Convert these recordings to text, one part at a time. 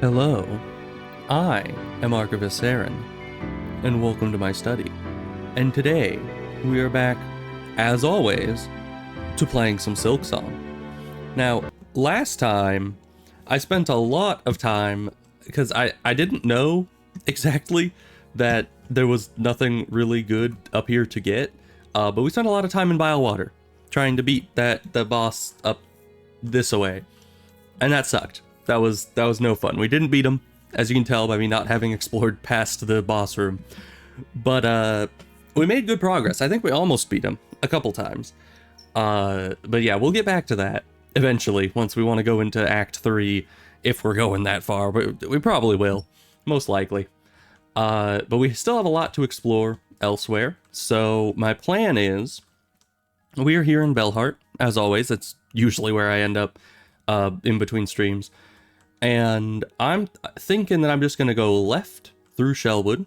Hello, I am Archivist Saren, and welcome to my study. And today, we are back, as always, to playing some Silksong. Now, last time, I spent a lot of time, because I didn't know exactly that there was nothing really good up here to get, but we spent a lot of time in Bilewater, trying to beat the boss up this way, and that sucked. That was no fun. We didn't beat him, as you can tell by me not having explored past the boss room. But we made good progress. I think we almost beat him a couple times. But yeah, we'll get back to that eventually once we want to go into Act 3, if we're going that far. But we probably will, most likely. But we still have a lot to explore elsewhere. So my plan is, we are here in Belhart, as always. That's usually where I end up in between streams. And I'm thinking that I'm just going to go left through Shellwood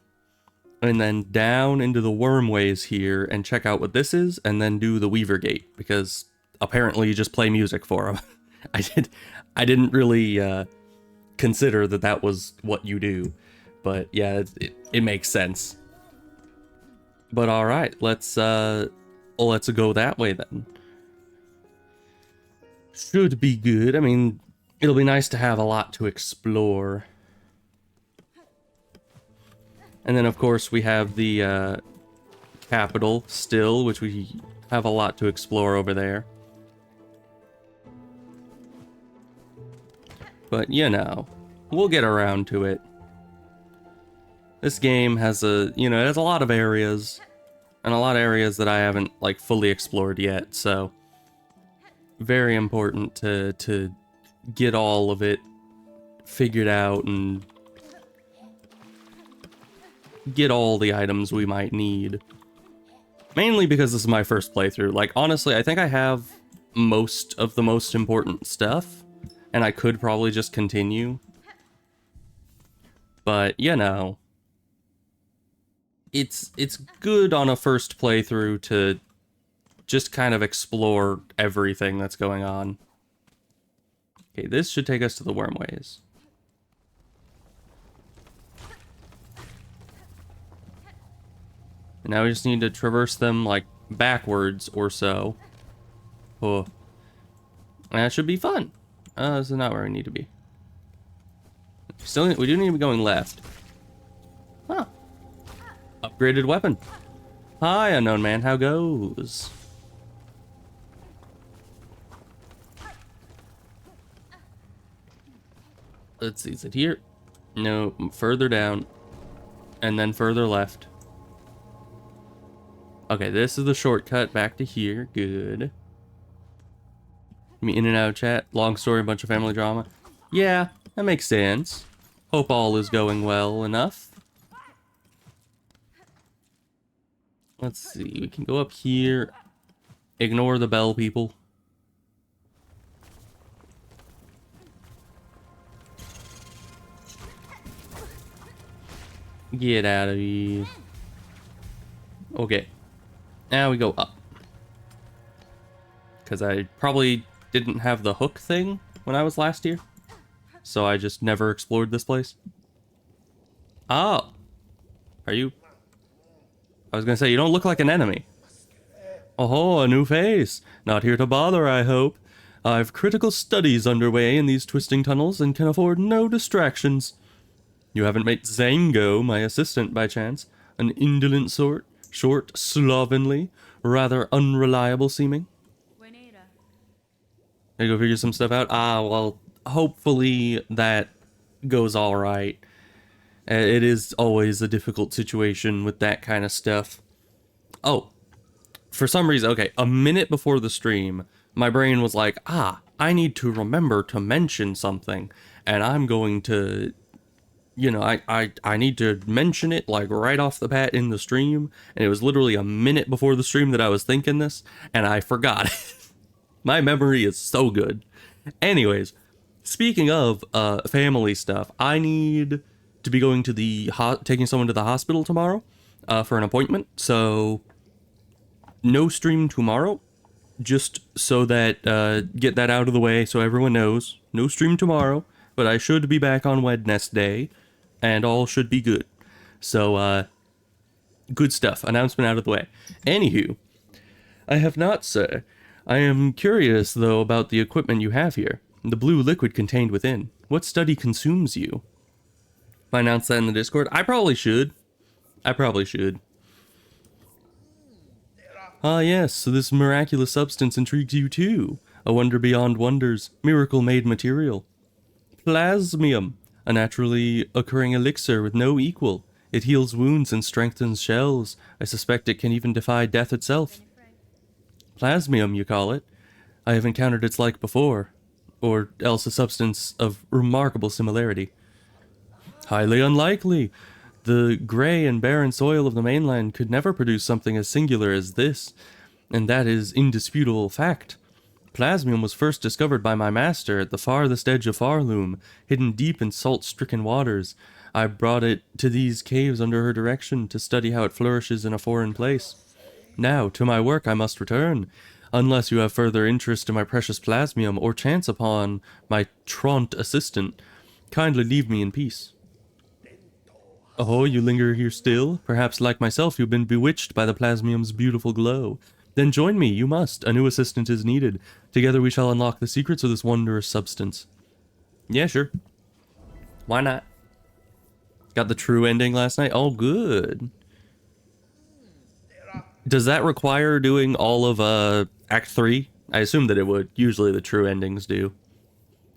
and then down into the Wormways here and check out what this is, and then do the Weaver Gate, because apparently you just play music for them. I didn't really consider that was what you do, but yeah, it makes sense. But all right, let's go that way then. Should be good. I mean, it'll be nice to have a lot to explore. And then, of course, we have the capital still, which we have a lot to explore over there. But, you know, we'll get around to it. This game has it has a lot of areas, and a lot of areas that I haven't, like, fully explored yet, so very important to get all of it figured out and get all the items we might need. Mainly because this is my first playthrough. Like, honestly, I think I have most of the most important stuff, and I could probably just continue. But, you know, it's good on a first playthrough to just kind of explore everything that's going on. Okay, this should take us to the Wormways. And now we just need to traverse them, like, backwards or so. Oh. And that should be fun. This is not where we need to be. We do need to be going left. Huh. Upgraded weapon. Hi, unknown man. How goes? Let's see, is it here? No, further down. And then further left. Okay, this is the shortcut back to here. Good. Me in and out of chat. Long story, a bunch of family drama. Yeah, that makes sense. Hope all is going well enough. Let's see, we can go up here. Ignore the bell people. Get out of here. Okay. Now we go up. Because I probably didn't have the hook thing when I was last here. So I just never explored this place. Oh. Are you? I was gonna say, you don't look like an enemy. Oh, a new face. Not here to bother, I hope. I've critical studies underway in these twisting tunnels and can afford no distractions. You haven't met Zango, my assistant, by chance? An indolent sort, short, slovenly, rather unreliable seeming? I go figure some stuff out? Ah, well, hopefully that goes alright. It is always a difficult situation with that kind of stuff. Oh, for some reason, okay, a minute before the stream, my brain was like, I need to remember to mention something, and I'm going to... You know, I need to mention it, like, right off the bat in the stream, and it was literally a minute before the stream that I was thinking this, and I forgot. My memory is so good. Anyways, speaking of family stuff, I need to be going to taking someone to the hospital tomorrow for an appointment, so no stream tomorrow, just so that, get that out of the way so everyone knows. No stream tomorrow. but I should be back on Wednesday, and all should be good. So, good stuff. Announcement out of the way. Anywho, I have not, sir. I am curious, though, about the equipment you have here. The blue liquid contained within. What study consumes you? If I announce that in the Discord, I probably should. Ah, yes, so this miraculous substance intrigues you too. A wonder beyond wonders, miracle-made material. Plasmium, a naturally occurring elixir with no equal. It heals wounds and strengthens shells. I suspect it can even defy death itself. Plasmium, you call it? I have encountered its like before. Or else a substance of remarkable similarity. Highly unlikely. The grey and barren soil of the mainland could never produce something as singular as this, and that is indisputable fact. Plasmium was first discovered by my master at the farthest edge of Farloom, hidden deep in salt-stricken waters. I brought it to these caves under her direction to study how it flourishes in a foreign place. Now, to my work I must return, unless you have further interest in my precious plasmium or chance upon my truant assistant. Kindly leave me in peace. Oh, you linger here still? Perhaps, like myself, you've been bewitched by the plasmium's beautiful glow. Then join me, you must. A new assistant is needed. Together we shall unlock the secrets of this wondrous substance. Yeah, sure. Why not? Got the true ending last night? Oh, good. Does that require doing all of Act 3? I assume that it would. Usually the true endings do.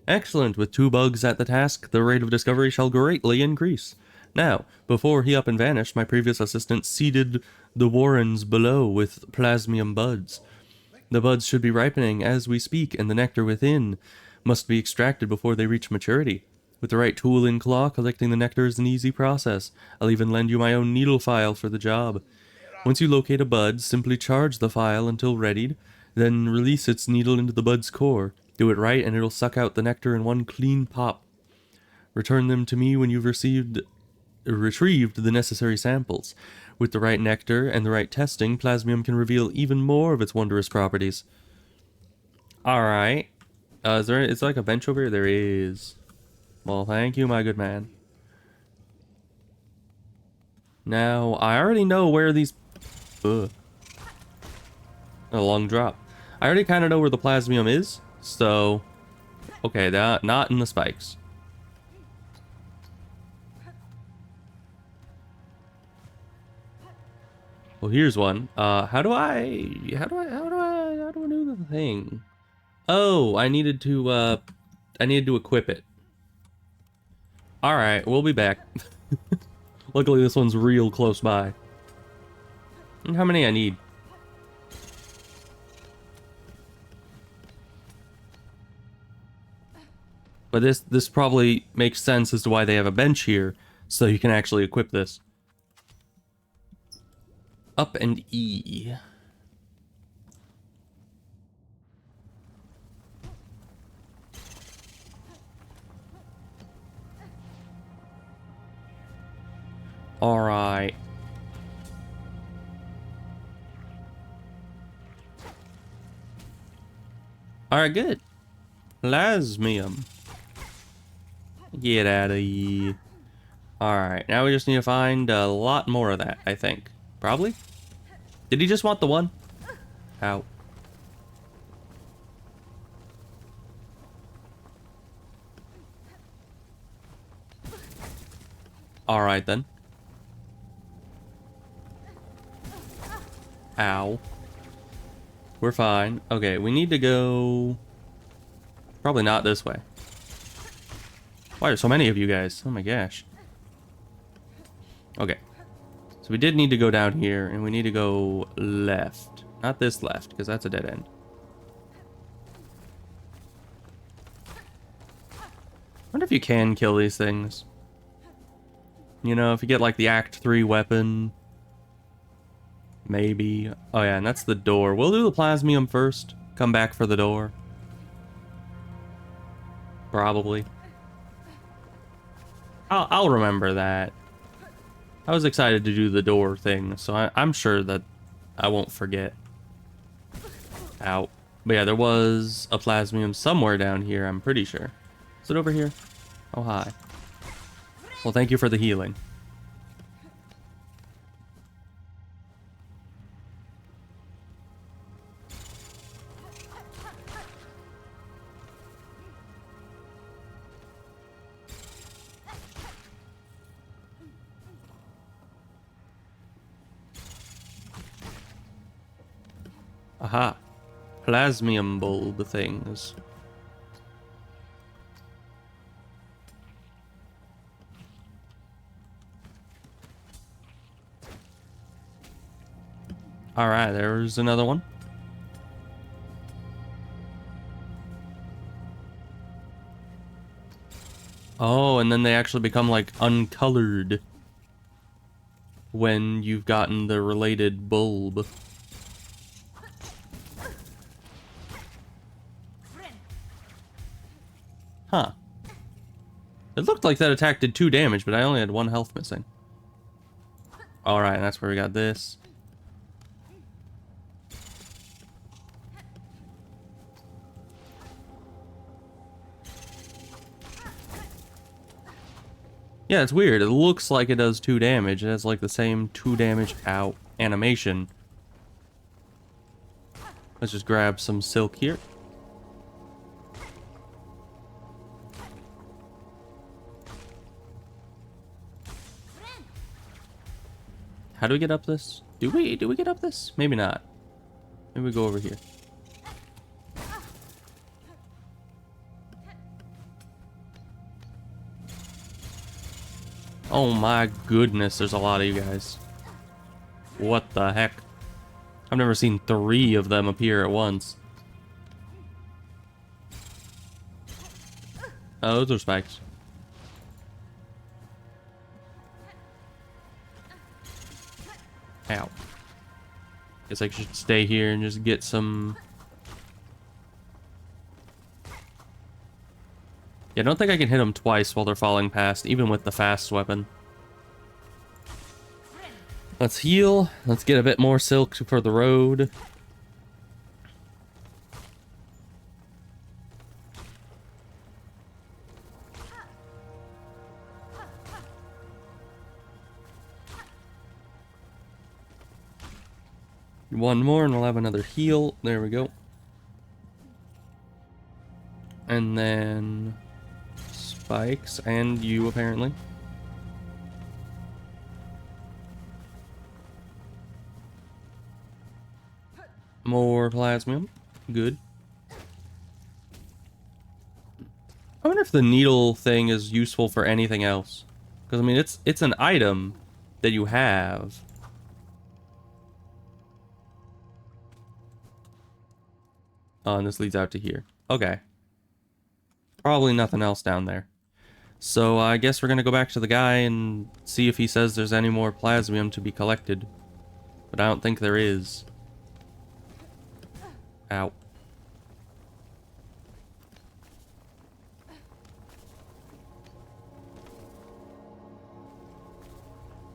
Excellent. With 2 bugs at the task, the rate of discovery shall greatly increase. Now, before he up and vanished, my previous assistant seeded the warrens below with plasmium buds. The buds should be ripening as we speak, and the nectar within must be extracted before they reach maturity. With the right tool and claw, collecting the nectar is an easy process. I'll even lend you my own needle file for the job. Once you locate a bud, simply charge the file until readied, then release its needle into the bud's core. Do it right and it'll suck out the nectar in one clean pop. Return them to me when you've retrieved the necessary samples. With the right nectar and the right testing, plasmium can reveal even more of its wondrous properties. Alright. It's like a bench over here? There is. Well, thank you, my good man. Now, I already know where these... A long drop. I already kind of know where the plasmium is, so... Okay, not in the spikes. Well, here's one. How do I do the thing? Oh, I needed to equip it. All right, we'll be back. Luckily, this one's real close by. And how many I need? But this probably makes sense as to why they have a bench here, so you can actually equip this. Up and E. Alright. Alright, good. Plasmium. Get out of here. Alright, now we just need to find a lot more of that, I think. Probably? Did he just want the one? Ow. Alright then. Ow. We're fine. Okay, we need to go... Probably not this way. Why are so many of you guys? Oh my gosh. Okay. So we did need to go down here, and we need to go left. Not this left, because that's a dead end. I wonder if you can kill these things. You know, if you get like the Act 3 weapon. Maybe. Oh yeah, and that's the door. We'll do the plasmium first. Come back for the door. Probably. I'll remember that. I was excited to do the door thing, so I'm sure that I won't forget. Ow. But yeah, there was a plasmium somewhere down here, I'm pretty sure. Is it over here? Oh, hi. Well, thank you for the healing. Aha. Plasmium bulb things. Alright, there's another one. Oh, and then they actually become, like, uncolored when you've gotten the related bulb. Huh. It looked like that attack did 2 damage, but I only had 1 health missing. Alright, that's where we got this. Yeah, it's weird. It looks like it does 2 damage. It has like the same 2 damage out animation. Let's just grab some silk here. How do we get up this? Do we get up this? Maybe not. Maybe we go over here. Oh my goodness, there's a lot of you guys. What the heck? I've never seen 3 of them appear at once. Oh, those are spikes. Ow. Guess I should stay here and just get some... Yeah, I don't think I can hit them twice while they're falling past, even with the fast weapon. Let's heal. Let's get a bit more silk for the road. One more and we'll have another heal. There we go. And then... spikes, and you apparently. More plasmium. Good. I wonder if the needle thing is useful for anything else. Because, I mean, it's an item that you have. Oh, and this leads out to here. Okay. Probably nothing else down there. So I guess we're gonna go back to the guy and see if he says there's any more plasmium to be collected. But I don't think there is. Ow.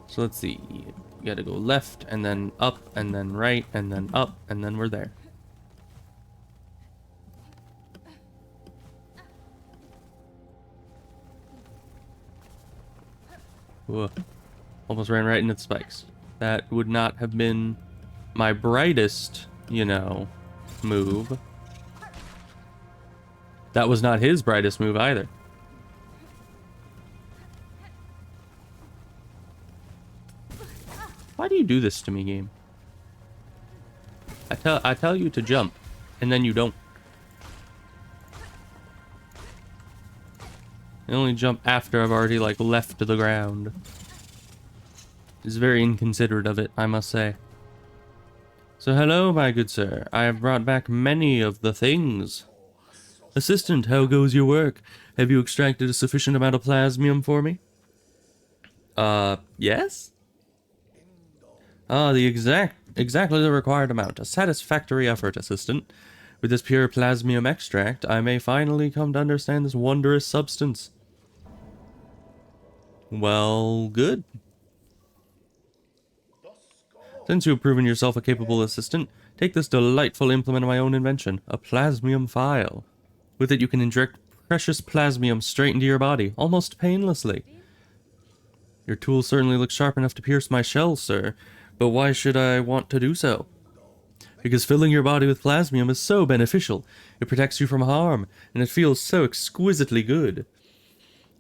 So let's see. You gotta go left, and then up, and then right, and then up, and then we're there. Whoa. Almost ran right into the spikes. That would not have been my brightest, you know, move. That was not his brightest move either. Why do you do this to me, game? I tell you to jump, and then you don't. I only jump after I've already, like, left the ground. It's very inconsiderate of it, I must say. So hello, my good sir. I have brought back many of the things. Assistant, how goes your work? Have you extracted a sufficient amount of plasmium for me? Yes? Ah, exactly the required amount. A satisfactory effort, assistant. With this pure plasmium extract, I may finally come to understand this wondrous substance. Well, good. Since you have proven yourself a capable assistant, take this delightful implement of my own invention, a plasmium file. With it you can inject precious plasmium straight into your body, almost painlessly. Your tool certainly looks sharp enough to pierce my shell, sir, but why should I want to do so? Because filling your body with plasmium is so beneficial. It protects you from harm, and it feels so exquisitely good.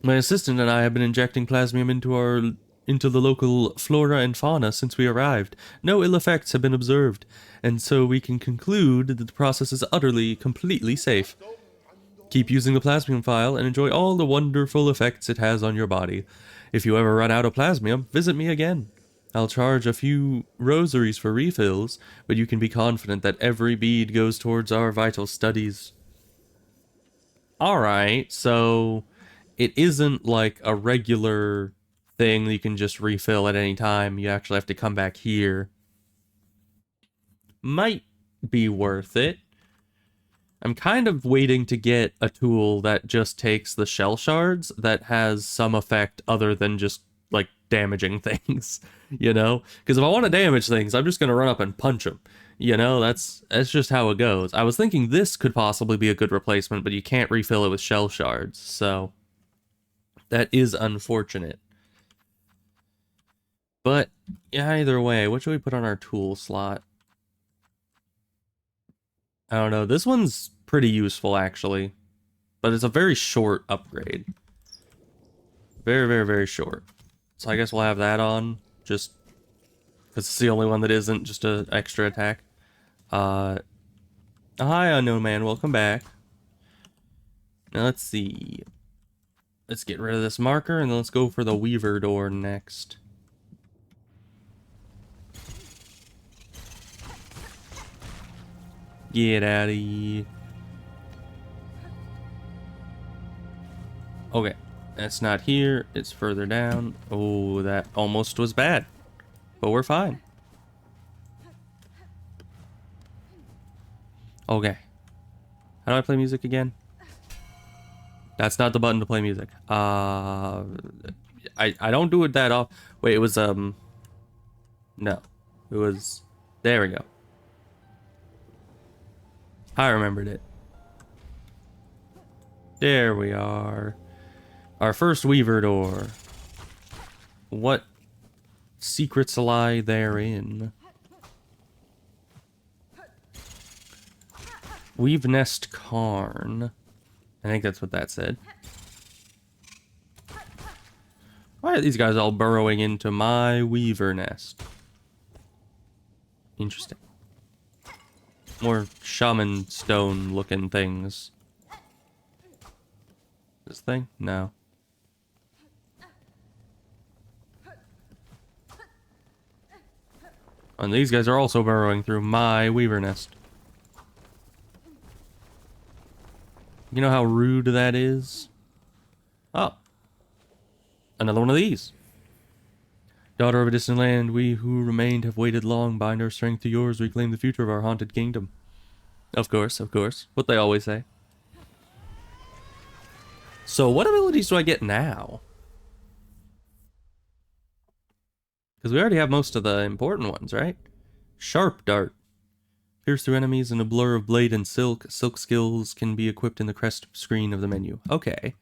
My assistant and I have been injecting plasmium into the local flora and fauna since we arrived. No ill effects have been observed, and so we can conclude that the process is utterly, completely safe. Keep using the plasmium file and enjoy all the wonderful effects it has on your body. If you ever run out of plasmium, visit me again. I'll charge a few rosaries for refills, but you can be confident that every bead goes towards our vital studies. Alright, so it isn't like a regular thing that you can just refill at any time. You actually have to come back here. Might be worth it. I'm kind of waiting to get a tool that just takes the shell shards that has some effect other than just, like, damaging things, you know? Because if I want to damage things, I'm just going to run up and punch them. You know, that's just how it goes. I was thinking this could possibly be a good replacement, but you can't refill it with shell shards, so that is unfortunate. But either way, what should we put on our tool slot? I don't know. This one's pretty useful, actually. But it's a very short upgrade. Very, very, very short. So I guess we'll have that on. Just because it's the only one that isn't just an extra attack. Hi, Unknown Man. Welcome back. Now, let's see. Let's get rid of this marker, and then let's go for the Weaver door next. Get out of here. Okay, that's not here. It's further down. Oh, that almost was bad. But we're fine. Okay. How do I play music again? That's not the button to play music. I don't do it that often. Wait, it was, no. It was, there we go. I remembered it. There we are. Our first Weaver door. What secrets lie therein? Weave Nest Cairn. I think that's what that said. Why are these guys all burrowing into my Weaver nest? Interesting. More shaman stone looking things. This thing? No. And these guys are also burrowing through my Weaver nest. You know how rude that is? Oh. Another one of these. Daughter of a distant land, we who remained have waited long. Bind our strength to yours, reclaim the future of our haunted kingdom. Of course, of course. What they always say. So what abilities do I get now? Because we already have most of the important ones, right? Sharp Dart. Pierce through enemies in a blur of blade and silk. Silk skills can be equipped in the crest screen of the menu. Okay.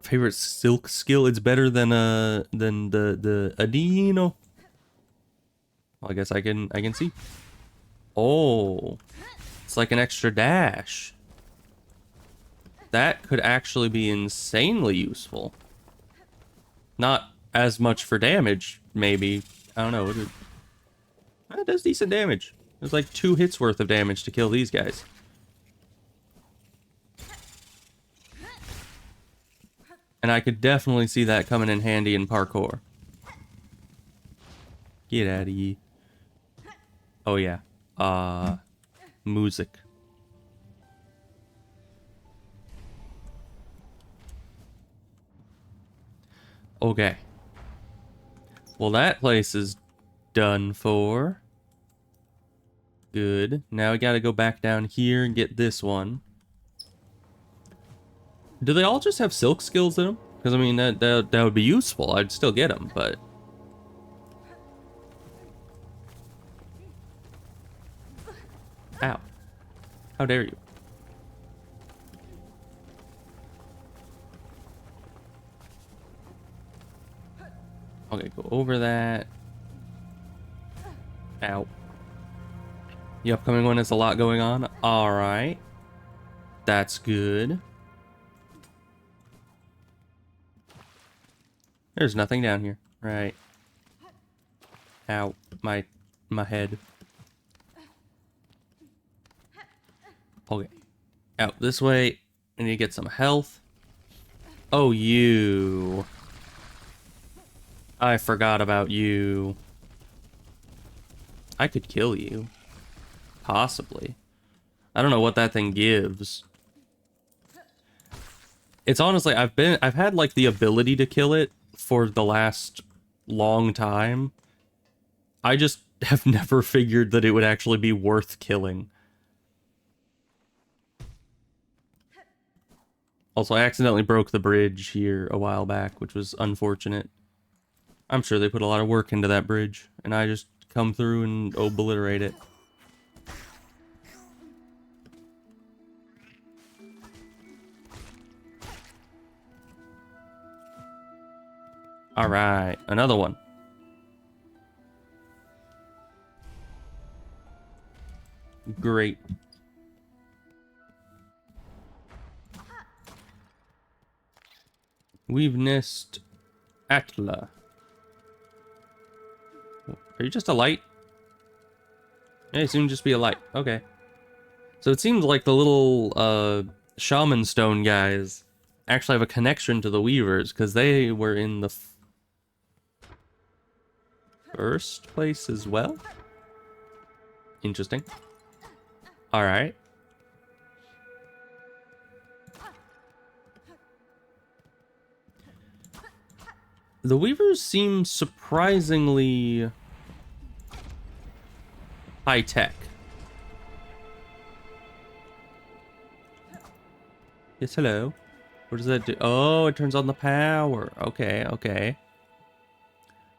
Favorite silk skill? It's better than the Adino. Well, I guess I can see. Oh, it's like an extra dash. That could actually be insanely useful. Not as much for damage, maybe. I don't know. It does decent damage. There's like 2 hits worth of damage to kill these guys. And I could definitely see that coming in handy in parkour. Get out of here. Oh yeah. Music. Okay. Well, that place is done for. Good. Now we gotta go back down here and get this one. Do they all just have silk skills in them? Because, I mean, that would be useful. I'd still get them, but... Ow. How dare you? Okay, go over that. Ow. The upcoming one has a lot going on. Alright. That's good. There's nothing down here. Right. Ow. My head. Okay. Out this way. I need to get some health. Oh, you. I forgot about you. I could kill you. Possibly. I don't know what that thing gives. It's honestly, I've had like the ability to kill it for the last long time. I just have never figured that it would actually be worth killing. Also, I accidentally broke the bridge here a while back, which was unfortunate. I'm sure they put a lot of work into that bridge, and I just come through and obliterate it. Alright, another one. Great. We've nest Atla. Are you just a light? Yeah, you seem to just be a light. Okay. So it seems like the little shaman stone guys actually have a connection to the weavers, because they were in the first place as well? Interesting. Alright. The weavers seem surprisingly high-tech. Yes, hello. What does that do? Oh, it turns on the power. Okay, okay.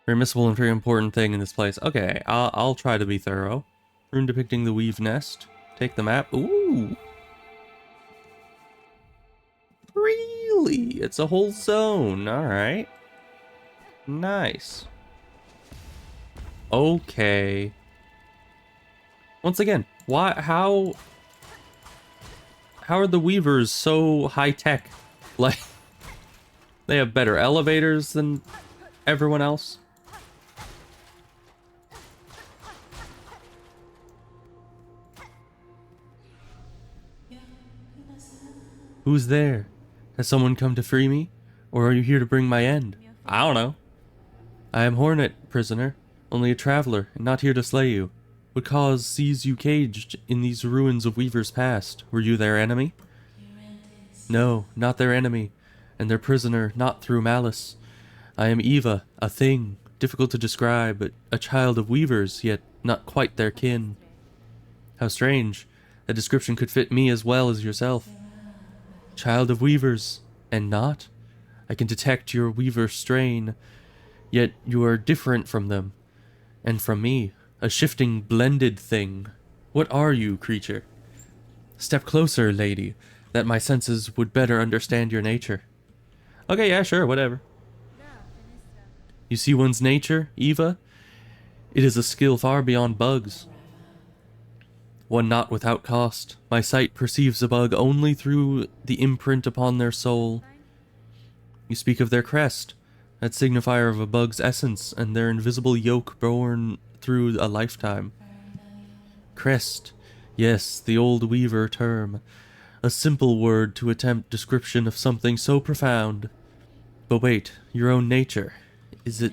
Very missable and very important thing in this place. Okay, I'll try to be thorough. Rune depicting the weave nest. Take the map. Ooh. Really? It's a whole zone. Alright. Nice. Okay. Once again, how are the weavers so high-tech? Like, they have better elevators than everyone else? Who's there? Has someone come to free me? Or are you here to bring my end? I don't know. I am Hornet, prisoner. Only a traveler, and not here to slay you. What cause sees you caged in these ruins of Weaver's past? Were you their enemy? No, not their enemy, and their prisoner not through malice. I am Eva, a thing, difficult to describe, but a child of Weavers, yet not quite their kin. How strange. A description could fit me as well as yourself. Child of Weavers, and not? I can detect your Weaver strain, yet you are different from them, and from me, a shifting, blended thing. What are you, creature? Step closer, lady, that my senses would better understand your nature. Okay, yeah, sure, whatever. You see one's nature, Eva? It is a skill far beyond bugs. One not without cost. My sight perceives a bug only through the imprint upon their soul. You speak of their crest, that signifier of a bug's essence and their invisible yoke born through a lifetime. Crest, yes, the old weaver term. A simple word to attempt description of something so profound. But wait, your own nature. Is it...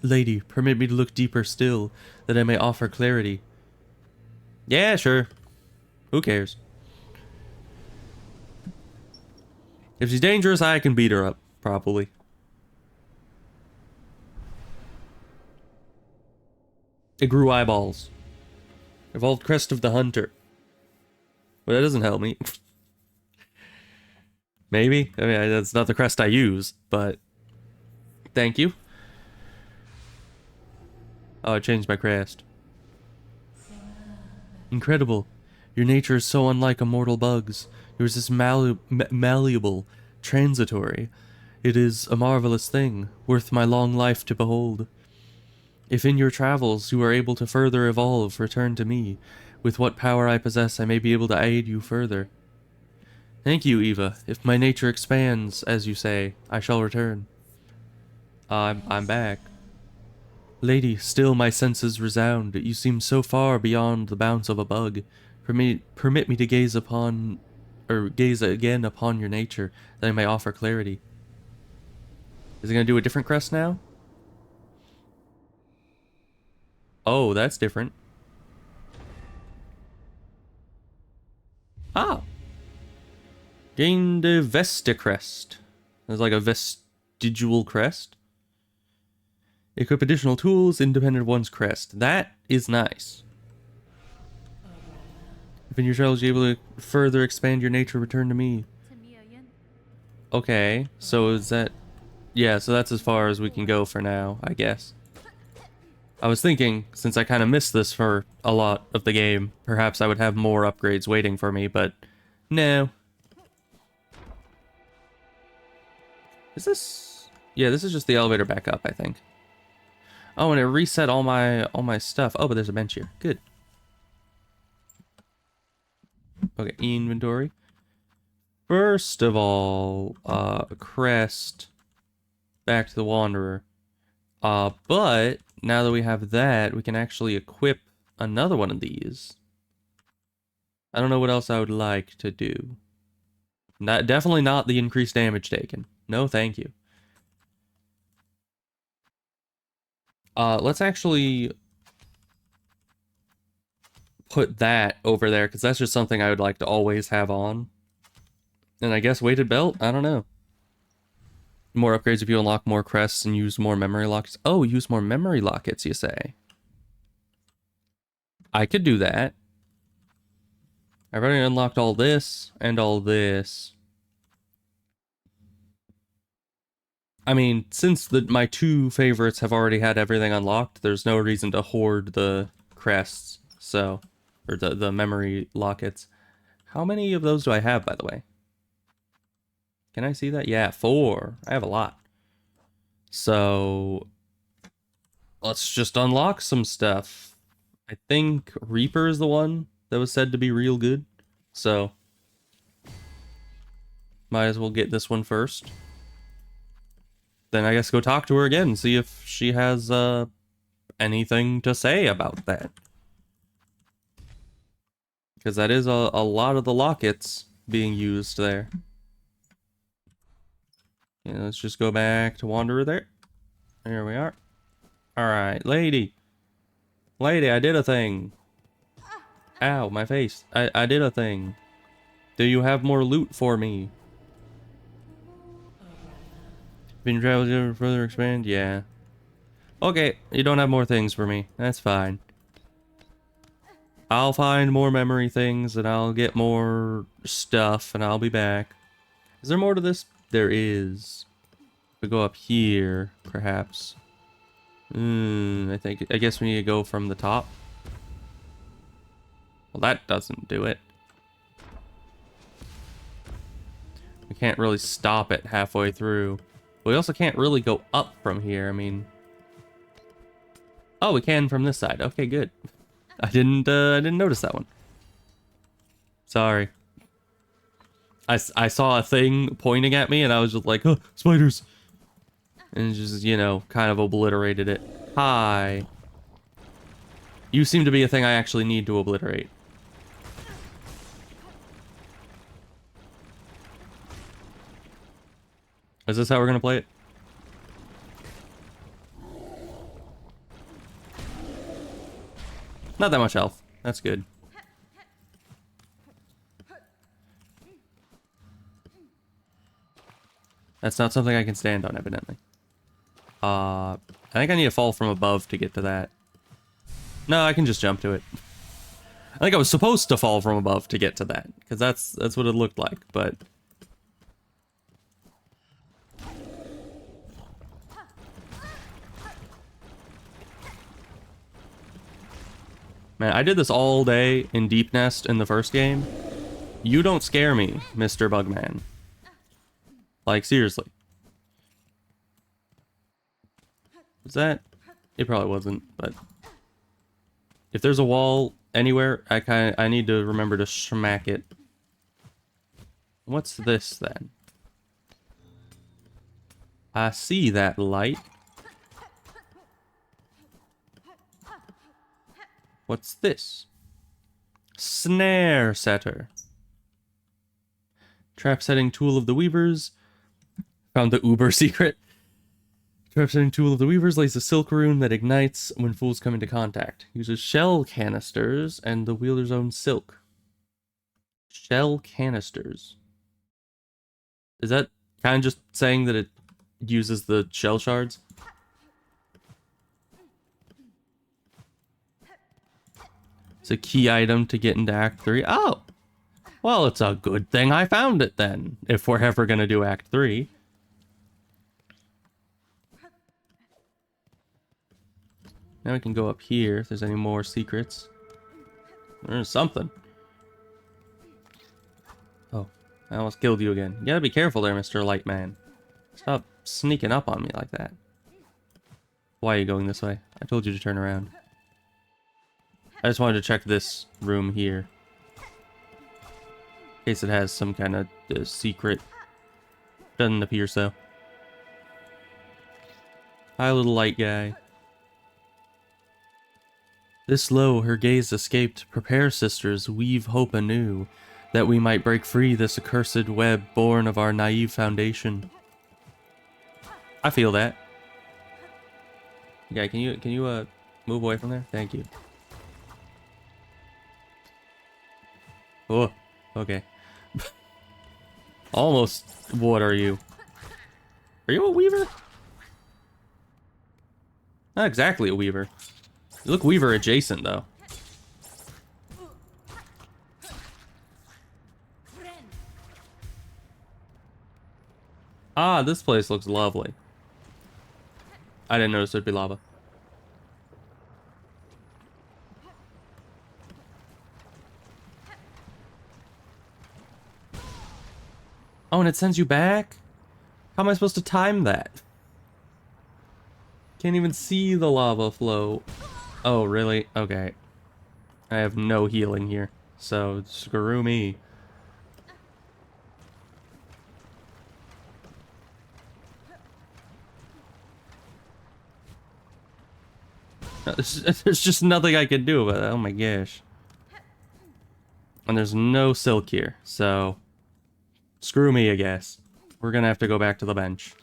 Lady, permit me to look deeper still, that I may offer clarity. Yeah, sure. Who cares? If she's dangerous, I can beat her up, probably. It grew eyeballs. Evolved Crest of the Hunter. But that doesn't help me. Maybe? I mean, that's not the crest I use, but... Thank you. Oh, I changed my crest. Incredible. Your nature is so unlike a mortal bug's. Yours is malleable, transitory. It is a marvelous thing, worth my long life to behold. If in your travels you are able to further evolve, return to me. With what power I possess, I may be able to aid you further. Thank you, Eva. If my nature expands, as you say, I shall return. I'm back. Lady, still my senses resound. You seem so far beyond the bounds of a bug. Permit me to gaze again upon your nature, that I may offer clarity. Is it gonna do a different crest now? Oh, that's different. Ah! Gained a Vesticrest. It's like a vestigial crest. Equip additional tools independent of one's crest. That is nice. If in your travels you're able to further expand your nature, return to me. Okay, so is that... Yeah, so that's as far as we can go for now, I guess. I was thinking, since I kind of missed this for a lot of the game, perhaps I would have more upgrades waiting for me, but no. Is this... Yeah, this is just the elevator back up, I think. Oh, and it reset all my stuff. Oh, but there's a bench here. Good. Okay, inventory. First of all, crest. Back to the Wanderer. But now that we have that, we can actually equip another one of these. I don't know what else I would like to do. Definitely not the increased damage taken. No, thank you. Let's actually put that over there, because that's just something I would like to always have on. And I guess weighted belt? I don't know. More upgrades if you unlock more crests and use more memory lockets. Oh, use more memory lockets, you say? I could do that. I've already unlocked all this and all this. I mean, since my two favorites have already had everything unlocked, there's no reason to hoard the crests, so... Or the memory lockets. How many of those do I have, by the way? Can I see that? Yeah, 4. I have a lot. So... Let's just unlock some stuff. I think Reaper is the one that was said to be real good. So... Might as well get this one first. Then I guess go talk to her again and see if she has anything to say about that. Because that is a lot of the lockets being used there. Yeah, let's just go back to Wanderer there. There we are. Alright, lady. Lady, I did a thing. Ow, my face. I did a thing. Do you have more loot for me? Been traveling further expand? Yeah. Okay, you don't have more things for me. That's fine. I'll find more memory things and I'll get more stuff and I'll be back. Is there more to this? There is. We go up here, perhaps. I guess we need to go from the top. Well, that doesn't do it. We can't really stop it halfway through. We also can't really go up from here. I mean... Oh, we can from this side. Okay, good. I didn't notice that one. Sorry. I saw a thing pointing at me and I was just like, oh, spiders. And just, you know, kind of obliterated it. Hi. You seem to be a thing I actually need to obliterate. Is this how we're gonna play it? Not that much health. That's good. That's not something I can stand on, evidently. I think I need to fall from above to get to that. No, I can just jump to it. I think I was supposed to fall from above to get to that, because that's what it looked like, but... Man, I did this all day in Deep Nest in the first game. You don't scare me, Mr. Bugman. Like, seriously. Was that? It probably wasn't, but... If there's a wall anywhere, I need to remember to smack it. What's this, then? I see that light. What's this? Snare setter. Trap setting tool of the weavers. Found the Uber secret. Trap setting tool of the weavers lays a silk rune that ignites when fools come into contact. Uses shell canisters and the wielder's own silk. Shell canisters. Is that kind of just saying that it uses the shell shards? It's a key item to get into Act 3. Oh! Well, it's a good thing I found it then, if we're ever gonna do Act 3. Now we can go up here if there's any more secrets. There's something. Oh, I almost killed you again. You gotta be careful there, Mr. Lightman. Stop sneaking up on me like that. Why are you going this way? I told you to turn around. I just wanted to check this room here. In case it has some kind of secret. Doesn't appear so. Hi, little light guy. This low her gaze escaped. Prepare, sisters, weave hope anew, that we might break free this accursed web born of our naive foundation. I feel that. Yeah, can you move away from there? Thank you. Oh, okay. Almost. What are you? Are you a weaver? Not exactly a weaver. You look weaver adjacent, though. Ah, this place looks lovely. I didn't notice there'd be lava. Oh, and it sends you back? How am I supposed to time that? Can't even see the lava flow. Oh, really? Okay. I have no healing here, so screw me. There's just nothing I can do about it. Oh my gosh. And there's no silk here, so... Screw me, I guess. We're gonna have to go back to the bench.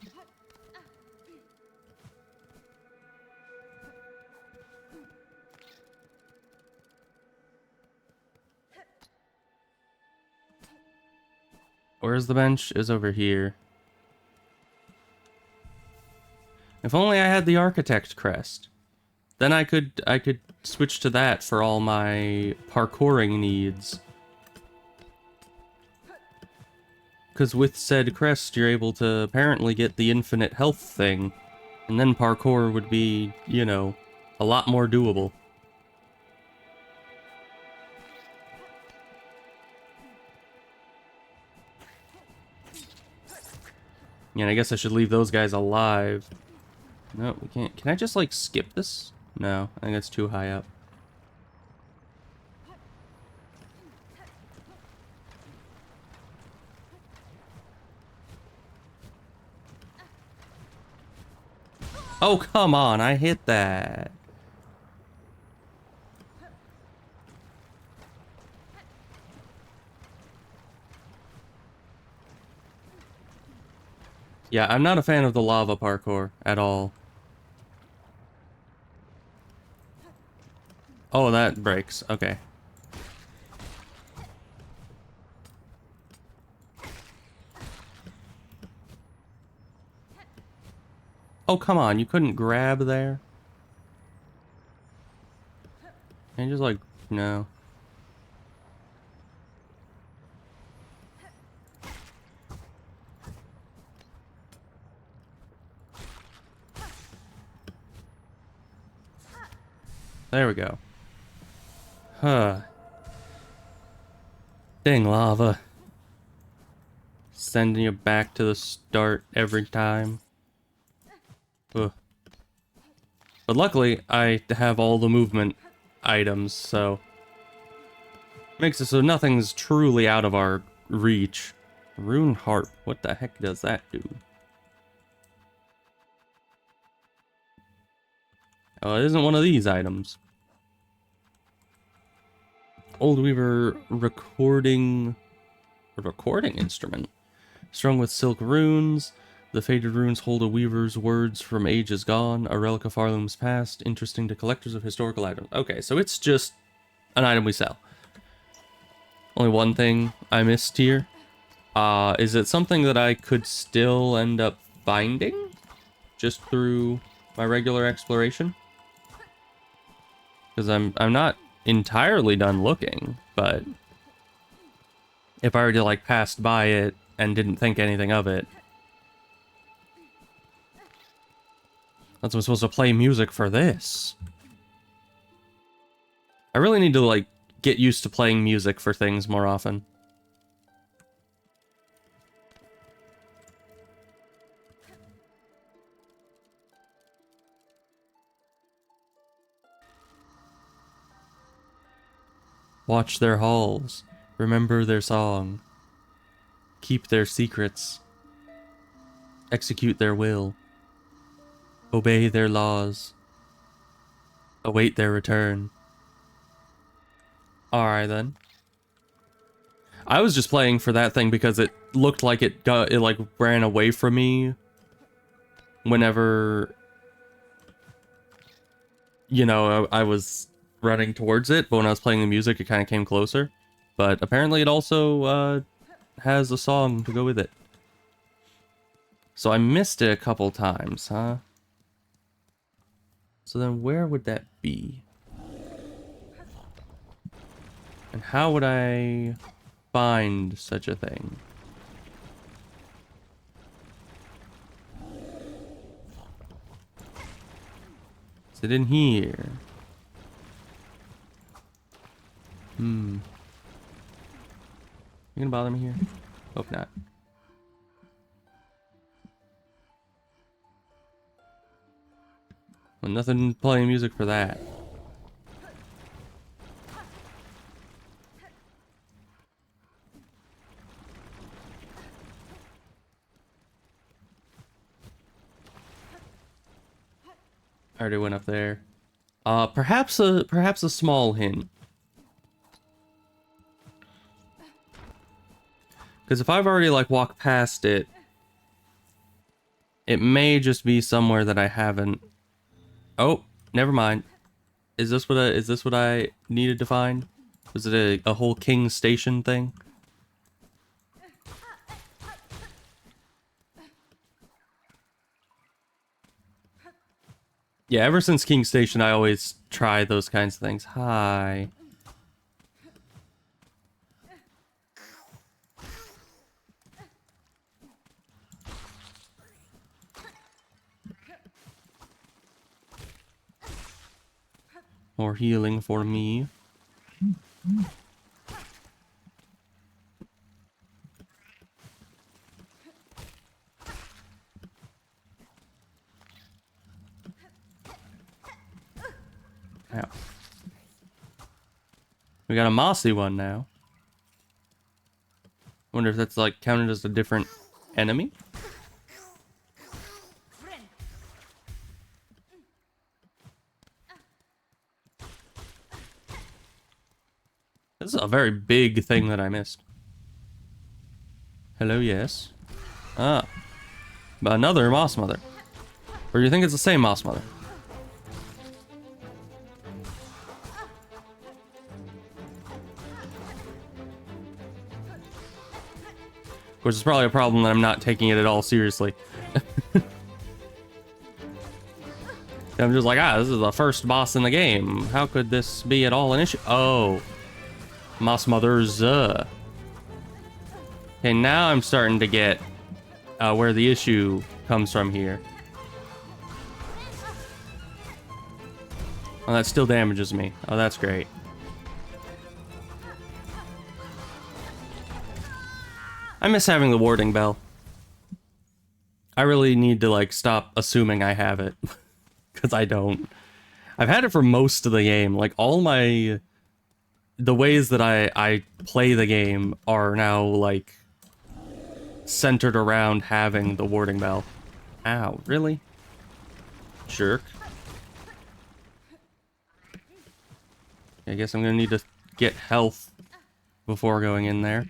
Where's the bench? Is over here. If only I had the architect crest. Then I could switch to that for all my parkouring needs. Because with said crest, you're able to apparently get the infinite health thing. And then parkour would be, you know, a lot more doable. Yeah, I guess I should leave those guys alive. No, we can't. Can I just, like, skip this? No, I think that's too high up. Oh, come on, I hit that. Yeah, I'm not a fan of the lava parkour at all. Oh, that breaks. Okay. Oh, come on, you couldn't grab there? And just like, no. There we go. Huh. Dang lava. Sending you back to the start every time. Ugh. But luckily, I have all the movement items, so... Makes it so nothing's truly out of our reach. Rune Harp. What the heck does that do? Oh, it isn't one of these items. Old Weaver recording instrument. Strung with silk runes. The faded runes hold a weaver's words from ages gone. A relic of Farloom's past. Interesting to collectors of historical items. Okay, so it's just an item we sell. Only one thing I missed here. Is it something that I could still end up finding? Just through my regular exploration? Because I'm not entirely done looking, but if I already like passed by it and didn't think anything of it, that's why I'm supposed to play music for this. I really need to like get used to playing music for things more often. Watch their halls, remember their song, keep their secrets, execute their will, obey their laws, await their return. Alright then. I was just playing for that thing because it looked like it like ran away from me whenever, you know, I was running towards it, but when I was playing the music, it kind of came closer. But apparently it also has a song to go with it. So I missed it a couple times, huh? So then where would that be? And how would I find such a thing? Is it in here? You gonna bother me here? Hope not. Well, nothing playing music for that. I already went up there. Perhaps a small hint. Because if I've already like walked past it, it may just be somewhere that I haven't. Oh, never mind. Is this what I needed to find? Was it a whole King Station thing? Yeah, ever since King Station, I always try those kinds of things. Hi. More healing for me. Ow. We got a mossy one now. Wonder if that's like counted as a different enemy? This is a very big thing that I missed. Hello, yes. Ah. But another Moss Mother. Or do you think it's the same Moss Mother? Of course, it's probably a problem that I'm not taking it at all seriously. I'm just like, this is the first boss in the game. How could this be at all an issue? Oh. Moss Mothers. Okay, now I'm starting to get where the issue comes from here. Oh, that still damages me. Oh, that's great. I miss having the warding bell. I really need to, like, stop assuming I have it. Because I don't. I've had it for most of the game. Like, all my... The ways that I play the game are now, like, centered around having the warding bell. Ow, really? Jerk. I guess I'm gonna need to get health before going in there.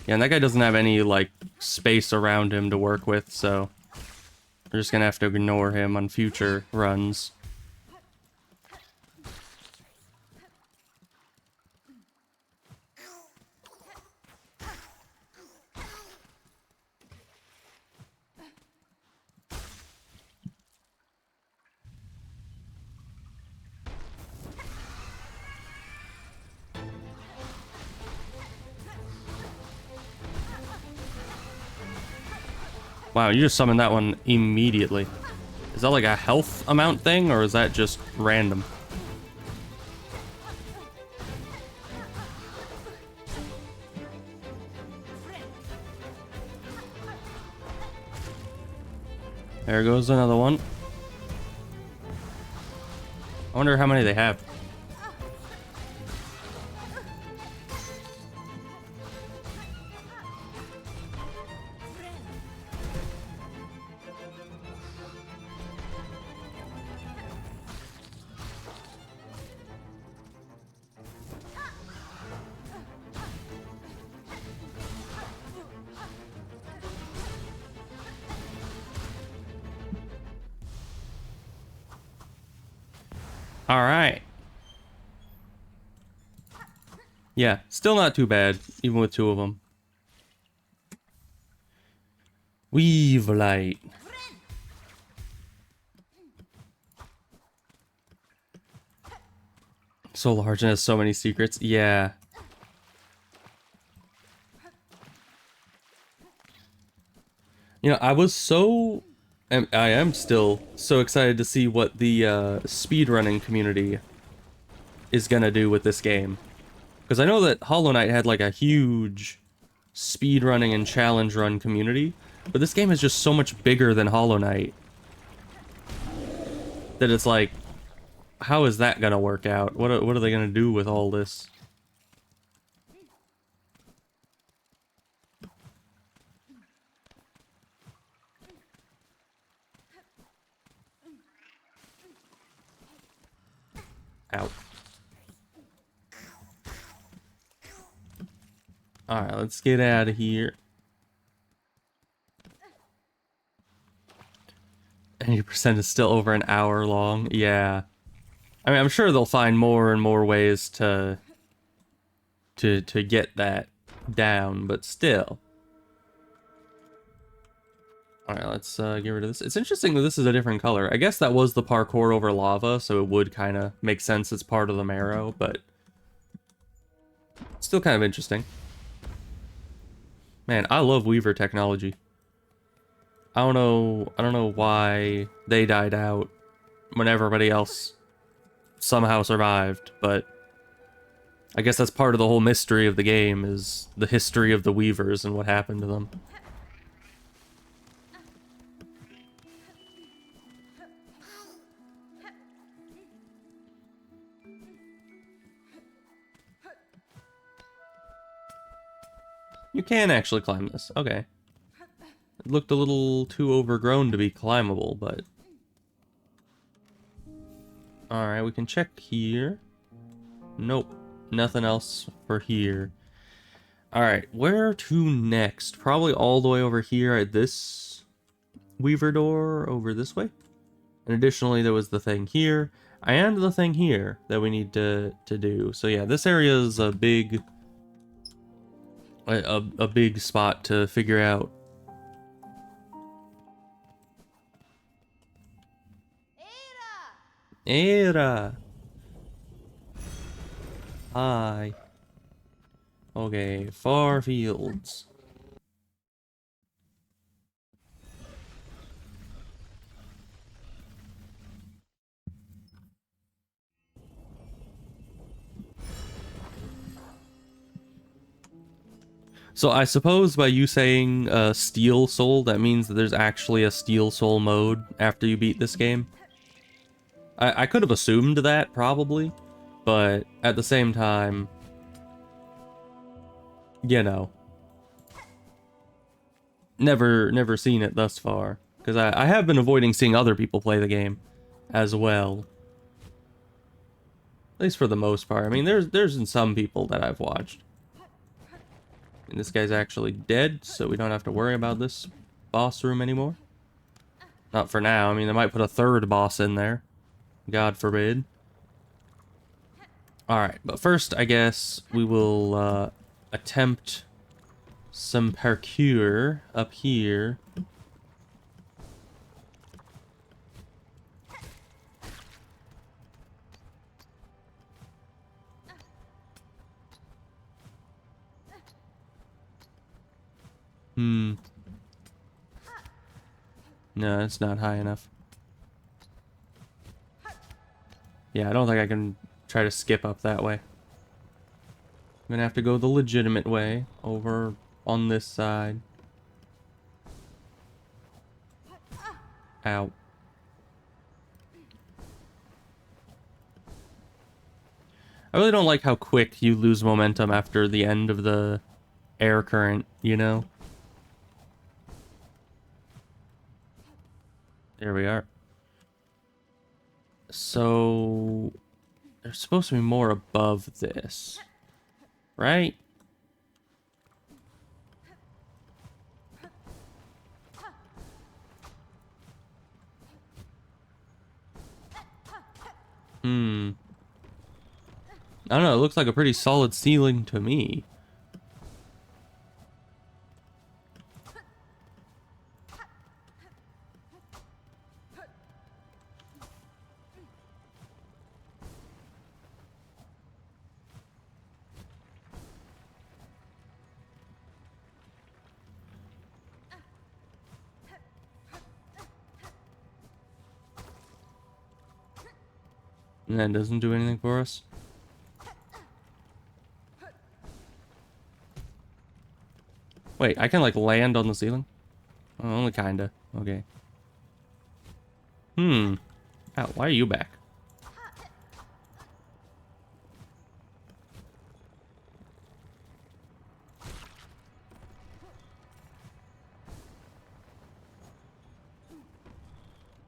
Yeah, and that guy doesn't have any, like, space around him to work with, so... We're just gonna have to ignore him on future runs. Wow, you just summoned that one immediately. Is that like a health amount thing, or is that just random? There goes another one. I wonder how many they have. All right. Yeah, still not too bad, even with two of them. Weave light. So large and has so many secrets. Yeah. You know, I was so... I am still so excited to see what the speedrunning community is gonna do with this game. Because I know that Hollow Knight had like a huge speedrunning and challenge run community, but this game is just so much bigger than Hollow Knight that it's like, how is that gonna work out? What are they gonna do with all this? Ow. Alright, let's get out of here. 80% is still over an hour long. Yeah. I mean, I'm sure they'll find more and more ways to get that down, but still. Alright, let's get rid of this. It's interesting that this is a different color. I guess that was the parkour over lava, so it would kind of make sense as part of the marrow, but still kind of interesting. Man, I love Weaver technology. I don't know why they died out when everybody else somehow survived, but I guess that's part of the whole mystery of the game, is the history of the Weavers and what happened to them. You can actually climb this. Okay. It looked a little too overgrown to be climbable, but... Alright, we can check here. Nope. Nothing else for here. Alright, where to next? Probably all the way over here at this Weaver door over this way. And additionally, there was the thing here and the thing here that we need to do. So yeah, this area is a big... a big spot to figure out. Era! Hi. Okay, far fields. So I suppose by you saying Steel Soul, that means that there's actually a Steel Soul mode after you beat this game. I could have assumed that, probably, but at the same time, you know, never seen it thus far. Because I have been avoiding seeing other people play the game as well. At least for the most part. I mean, there's some people that I've watched. And this guy's actually dead, so we don't have to worry about this boss room anymore. Not for now. I mean, they might put a third boss in there. God forbid. Alright, but first, I guess, we will attempt some parkour up here. No, it's not high enough. Yeah, I don't think I can try to skip up that way. I'm gonna have to go the legitimate way, over on this side. Ow. I really don't like how quick you lose momentum after the end of the air current, you know? There we are. So there's supposed to be more above this, right? I don't know, it looks like a pretty solid ceiling to me. And that doesn't do anything for us. Wait, I can like land on the ceiling? Oh, only kinda. Okay. Ow, why are you back?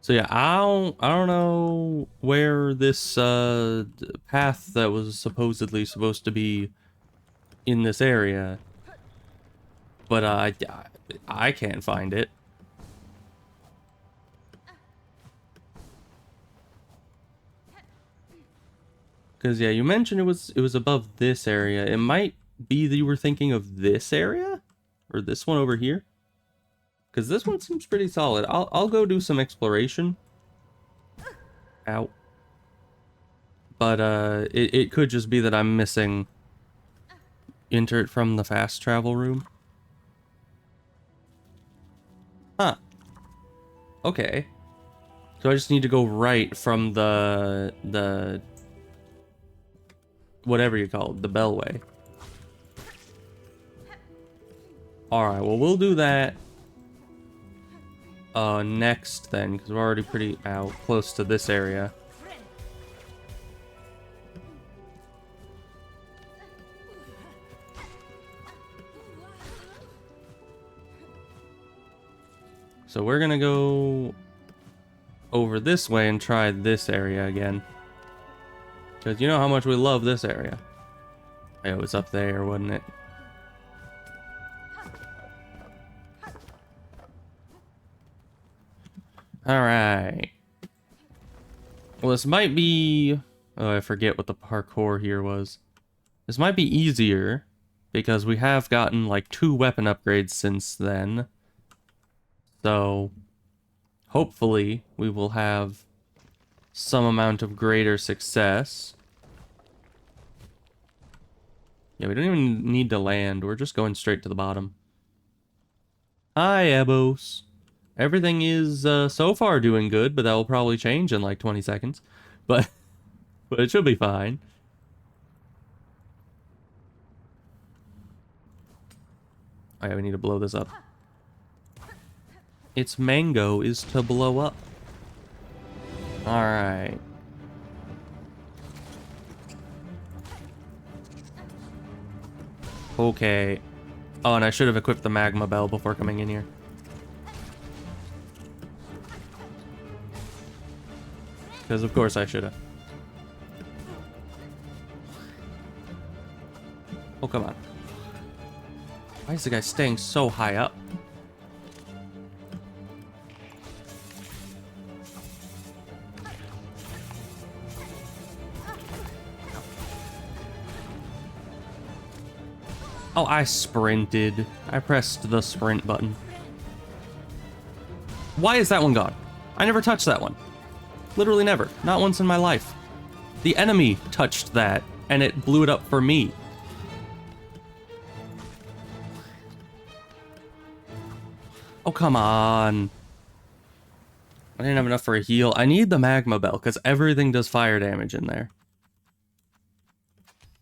So yeah, I don't know where this path that was supposedly supposed to be in this area, but I can't find it. Because yeah, you mentioned it was above this area. It might be that you were thinking of this area or this one over here. Because this one seems pretty solid. I'll go do some exploration. Ow. But it could just be that I'm missing enter it from the fast travel room. Huh. Okay. So I just need to go right from the whatever you call it, the bellway. Alright, well we'll do that next then, because we're already pretty out close to this area. So we're gonna go over this way and try this area again. Because you know how much we love this area. Oh, it was up there, wasn't it? Alright. Well, this might be... Oh, I forget what the parkour here was. This might be easier, because we have gotten, like, 2 weapon upgrades since then. So, hopefully, we will have some amount of greater success. Yeah, we don't even need to land. We're just going straight to the bottom. Hi, Ebos. Everything is so far doing good, but that will probably change in like 20 seconds. But it should be fine. Alright, we need to blow this up. Its mango is to blow up. Alright. Okay. Oh, and I should have equipped the magma bell before coming in here. Because of course I should have. Oh, come on. Why is the guy staying so high up? Oh, I sprinted. I pressed the sprint button. Why is that one gone? I never touched that one. Literally never. Not once in my life. The enemy touched that, and it blew it up for me. Oh, come on. I didn't have enough for a heal. I need the magma bell, because everything does fire damage in there.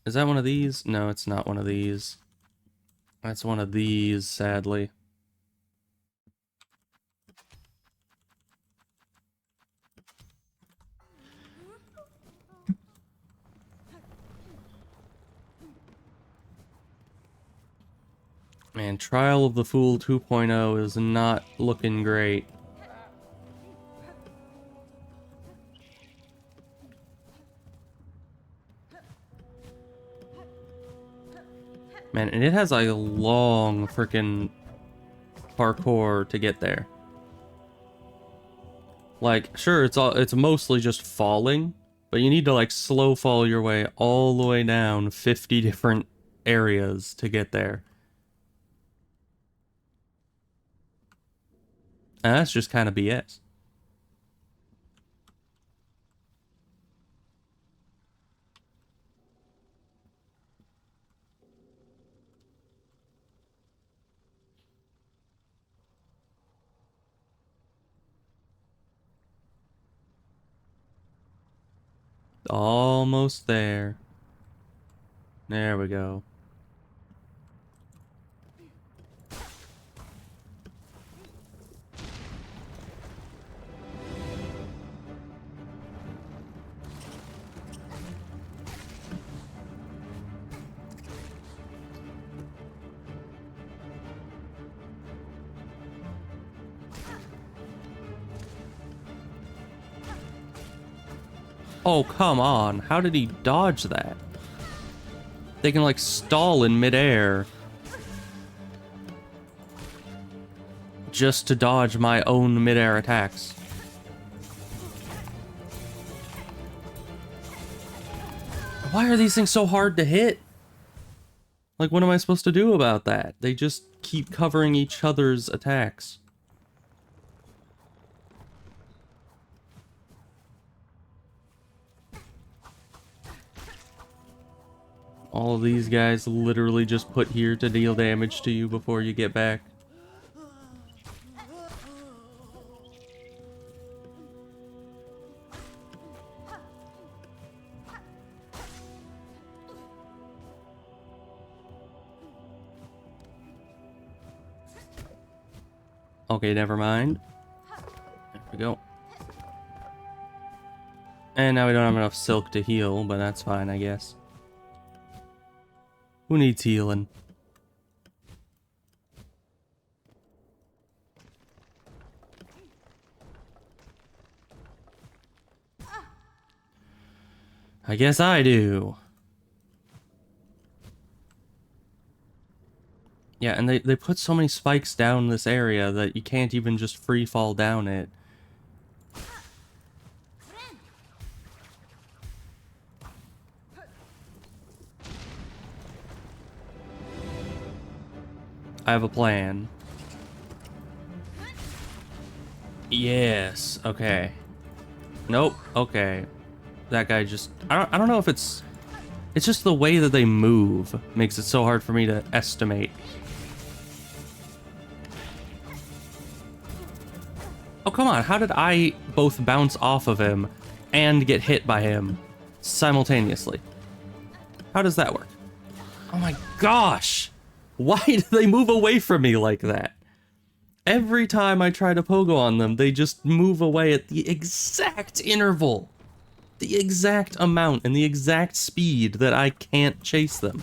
Is that one of these? No, it's not one of these. That's one of these, sadly. Man, Trial of the Fool 2.0 is not looking great. Man, and it has a long freaking parkour to get there. Like, sure, it's mostly just falling, but you need to like slow fall your way all the way down 50 different areas to get there. And that's just kind of BS. Almost there. There we go. Oh, come on. How did he dodge that? They can, like, stall in midair. Just to dodge my own midair attacks. Why are these things so hard to hit? Like, what am I supposed to do about that? They just keep covering each other's attacks. All of these guys literally just put here to deal damage to you before you get back. Okay, never mind. There we go. And now we don't have enough silk to heal, but that's fine, I guess. Who needs healing? I guess I do. Yeah, and they put so many spikes down this area that you can't even just free fall down it. I have a plan. Yes, okay. Nope, okay. That guy just... I don't know if it's... It's just the way that they move makes it so hard for me to estimate. Oh, come on. How did I both bounce off of him and get hit by him simultaneously? How does that work? Oh my gosh! Why do they move away from me like that? Every time I try to pogo on them, they just move away at the exact interval. The exact amount and the exact speed that I can't chase them.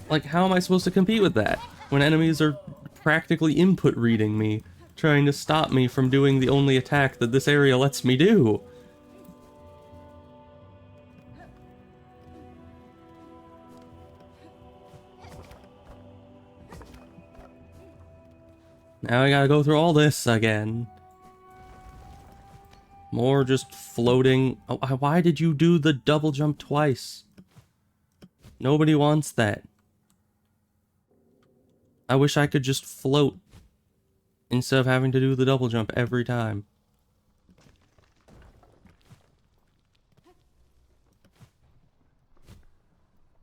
Like, how am I supposed to compete with that when enemies are practically input reading me, trying to stop me from doing the only attack that this area lets me do? Now I gotta go through all this again. More just floating. Oh, why did you do the double jump twice? Nobody wants that. I wish I could just float instead of having to do the double jump every time.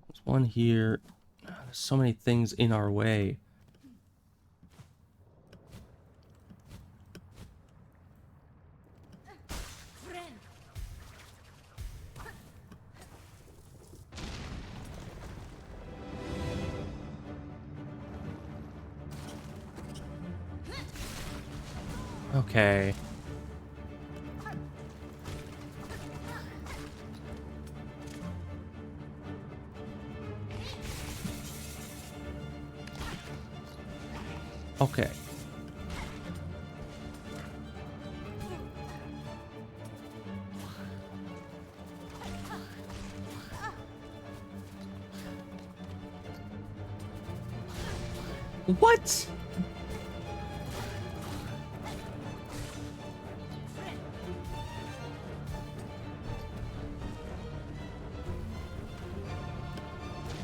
There's one here. There's so many things in our way. Okay. Okay. What?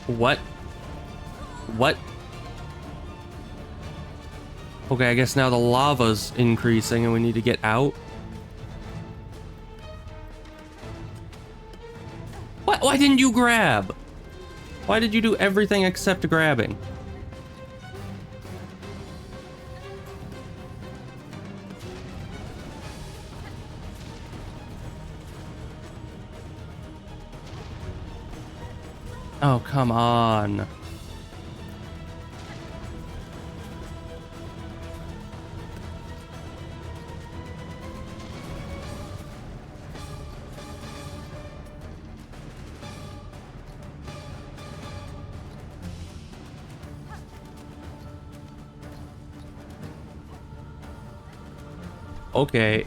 What? What? Okay, I guess now the lava's increasing and we need to get out. What? Why didn't you grab? Why did you do everything except grabbing? Oh, come on. Okay.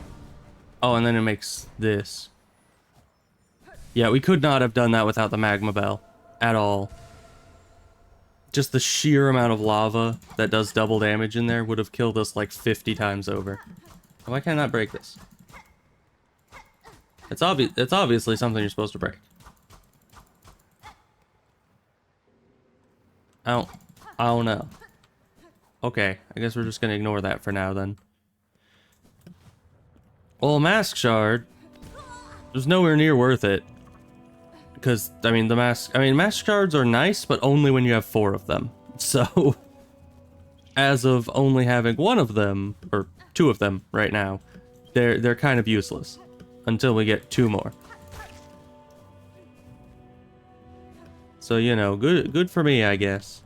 Oh, and then it makes this. Yeah, we could not have done that without the magma bell. At all. Just the sheer amount of lava that does double damage in there would have killed us like 50 times over. Why can't I not break this? It's obviously something you're supposed to break. I don't know. Okay, I guess we're just gonna ignore that for now then. Well, a mask shard was nowhere near worth it. Because, I mean, mask shards are nice, but only when you have 4 of them. So, as of only having 1 of them, or 2 of them right now, they're kind of useless. Until we get 2 more. So, you know, good for me, I guess.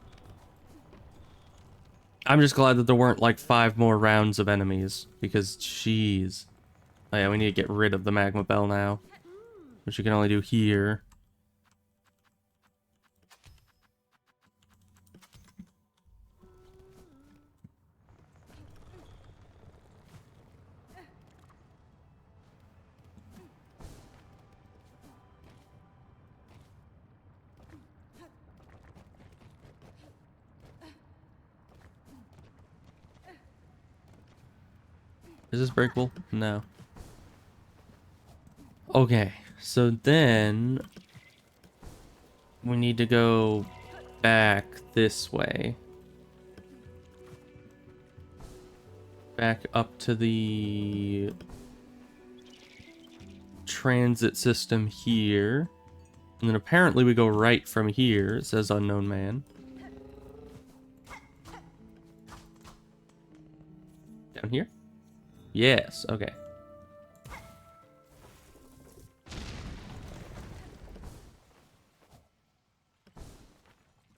I'm just glad that there weren't like 5 more rounds of enemies, because, jeez. Oh yeah, we need to get rid of the magma bell now. Which you can only do here. Is this breakable? No. Okay, so then we need to go back this way. Back up to the transit system here. And then apparently we go right from here. It says unknown man. Down here? Yes, okay.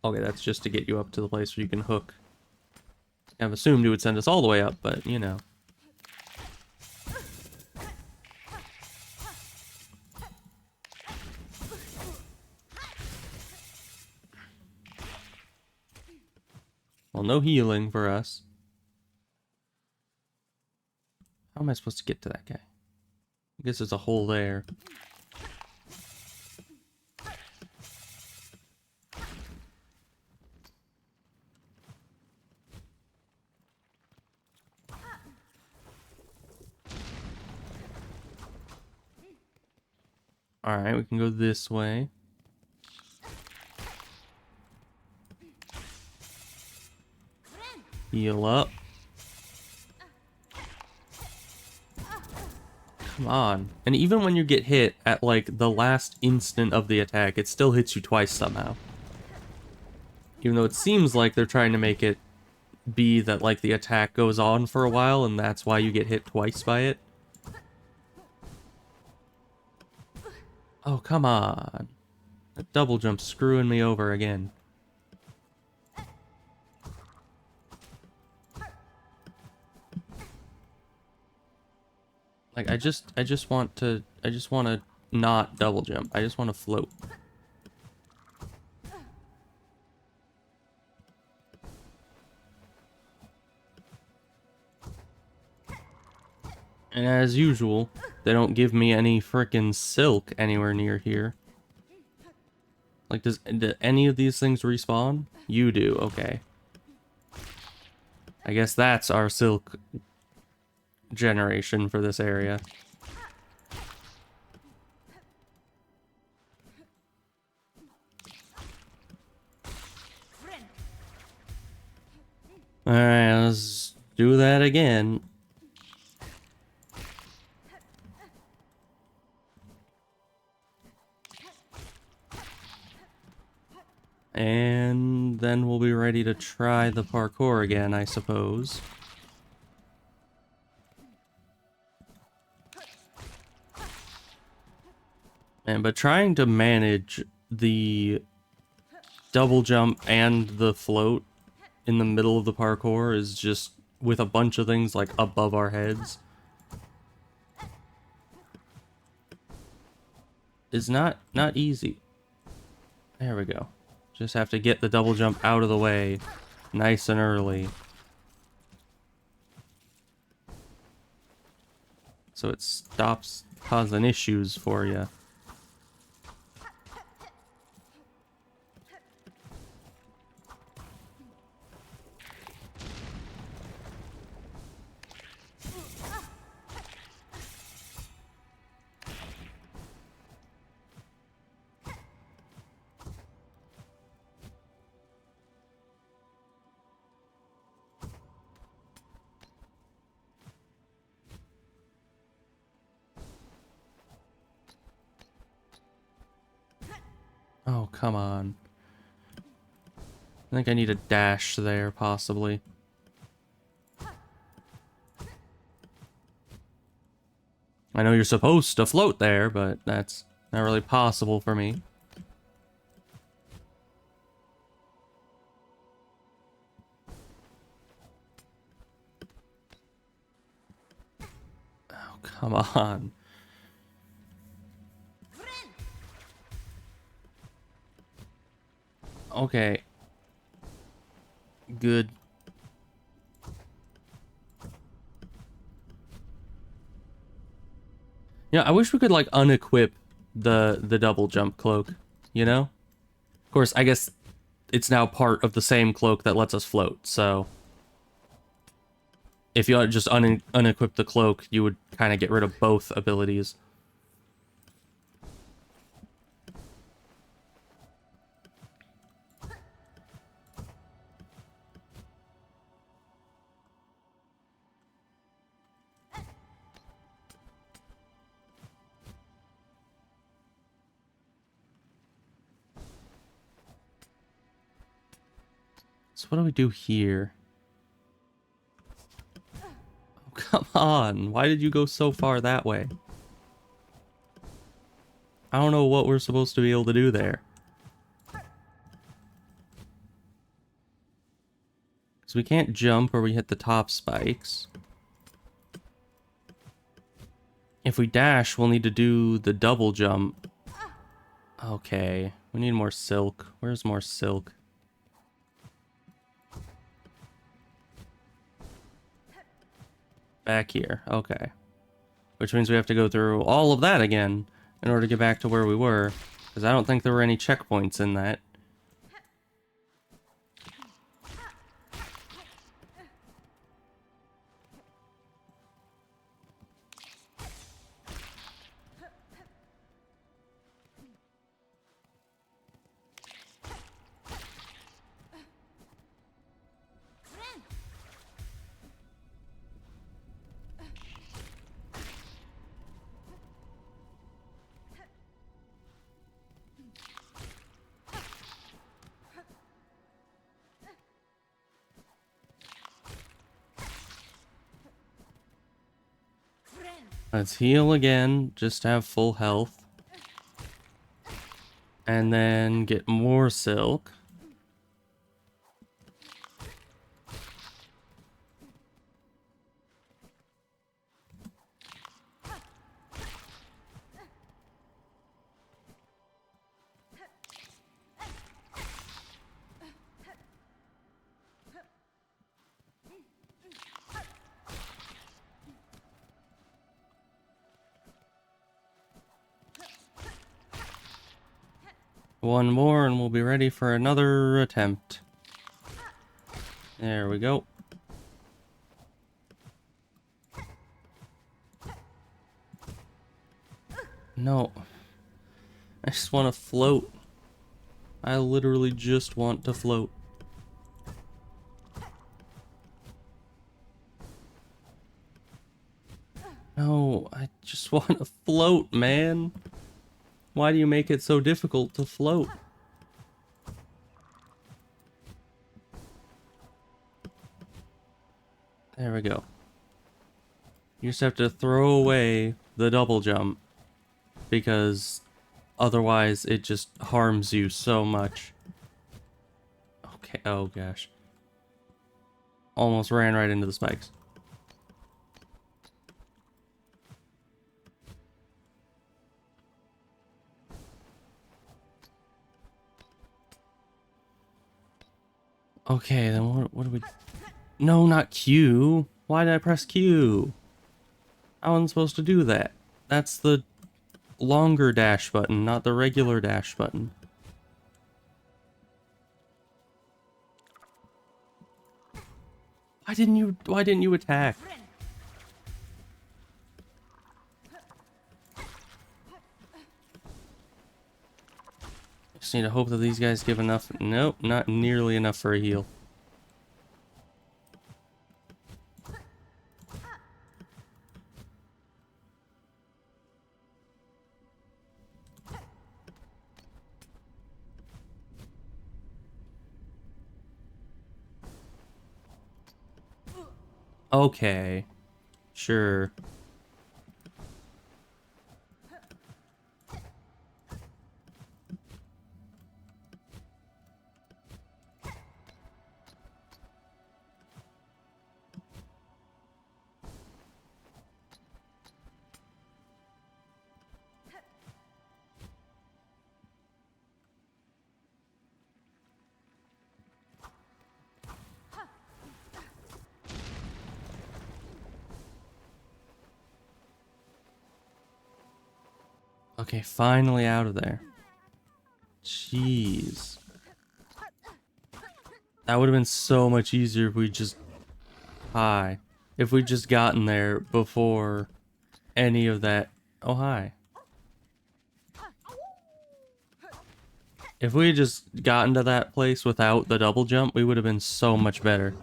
Okay, that's just to get you up to the place where you can hook. I've assumed it would send us all the way up, but, you know. Well, no healing for us. How am I supposed to get to that guy? I guess there's a hole there. Alright, we can go this way. Heal up. Come on. And even when you get hit at, like, the last instant of the attack, it still hits you twice somehow. Even though it seems like they're trying to make it be that, like, the attack goes on for a while, and that's why you get hit twice by it. Oh, come on. That double jump's screwing me over again. Like, I just want to not double jump. I just want to float. And as usual, they don't give me any frickin' silk anywhere near here. Like, do any of these things respawn? You do, okay. I guess that's our silk generation for this area. Alright, let's do that again. And then we'll be ready to try the parkour again, I suppose. But trying to manage the double jump and the float in the middle of the parkour is just with a bunch of things like above our heads is not easy. There we go. Just have to get the double jump out of the way nice and early, so it stops causing issues for you. Oh, come on. I think I need a dash there, possibly. I know you're supposed to float there, but that's not really possible for me. Oh, come on. Okay. Good. Yeah, I wish we could, like, unequip the double jump cloak, you know? Of course, I guess it's now part of the same cloak that lets us float, so if you just unequip the cloak, you would kind of get rid of both abilities. So what do we do here? Oh, come on. Why did you go so far that way? I don't know what we're supposed to be able to do there. So we can't jump or we hit the top spikes. If we dash, we'll need to do the double jump. Okay, we need more silk. Where's more silk? Back here, okay. Which means we have to go through all of that again in order to get back to where we were. Because I don't think there were any checkpoints in that. Let's heal again, just to have full health. And then get more silk. One more and we'll be ready for another attempt. There we go. No. I just want to float. I literally just want to float. No, I just want to float, man. Why do you make it so difficult to float? There we go. You just have to throw away the double jump, because otherwise it just harms you so much. Okay, oh gosh. Almost ran right into the spikes. Okay, then what do we... No, not Q. Why did I press Q? I wasn't supposed to do that. That's the longer dash button, not the regular dash button. Why didn't you attack? Just need to hope that these guys give enough. Nope, not nearly enough for a heal. Okay. Sure. Okay, finally out of there. Jeez. That would have been so much easier if we just... Hi. If we just gotten there before any of that... Oh, hi. If we had just gotten to that place without the double jump, we would have been so much better.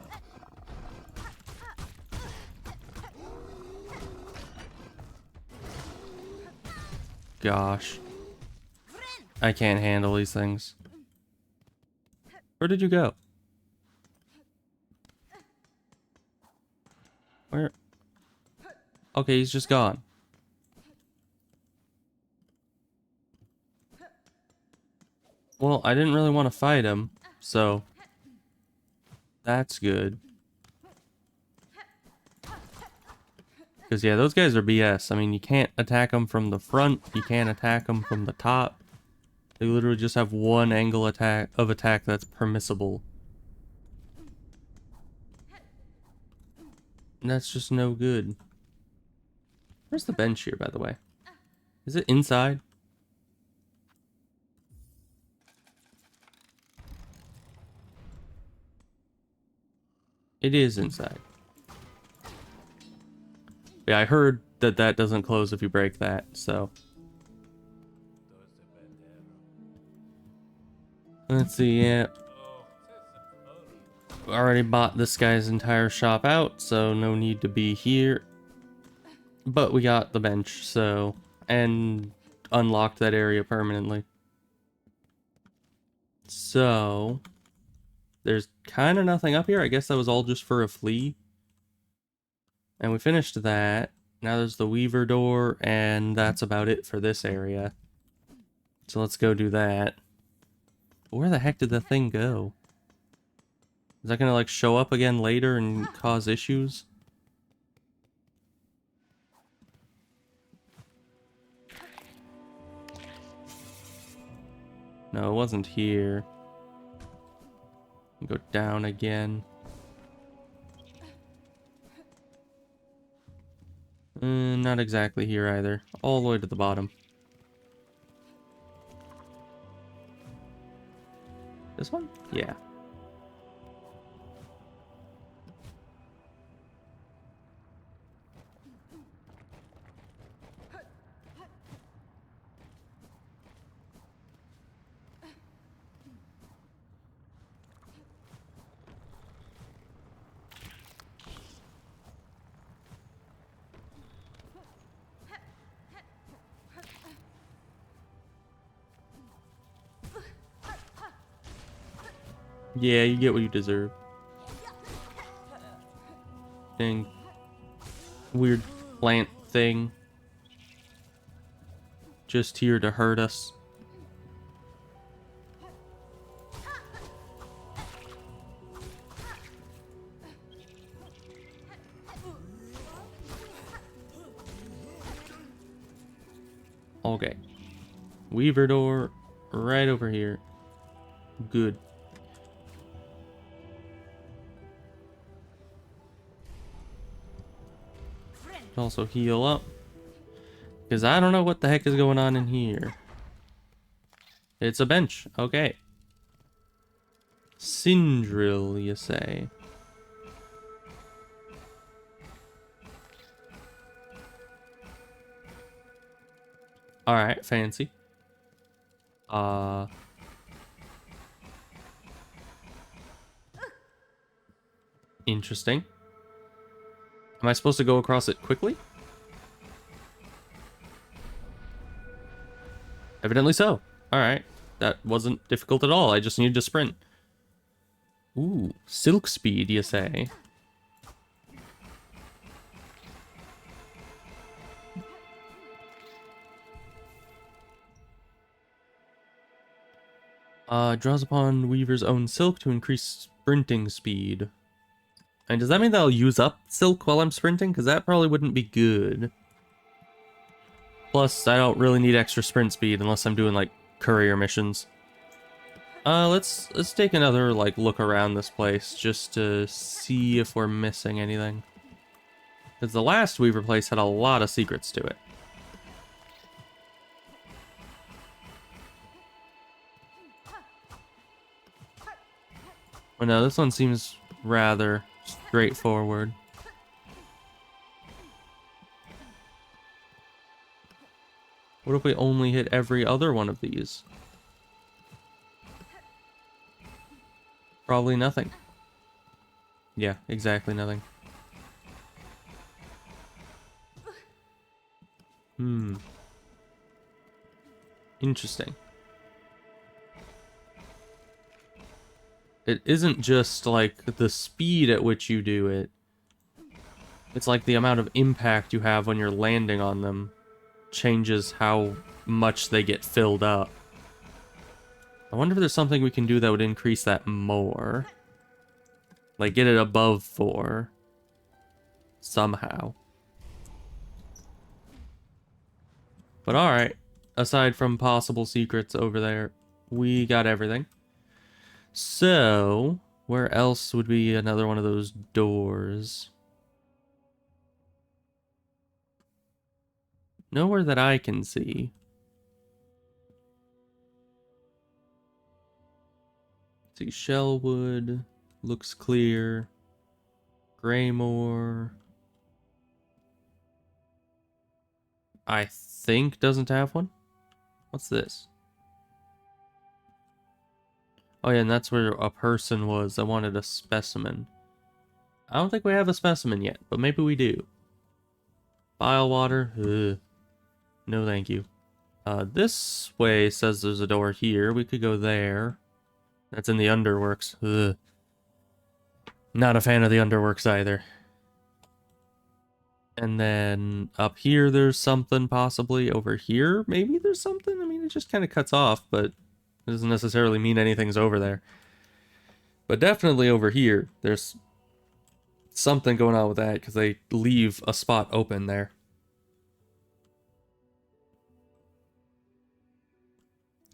Gosh. I can't handle these things. Where did you go? Where? Okay, he's just gone. Well, I didn't really want to fight him, so... That's good. Because, yeah, those guys are BS. I mean, you can't attack them from the front. You can't attack them from the top. They literally just have one angle attack that's permissible. And that's just no good. Where's the bench here, by the way? Is it inside? It is inside. Yeah, I heard that that doesn't close if you break that, so. Let's see, yeah. Already bought this guy's entire shop out, so no need to be here. But we got the bench, so. And unlocked that area permanently. So. There's kind of nothing up here. I guess that was all just for a flea. And we finished that. Now there's the Weaver door, and that's about it for this area. So let's go do that. Where the heck did the thing go? Is that gonna like show up again later and cause issues? No, it wasn't here. Go down again. Not exactly here either. All the way to the bottom. This one? Yeah. Yeah, you get what you deserve. Dang. Weird plant thing. Just here to hurt us. Okay. Weaver door right over here. Good. Also heal up. Because I don't know what the heck is going on in here. It's a bench. Okay. Sindril, you say? Alright, fancy. Interesting. Am I supposed to go across it quickly? Evidently so. Alright. That wasn't difficult at all. I just needed to sprint. Ooh, silk speed, you say? Draws upon Weaver's own silk to increase sprinting speed. And does that mean that I'll use up silk while I'm sprinting? Because that probably wouldn't be good. Plus, I don't really need extra sprint speed unless I'm doing, like, courier missions. Let's take another, like, look around this place just to see if we're missing anything. Because the last Weaver place had a lot of secrets to it. Well, no, this one seems rather straightforward. What if we only hit every other one of these? Probably nothing. Yeah, exactly nothing. Interesting. It isn't just, like, the speed at which you do it. It's like the amount of impact you have when you're landing on them changes how much they get filled up. I wonder if there's something we can do that would increase that more. Like, get it above 4. Somehow. But alright. Aside from possible secrets over there, we got everything. So, where else would be another one of those doors? Nowhere that I can see. Let's see, Shellwood looks clear. Greymore, I think doesn't have one. What's this? Oh yeah, and that's where a person was that wanted a specimen. I don't think we have a specimen yet, but maybe we do. Bilewater, no thank you. This way says there's a door here. We could go there. That's in the underworks. Ugh. Not a fan of the underworks either. And then up here there's something possibly. Over here maybe there's something. I mean, it just kind of cuts off, but it doesn't necessarily mean anything's over there. But definitely over here there's something going on with that because they leave a spot open there.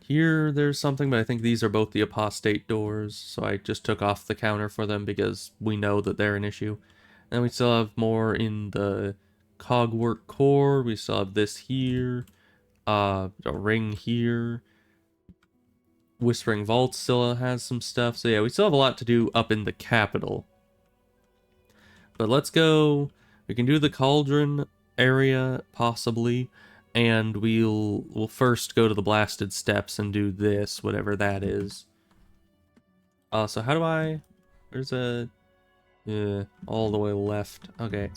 Here there's something, but I think these are both the apostate doors, so I just took off the counter for them because we know that they're an issue. And we still have more in the cogwork core. We still have this here, a ring here. Whispering Vault still has some stuff. So yeah, we still have a lot to do up in the capital. But let's go. We can do the cauldron area possibly, and we'll first go to the blasted steps and do this, whatever that is. So how do I? There's a all the way left. Okay.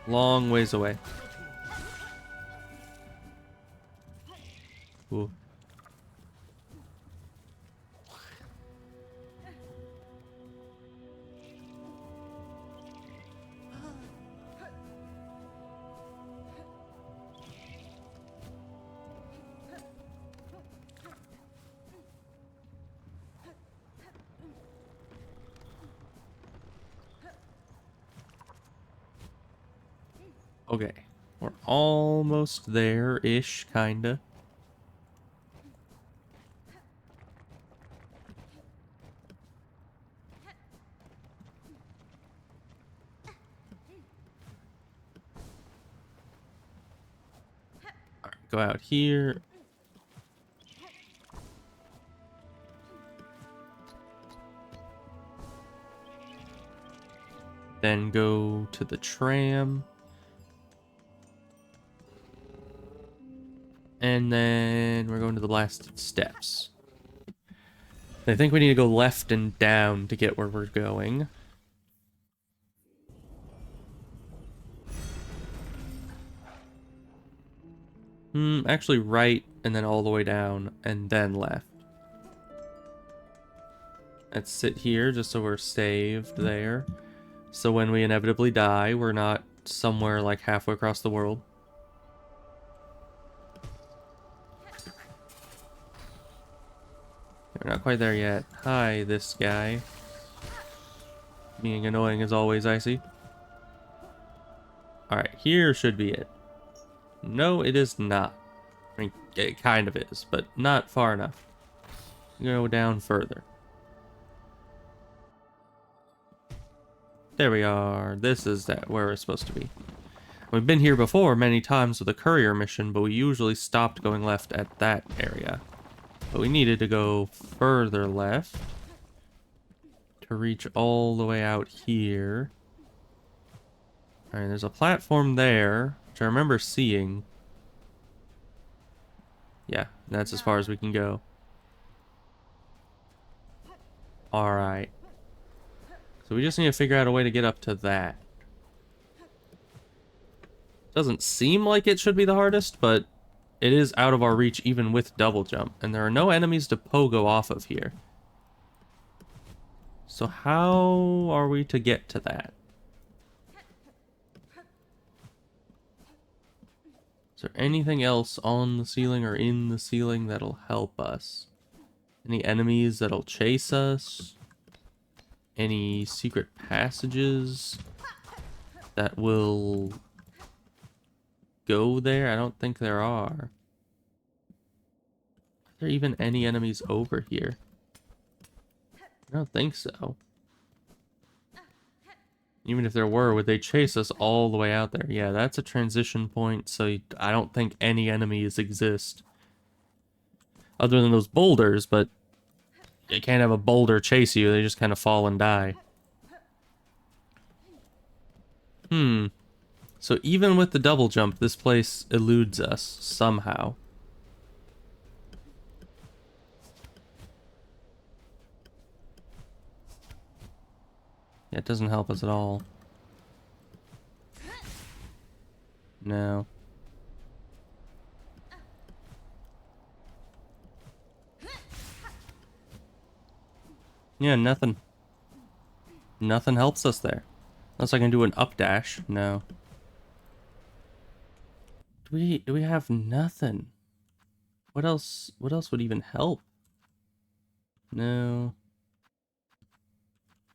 Long ways away. Ooh. Okay, we're almost there-ish, kinda. Alright, go out here. Then go to the tram. And then we're going to the blasted steps. I think we need to go left and down to get where we're going. Actually right and then all the way down and then left. Let's sit here just so we're saved there. So when we inevitably die, we're not somewhere like halfway across the world. We're not quite there yet. Hi, this guy. Being annoying as always, I see. Alright, here should be it. No, it is not. I mean, it kind of is, but not far enough. Go down further. There we are. This is where we're supposed to be. We've been here before many times with a courier mission, but we usually stopped going left at that area. But we needed to go further left to reach all the way out here. Alright, there's a platform there, which I remember seeing. Yeah, that's as far as we can go. Alright. So we just need to figure out a way to get up to that. Doesn't seem like it should be the hardest, but it is out of our reach even with double jump, and there are no enemies to pogo off of here. So how are we to get to that? Is there anything else on the ceiling or in the ceiling that'll help us? Any enemies that'll chase us? Any secret passages that will go there? I don't think there are. Are there even any enemies over here? I don't think so. Even if there were, would they chase us all the way out there? Yeah, that's a transition point, so I don't think any enemies exist. Other than those boulders, but you can't have a boulder chase you, they just kind of fall and die. So even with the double jump, this place eludes us somehow. Yeah, it doesn't help us at all. No. Yeah, nothing. Nothing helps us there. Unless I can do an up dash. No. Do we have nothing? What else would even help? No.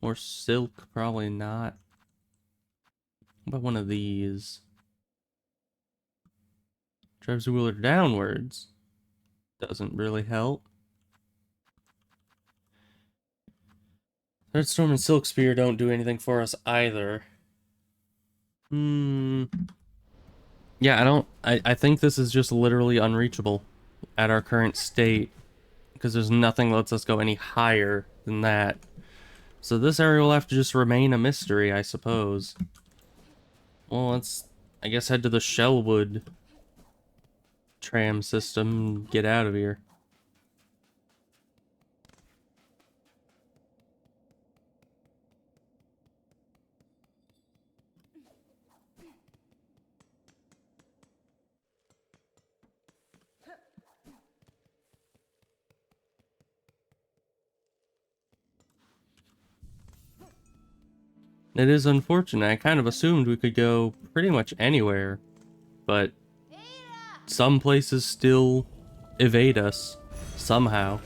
More silk, probably not. What about one of these? Drives the wheeler downwards. Doesn't really help. Thread Storm and Silk Spear don't do anything for us either. Yeah, I think this is just literally unreachable at our current state. Because there's nothing that lets us go any higher than that. So this area will have to just remain a mystery, I suppose. Well, let's, I guess, head to the Shellwood tram system and get out of here. It is unfortunate. I kind of assumed we could go pretty much anywhere, but some places still evade us somehow.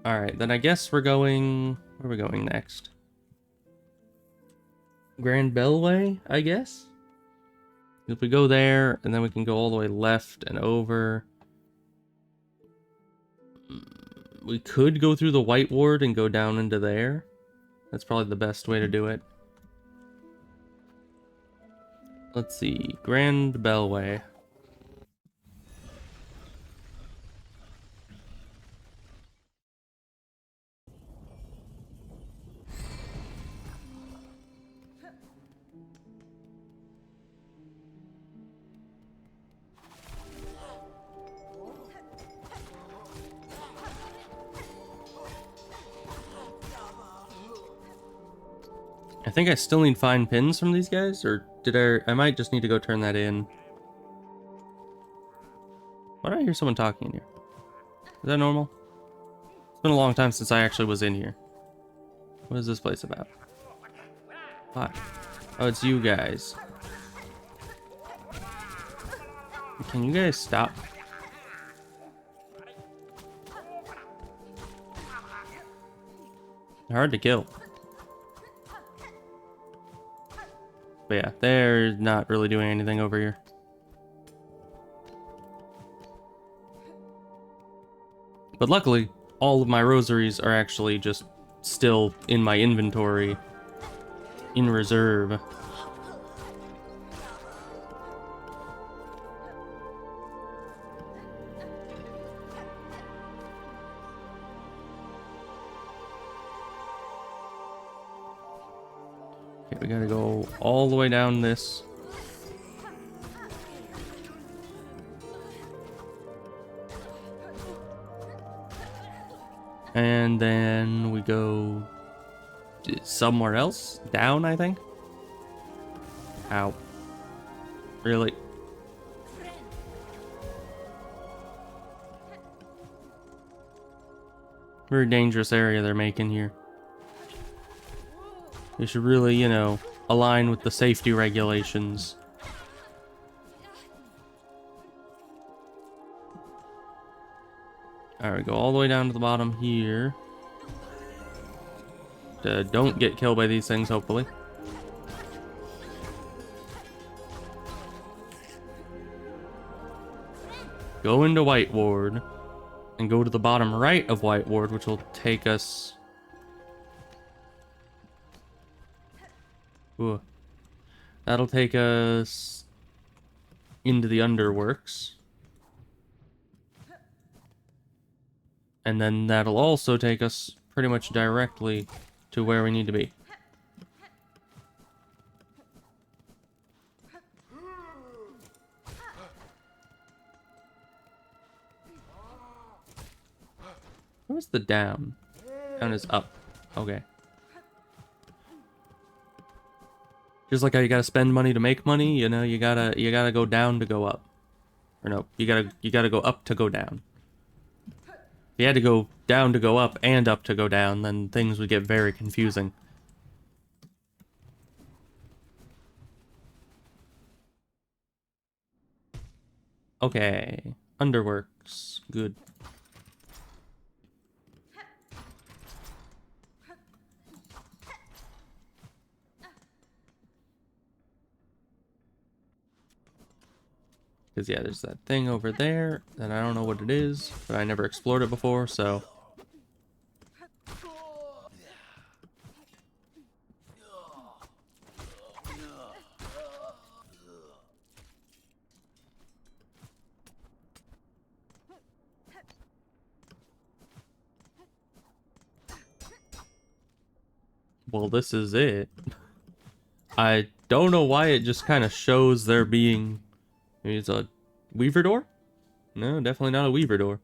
Alright, then I guess we're going... Where are we going next? Grand Bellway, I guess? If we go there, and then we can go all the way left and over. We could go through the White Ward and go down into there. That's probably the best way to do it. Let's see. Grand Bellway. I think I still need fine pins from these guys, or did I might just need to go turn that in. Why do I hear someone talking in here? Is that normal? It's been a long time since I actually was in here. What is this place about? Hi. Oh, it's you guys. Can you guys stop? They're hard to kill. But yeah, they're not really doing anything over here. But luckily, all of my rosaries are actually just still in my inventory, in reserve. Okay, we gotta go all the way down this. And then we go somewhere else? Down, I think? Ow. Really? Very dangerous area they're making here. They should really, you know, align with the safety regulations. Alright, go all the way down to the bottom here. Don't get killed by these things, hopefully. Go into White Ward. And go to the bottom right of White Ward, which will take us... Ooh. That'll take us into the Underworks. And then that'll also take us pretty much directly to where we need to be. Where's the down? Down is up. Okay. Just like how you gotta spend money to make money, you know, you gotta go down to go up. Or no, you gotta go up to go down. If you had to go down to go up and up to go down, then things would get very confusing. Okay. Underworks. Good. Because, yeah, there's that thing over there that I don't know what it is, but I never explored it before, so... Well, this is it. I don't know why it just kind of shows there being... Maybe it's a Weaver door? No, definitely not a Weaver door.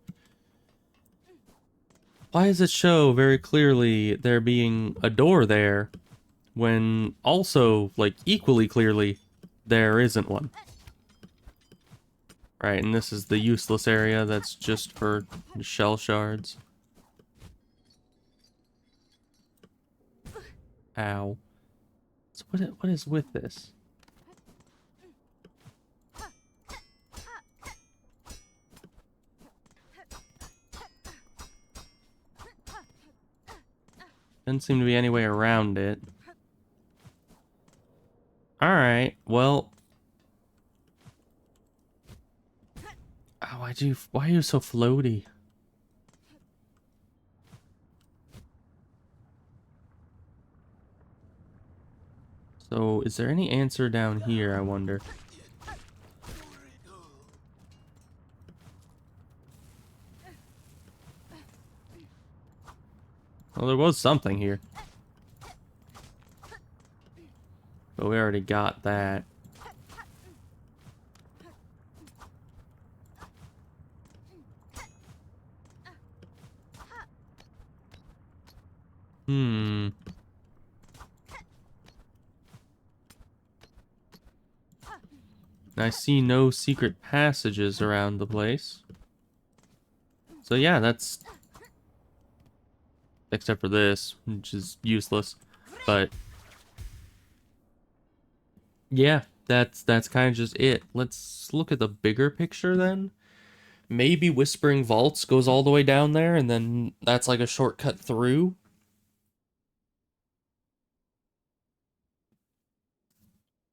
Why does it show very clearly there being a door there when also, like, equally clearly there isn't one? Right, and this is the useless area that's just for shell shards. Ow. So what is with this? Doesn't seem to be any way around it. Alright, well... Oh, why are you so floaty? So, is there any answer down here, I wonder? Well, there was something here. But we already got that. I see no secret passages around the place. So yeah, that's... Except for this, which is useless. But... yeah, that's kind of just it. Let's look at the bigger picture then. Maybe Whispering Vaults goes all the way down there, and then that's like a shortcut through.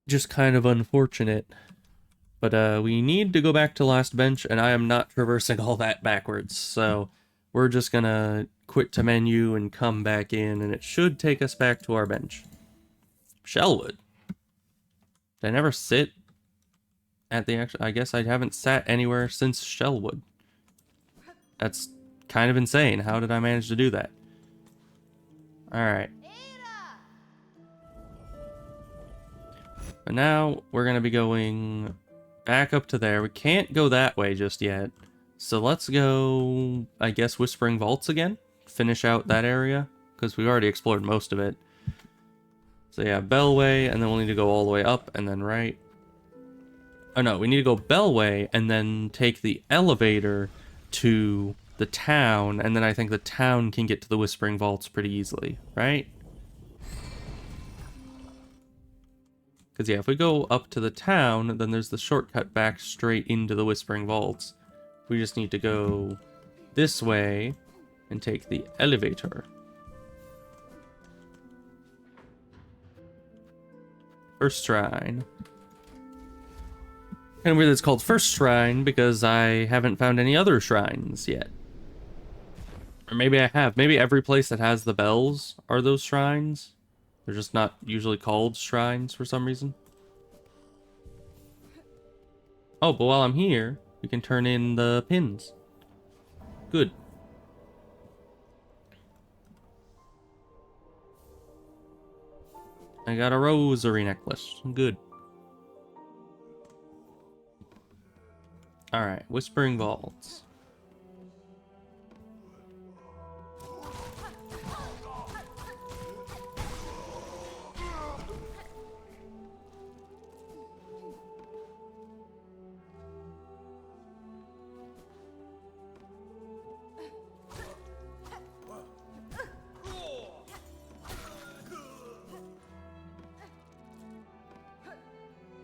Just kind of unfortunate. But we need to go back to last bench, and I am not traversing all that backwards, so we're just gonna quit to menu and come back in, and it should take us back to our bench. Shellwood. Did I never sit at the actual... I guess I haven't sat anywhere since Shellwood. That's kind of insane. How did I manage to do that? Alright. But now we're gonna be going... back up to there. We can't go that way just yet. So let's go, I guess, Whispering Vaults again. Finish out that area, because we've already explored most of it. So yeah, Bellway, and then we'll need to go all the way up, and then right. Oh no, we need to go Bellway, and then take the elevator to the town, and then I think the town can get to the Whispering Vaults pretty easily, right? Because, yeah, if we go up to the town, then there's the shortcut back straight into the Whispering Vaults. We just need to go this way and take the elevator. First shrine. Kind of weird it's called first shrine because I haven't found any other shrines yet. Or maybe I have. Maybe every place that has the bells are those shrines. They're just not usually called shrines for some reason. Oh, but while I'm here, we can turn in the pins. Good. I got a rosary necklace. Good. Alright, Whispering Vaults.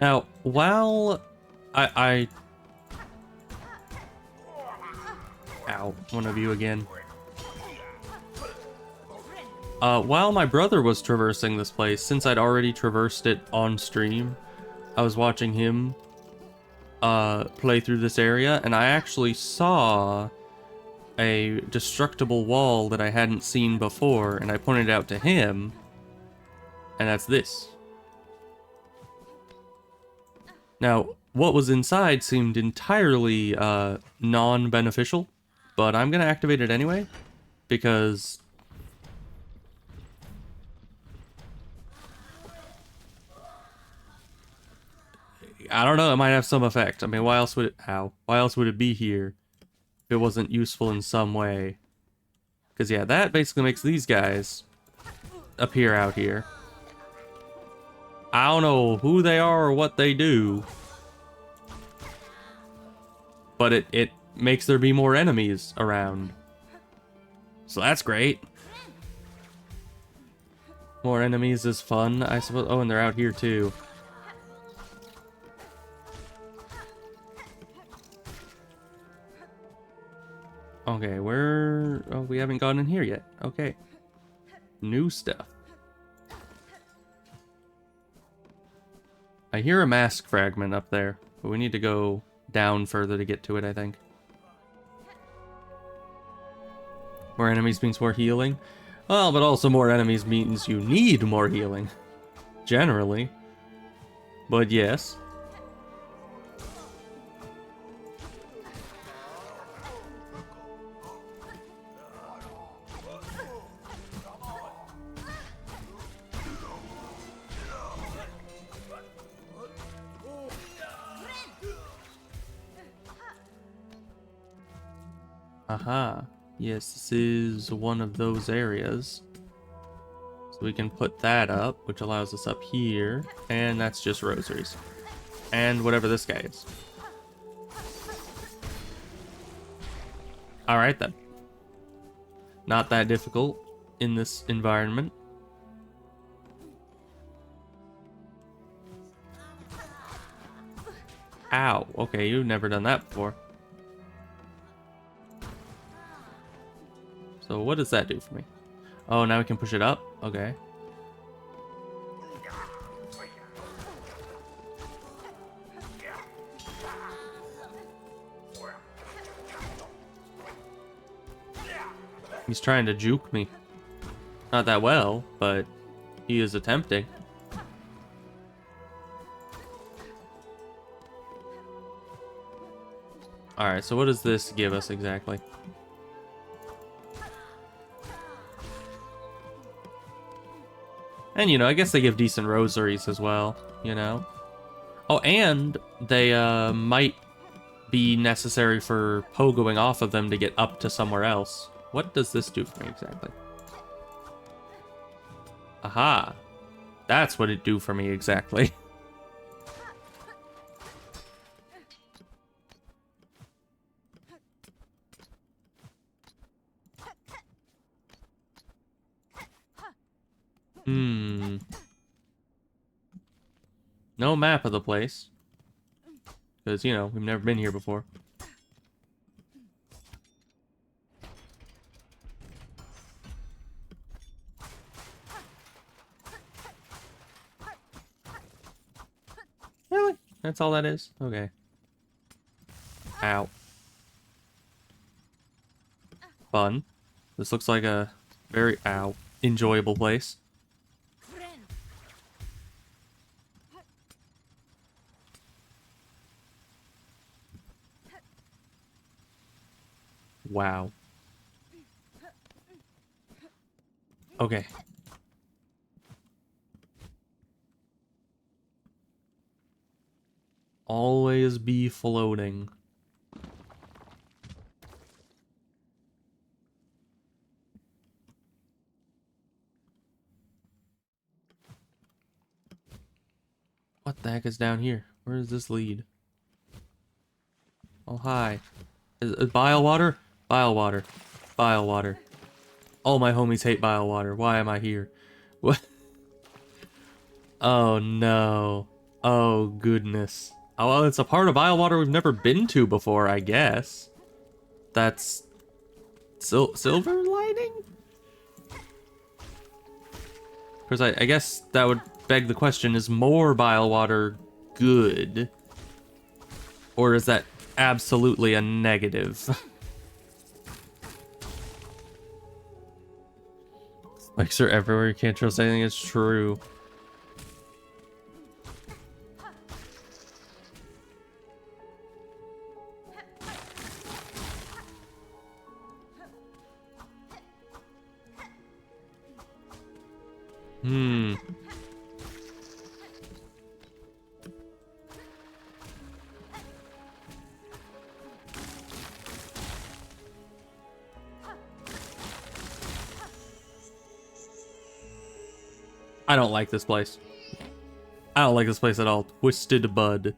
Now, while I Ow, one of you again. While my brother was traversing this place, since I'd already traversed it on stream, I was watching him play through this area, and I actually saw a destructible wall that I hadn't seen before, and I pointed it out to him, and that's this. Now, what was inside seemed entirely non-beneficial, but I'm gonna activate it anyway, because I don't know, it might have some effect. I mean, why else would it, why else would it be here if it wasn't useful in some way? Because yeah, that basically makes these guys appear out here. I don't know who they are or what they do, but it makes there be more enemies around. So that's great. More enemies is fun, I suppose. Oh, and they're out here too. Okay, where... Oh, we haven't gone in here yet. Okay. New stuff. I hear a mask fragment up there, but we need to go down further to get to it, I think. More enemies means more healing. Well, but also more enemies means you need more healing. Generally. But yes. Aha. Yes, this is one of those areas. So we can put that up, which allows us up here. And that's just rosaries. And whatever this guy is. Alright then. Not that difficult in this environment. Ow. Okay, you've never done that before. So what does that do for me? Oh, now we can push it up? Okay. He's trying to juke me. Not that well, but he is attempting. Alright, so what does this give us exactly? And, you know, I guess they give decent rosaries as well, you know? Oh, and they might be necessary for pogoing off of them to get up to somewhere else. What does this do for me exactly? Aha. That's what it do for me exactly. No map of the place. Because, you know, we've never been here before. That's all that is? Okay. Ow. Fun. This looks like a very, enjoyable place. Wow. Okay. Always be floating. What the heck is down here? Where does this lead? Oh, hi. Is Bilewater? Bilewater. Bilewater. All my homies hate Bilewater. Why am I here? What? Oh, no. Oh, goodness. Oh, well, it's a part of Bilewater we've never been to before, I guess. That's... silver lining? Because I guess that would beg the question, is more Bilewater good? Or is that absolutely a negative? Spikes are everywhere, you can't trust anything, it's true. I don't like this place. I don't like this place at all. Twisted Bud.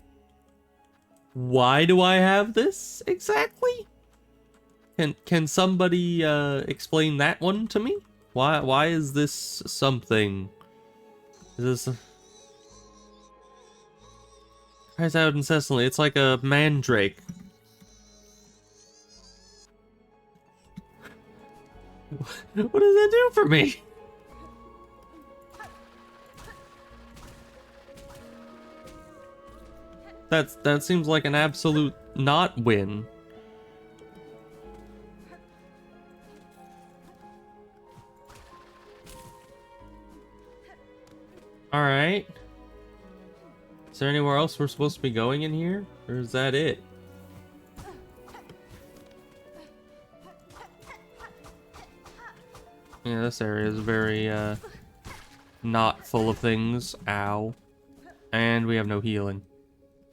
Why do I have this exactly? Can somebody explain that one to me? Why is this something? Is this cries out incessantly? It's like a mandrake. What does that do for me? That seems like an absolute not win. Alright. Is there anywhere else we're supposed to be going in here? Or is that it? Yeah, this area is very, not full of things. Ow. And we have no healing.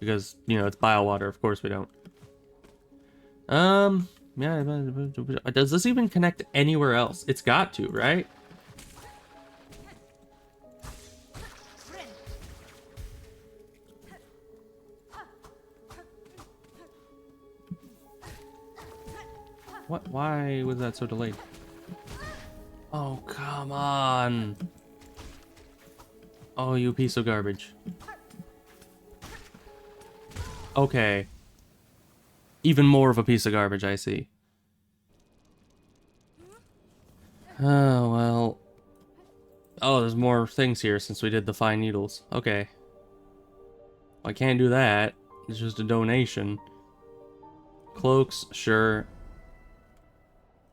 Because, you know, it's Bilewater. Of course we don't. Yeah. Does this even connect anywhere else? It's got to, right? What? Why was that so delayed? Oh, come on. Oh, you piece of garbage. Okay. Even more of a piece of garbage, I see. Oh, well. Oh, there's more things here since we did the fine needles. Okay. I can't do that. It's just a donation. Cloaks, sure.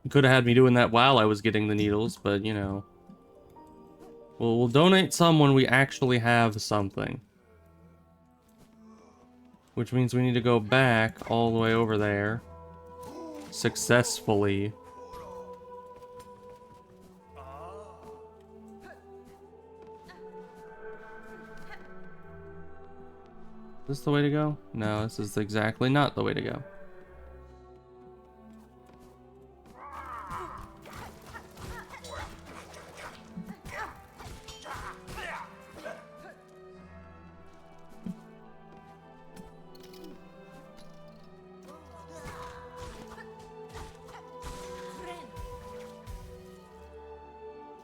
Could have had me doing that while I was getting the needles, but, you know. We'll donate some when we actually have something. Which means we need to go back all the way over there. Successfully. Is this the way to go? No, this is exactly not the way to go.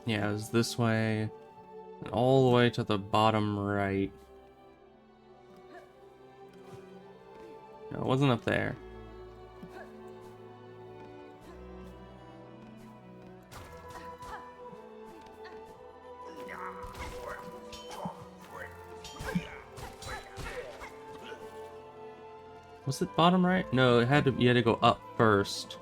Yeah, it was this way. And all the way to the bottom right. No, it wasn't up there. Was it bottom right? No, it had to. You had to go up first.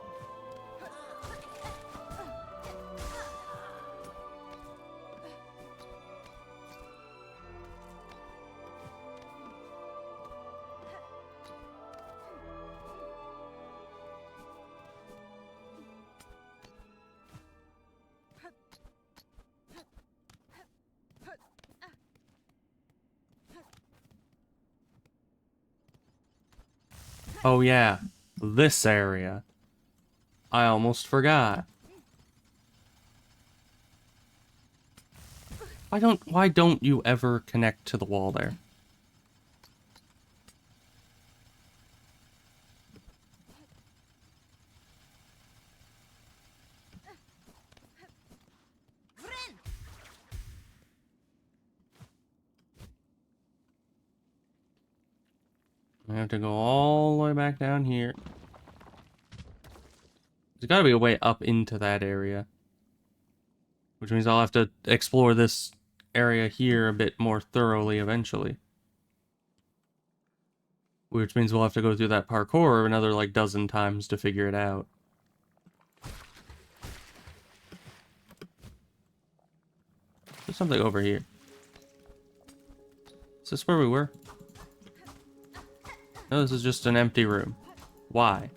Oh yeah, this area. I almost forgot. Why don't you ever connect to the wall there? I have to go all the way back down here. There's gotta be a way up into that area. Which means I'll have to explore this area here a bit more thoroughly eventually. Which means we'll have to go through that parkour another like dozen times to figure it out. There's something over here. Is this where we were? No, this is just an empty room. Why?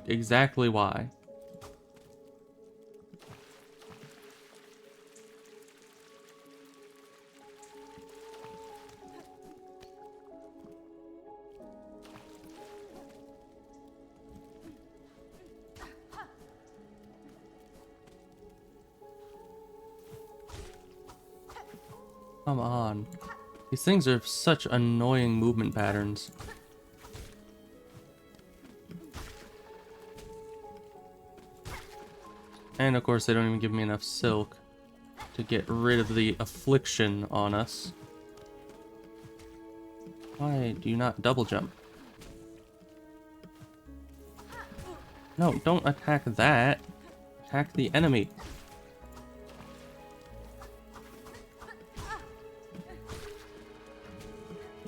Exactly why? Come on. These things are such annoying movement patterns. And of course they don't even give me enough silk to get rid of the affliction on us. Why do you not double jump? No, don't attack that. Attack the enemy.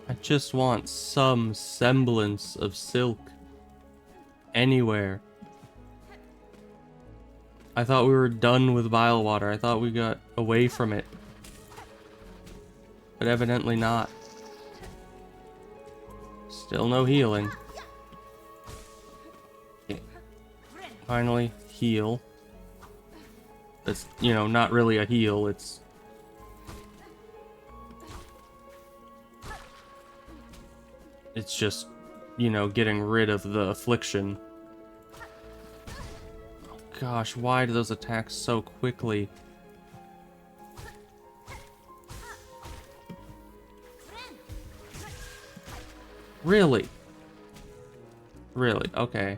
I just want some semblance of silk. Anywhere. I thought we were done with Bilewater. I thought we got away from it. But evidently not. Still no healing. Okay. Finally, heal. It's, you know, not really a heal, it's... It's just, you know, getting rid of the affliction. Oh gosh, why do those attack so quickly? Really? Really? Okay.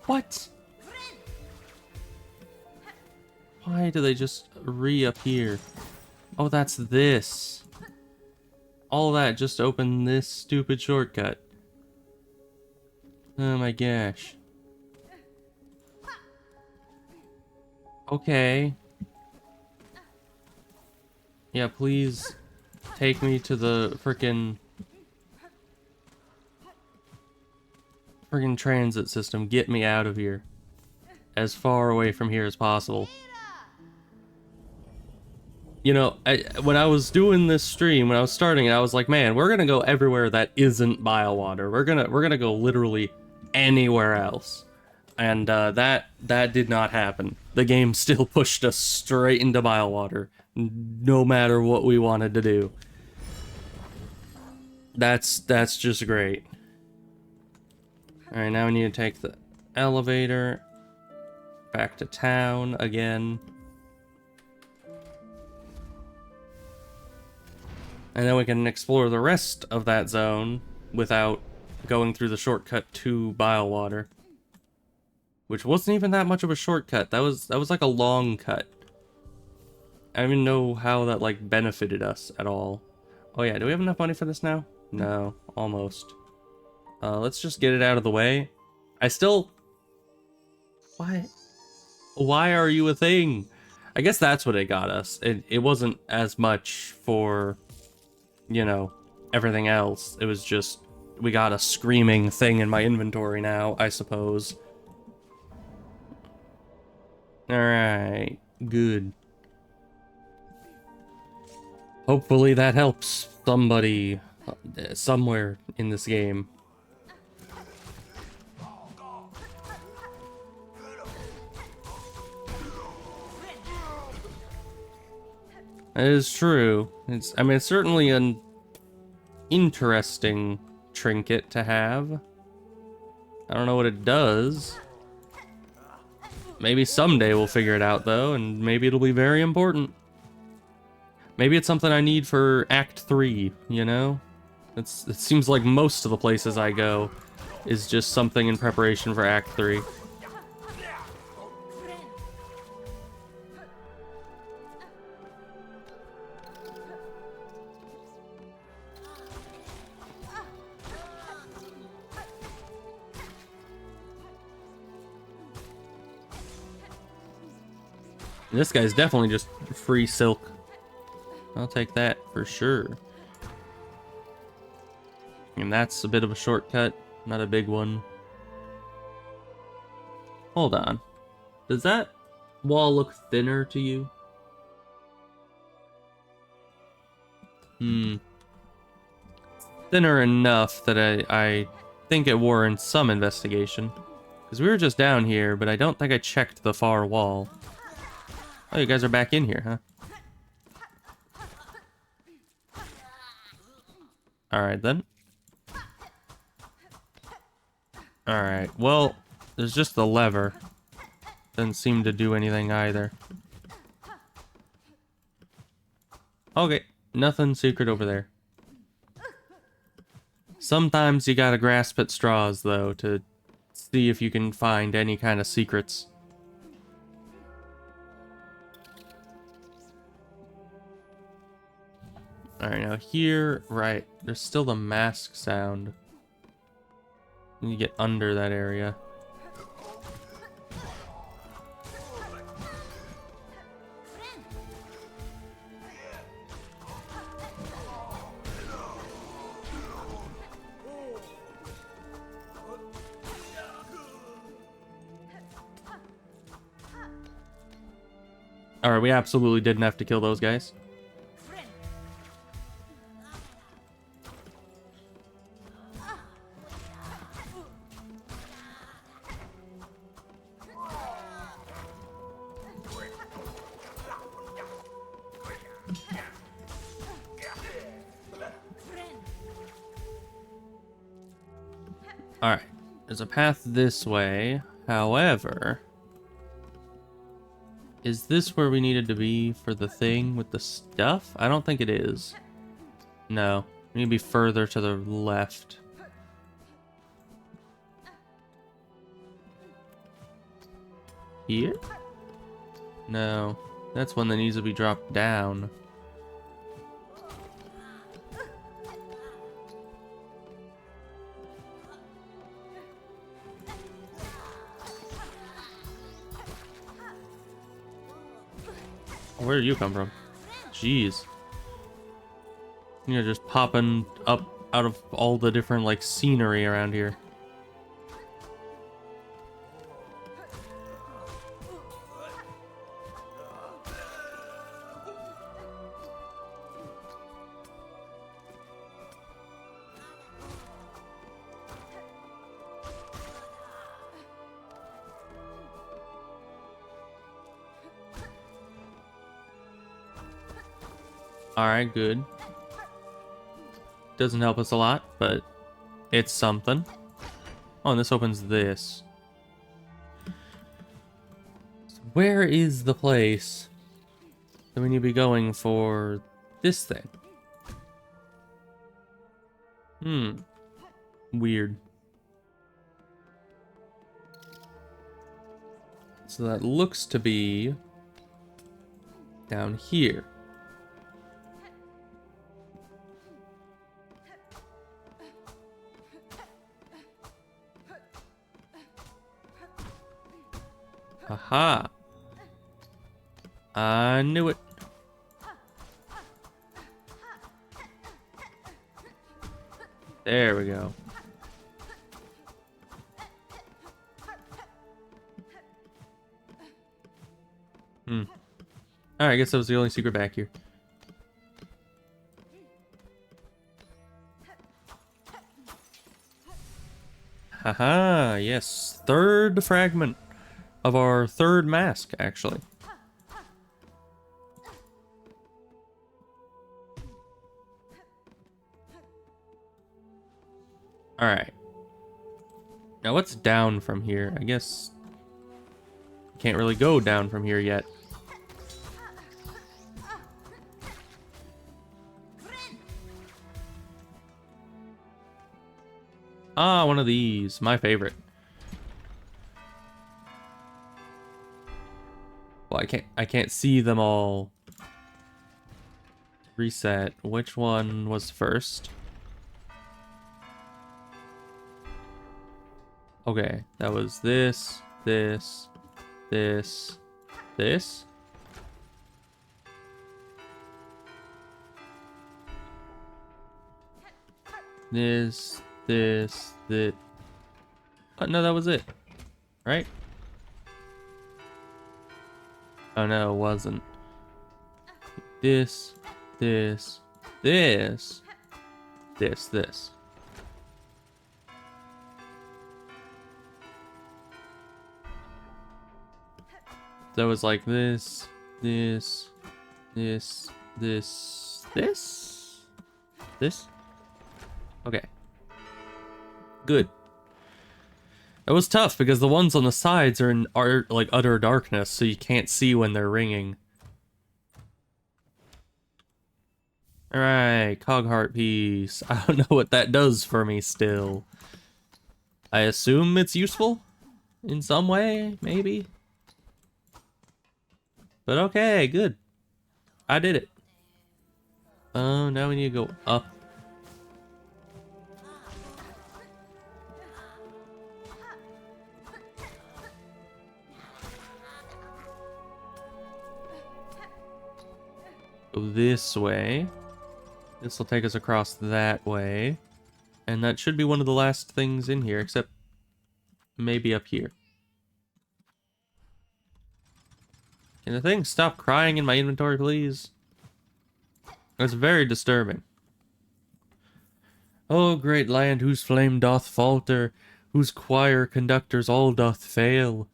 What? Why do they just reappear? Oh, that's this. All that just opened this stupid shortcut. Oh my gosh. Okay. Yeah, please take me to the frickin' transit system. Get me out of here. As far away from here as possible. You know, when I was doing this stream, when I was starting it, I was like, man, we're gonna go everywhere that isn't Bilewater. We're gonna go literally anywhere else. And that did not happen. The game still pushed us straight into Bilewater, no matter what we wanted to do. That's just great. Alright, now we need to take the elevator back to town again. And then we can explore the rest of that zone without going through the shortcut to Bilewater. Which wasn't even that much of a shortcut. That was like a long cut. I don't even know how that like benefited us at all. Oh yeah, do we have enough money for this now? No, almost. Let's just get it out of the way. I still... Why are you a thing? I guess that's what it got us. It wasn't as much for, you know, everything else. It was just, we got a screaming thing in my inventory now, I suppose. Alright, good. Hopefully that helps somebody somewhere in this game. That is true. I mean, it's certainly an interesting trinket to have. I don't know what it does. Maybe someday we'll figure it out, though, and maybe it'll be very important. Maybe it's something I need for Act 3, you know? It seems like most of the places I go is just something in preparation for Act 3. This guy's definitely just free silk. I'll take that for sure. And that's a bit of a shortcut, not a big one. Hold on. Does that wall look thinner to you? Thinner enough that I think it warrants some investigation. Because we were just down here, but I don't think I checked the far wall. Oh, you guys are back in here, huh? Alright then. Alright, well, there's just the lever. Doesn't seem to do anything either. Okay, nothing secret over there. Sometimes you gotta grasp at straws, though, to see if you can find any kind of secrets. Alright, now here, right, there's still the mask sound. You get under that area. Alright, we absolutely didn't have to kill those guys. Alright, there's a path this way. However, is this where we needed to be for the thing with the stuff? I don't think it is. No, we need to be further to the left. Here? No, that's one that needs to be dropped down. Where did you come from? Jeez. You're just popping up out of all the different, like, scenery around here. Alright, good. Doesn't help us a lot, but it's something. Oh, and this opens this. So where is the place that we need to be going for this thing? Weird. So that looks to be down here. Aha. I knew it. There we go. Alright, I guess that was the only secret back here. Haha, yes. Third fragment of our third mask, actually. Alright. Now what's down from here? I guess... Can't really go down from here yet. Ah, one of these. My favorite. Well, I can't see them all. Reset. Which one was first? Okay, that was this, this, this, this. This, that. Oh, no, that was it. Right? Oh, no, it wasn't. This, this, this, this. So it was like this, this, this, this. Okay. Good. It was tough because the ones on the sides are like utter darkness, so you can't see when they're ringing. Alright, Cogheart piece. I don't know what that does for me still. I assume it's useful? In some way, maybe? But okay, good. I did it. Oh, now we need to go up. Go this way. This will take us across that way. And that should be one of the last things in here, except maybe up here. Can the thing stop crying in my inventory, please? It's very disturbing. Oh, great land, whose flame doth falter, whose choir conductors all doth fail.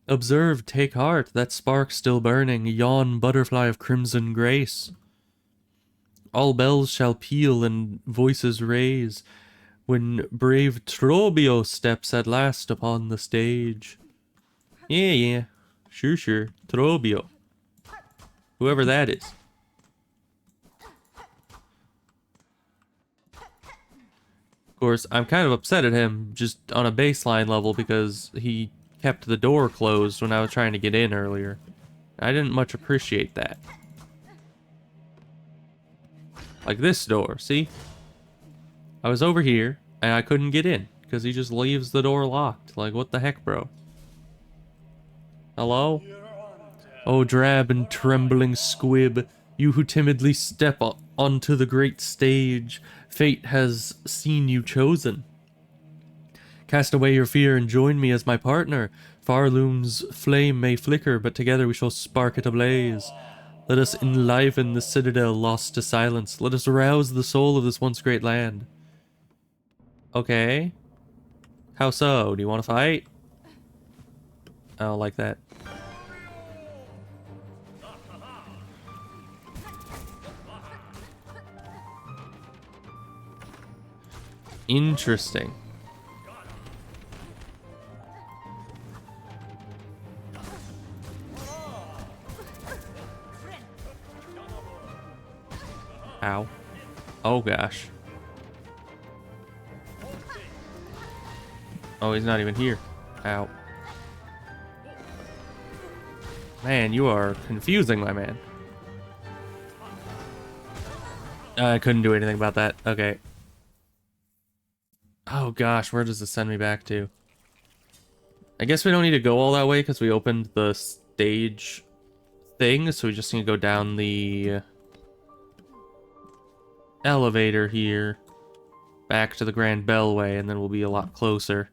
Observe, take heart, that spark still burning, yon butterfly of crimson grace. All bells shall peal and voices raise, when brave Trobio steps at last upon the stage. Yeah. Sure. Trobio. Whoever that is. Of course, I'm kind of upset at him, just on a baseline level, because he kept the door closed when I was trying to get in earlier. I didn't much appreciate that. Like this door, see? I was over here, and I couldn't get in, because he just leaves the door locked. Like, what the heck, bro? Hello? Oh, drab and trembling squib, you who timidly step onto the great stage, fate has seen you chosen. Cast away your fear and join me as my partner. Farloom's flame may flicker, but together we shall spark it ablaze. Let us enliven the citadel lost to silence. Let us rouse the soul of this once great land. Okay. How so? Do you want to fight? I don't like that. Interesting. Ow. Oh gosh. Oh, he's not even here. Ow. Man, you are confusing, my man. I couldn't do anything about that. Okay. Oh gosh, where does this send me back to? I guess we don't need to go all that way because we opened the stage thing, so we just need to go down the elevator here, back to the Grand Bellway, and then we'll be a lot closer.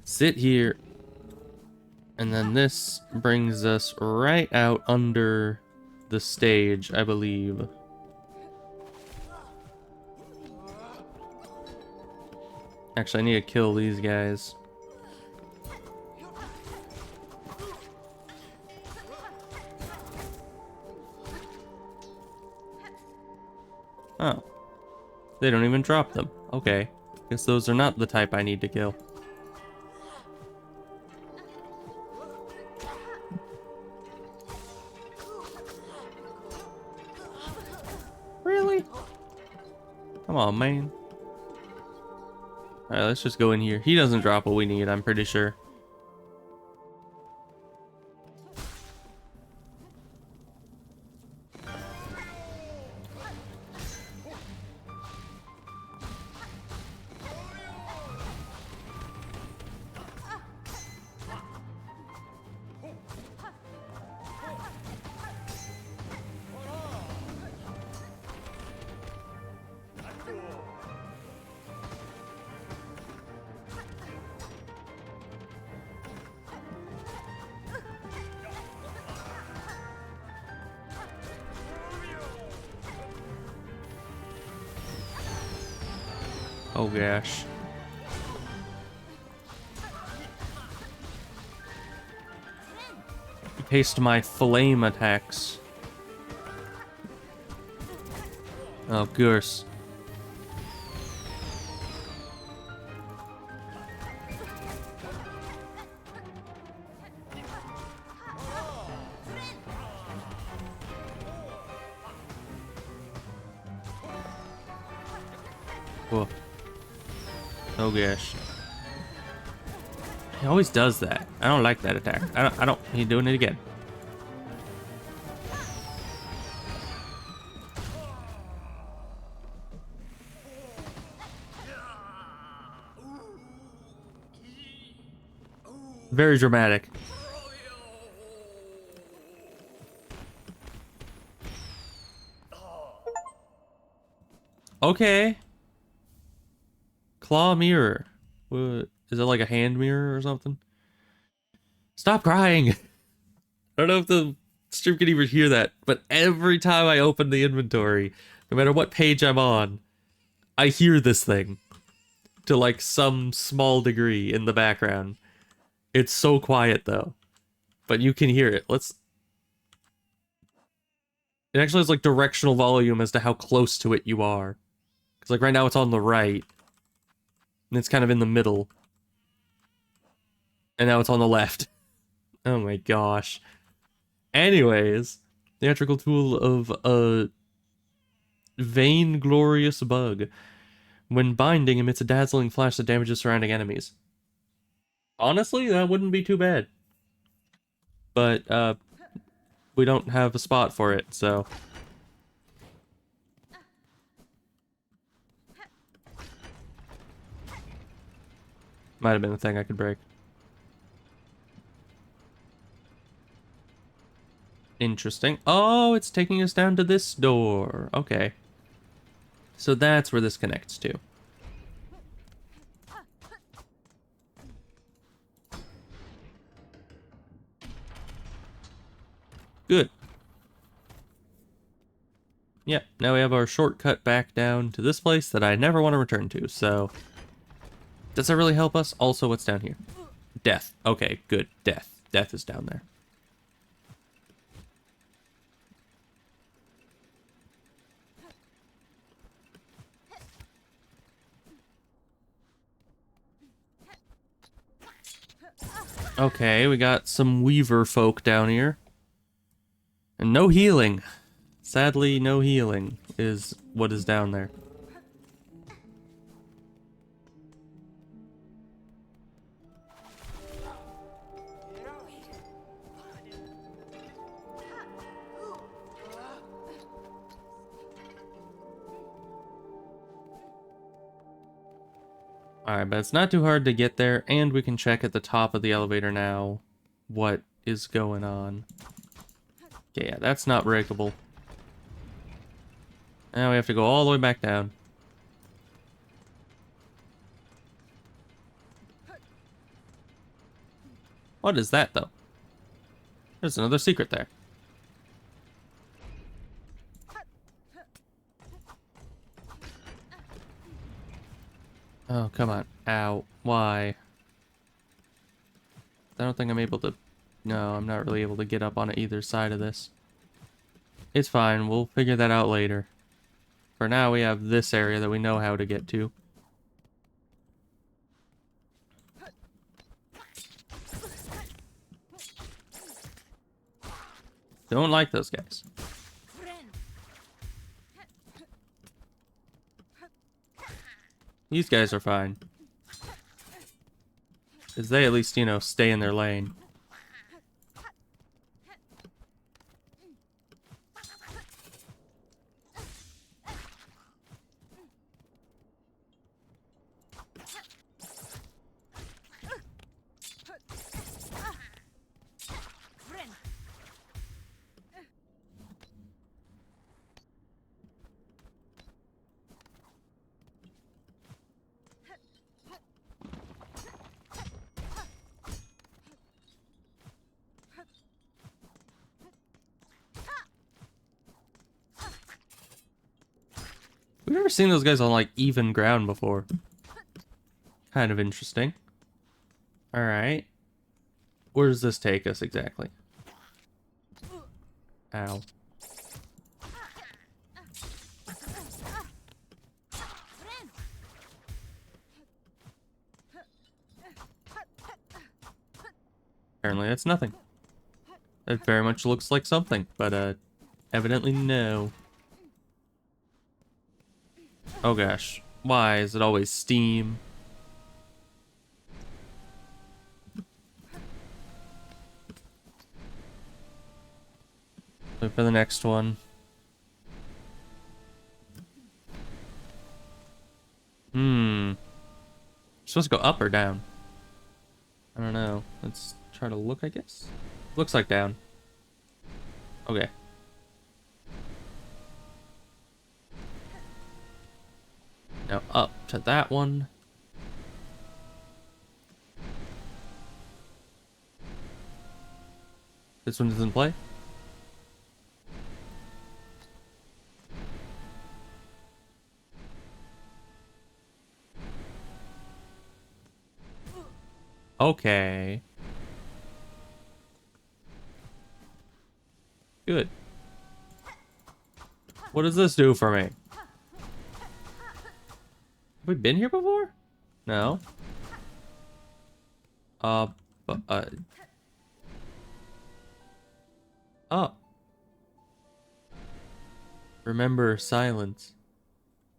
Sit here. And then this brings us right out under the stage, I believe. Actually, I need to kill these guys. Oh. They don't even drop them. Okay. Guess those are not the type I need to kill. Really? Come on, man. Alright, let's just go in here. He doesn't drop what we need, I'm pretty sure. Oh gosh. Paste my flame attacks. Oh, gosh. Whoa. Oh gosh. He always does that. I don't like that attack. I don't. He's doing it again. Very dramatic. Okay. Claw mirror. What? Is it like a hand mirror or something? Stop crying. I don't know if the stream can even hear that, but every time I open the inventory, no matter what page I'm on, I hear this thing to like some small degree in the background. It's so quiet though, but you can hear it. It actually has like directional volume as to how close to it you are. Because like right now it's on the right, and it's kind of in the middle. And now it's on the left. Oh my gosh. Anyways, theatrical tool of a vainglorious bug. When binding, emits a dazzling flash that damages surrounding enemies. Honestly, that wouldn't be too bad. But, we don't have a spot for it, so... Might have been a thing I could break. Interesting. Oh, it's taking us down to this door. Okay. So that's where this connects to. Good. Yep, now we have our shortcut back down to this place that I never want to return to, so... Does that really help us? Also, what's down here? Death. Okay, good. Death. Death is down there. Okay, we got some Weaver folk down here. And no healing. Sadly, no healing is what is down there. Alright, but it's not too hard to get there, and we can check at the top of the elevator now what is going on. Okay, yeah, that's not breakable. Now we have to go all the way back down. What is that, though? There's another secret there. Oh, come on. Ow. Why? I don't think I'm able to... No, I'm not really able to get up on either side of this. It's fine. We'll figure that out later. For now, we have this area that we know how to get to. Don't like those guys. These guys are fine. Because they at least, you know, stay in their lane. We've never seen those guys on, like, even ground before. Kind of interesting. Alright. Where does this take us exactly? Ow. Apparently that's nothing. It very much looks like something, but evidently no. Oh gosh. Why is it always steam? Wait for the next one. Supposed to go up or down? I don't know. Let's try to look, I guess. Looks like down. Okay. Now up to that one. This one doesn't play? Okay. Good. What does this do for me? Have we been here before? No. Oh. Remember silence.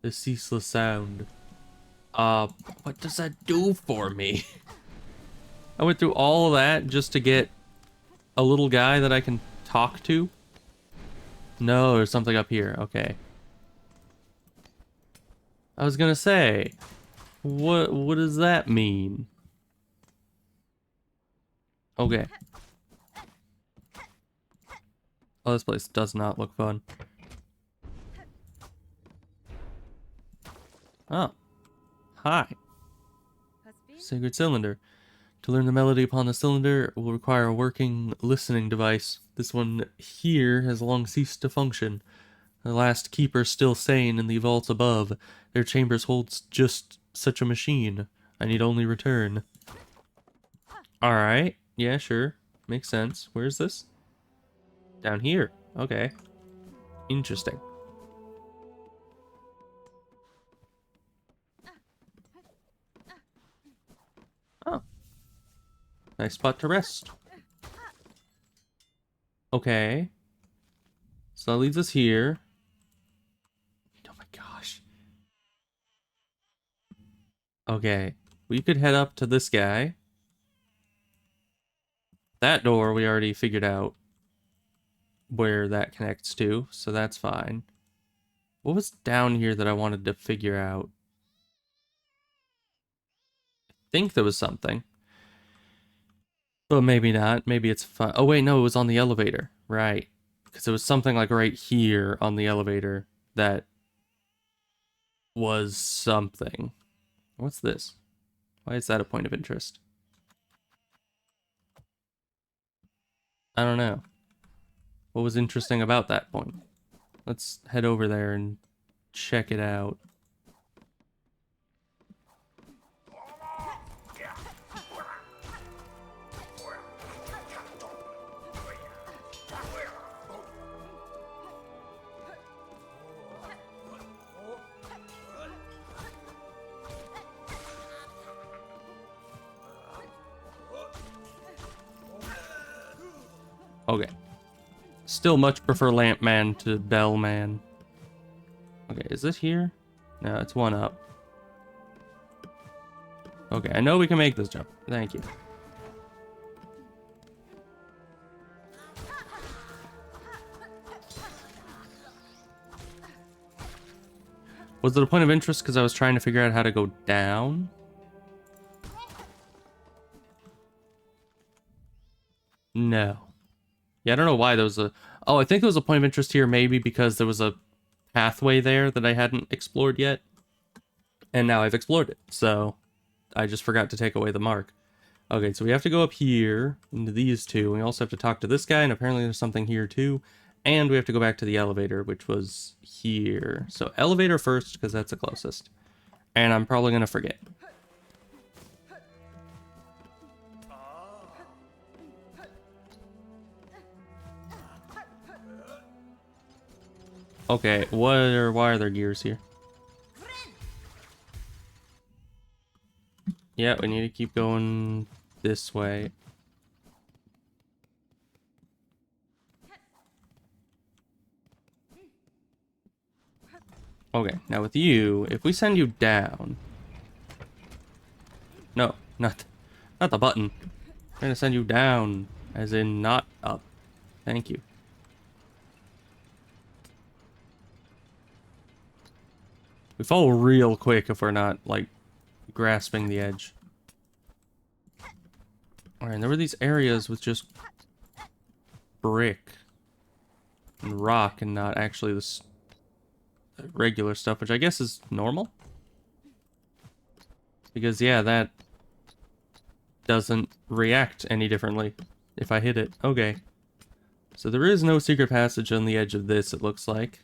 The ceaseless sound. What does that do for me? I went through all of that just to get a little guy that I can talk to? No, there's something up here. Okay. I was gonna say, what does that mean? Okay. Oh, this place does not look fun. Oh. Hi. Sacred cylinder. To learn the melody upon the cylinder will require a working listening device. This one here has long ceased to function. The last keeper still sane in the vaults above. Their chambers holds just such a machine. I need only return. Alright. Yeah, sure. Makes sense. Where's this? Down here. Okay. Interesting. Oh. Nice spot to rest. Okay. So that leads us here. Oh my gosh. Okay. We could head up to this guy. That door we already figured out where that connects to, so that's fine. What was down here that I wanted to figure out? think there was something. But maybe not. Maybe it's fun. Oh, wait, no, it was on the elevator. Right. Because it was something like right here on the elevator that was something. What's this? Why is that a point of interest? I don't know. What was interesting about that point? Let's head over there and check it out. Okay. Still much prefer Lamp Man to Bell Man. Okay, is this here? No, it's one up. Okay, I know we can make this jump. Thank you. Was it a point of interest because I was trying to figure out how to go down? No. Yeah, I don't know why there was a... Oh, I think there was a point of interest here maybe because there was a pathway there that I hadn't explored yet. And now I've explored it, so I just forgot to take away the mark. Okay, so we have to go up here into these two. We also have to talk to this guy, and apparently there's something here too. And we have to go back to the elevator, which was here. So elevator first, because that's the closest. And I'm probably going to forget. Okay, why are there gears here? Yeah, we need to keep going this way. Okay, now with you, if we send you down... No, not the button. I'm gonna send you down, as in not up. Thank you. We fall real quick if we're not, like, grasping the edge. Alright, there were these areas with just brick and rock and not actually this regular stuff, which I guess is normal. Because, yeah, that doesn't react any differently if I hit it. Okay. So there is no secret passage on the edge of this, it looks like.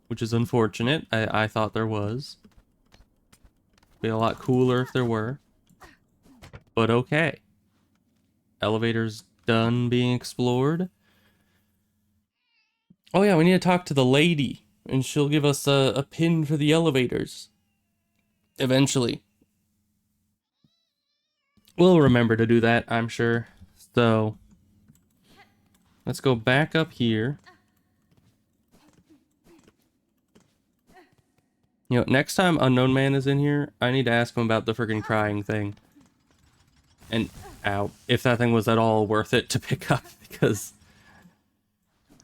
Which is unfortunate. I thought there was. Be a lot cooler if there were. But okay. Elevator's done being explored. Oh yeah, we need to talk to the lady. And she'll give us a pin for the elevators. Eventually. We'll remember to do that, I'm sure. So, let's go back up here. You know, next time Unknown Man is in here, I need to ask him about the freaking crying thing. And, ow, if that thing was at all worth it to pick up, because...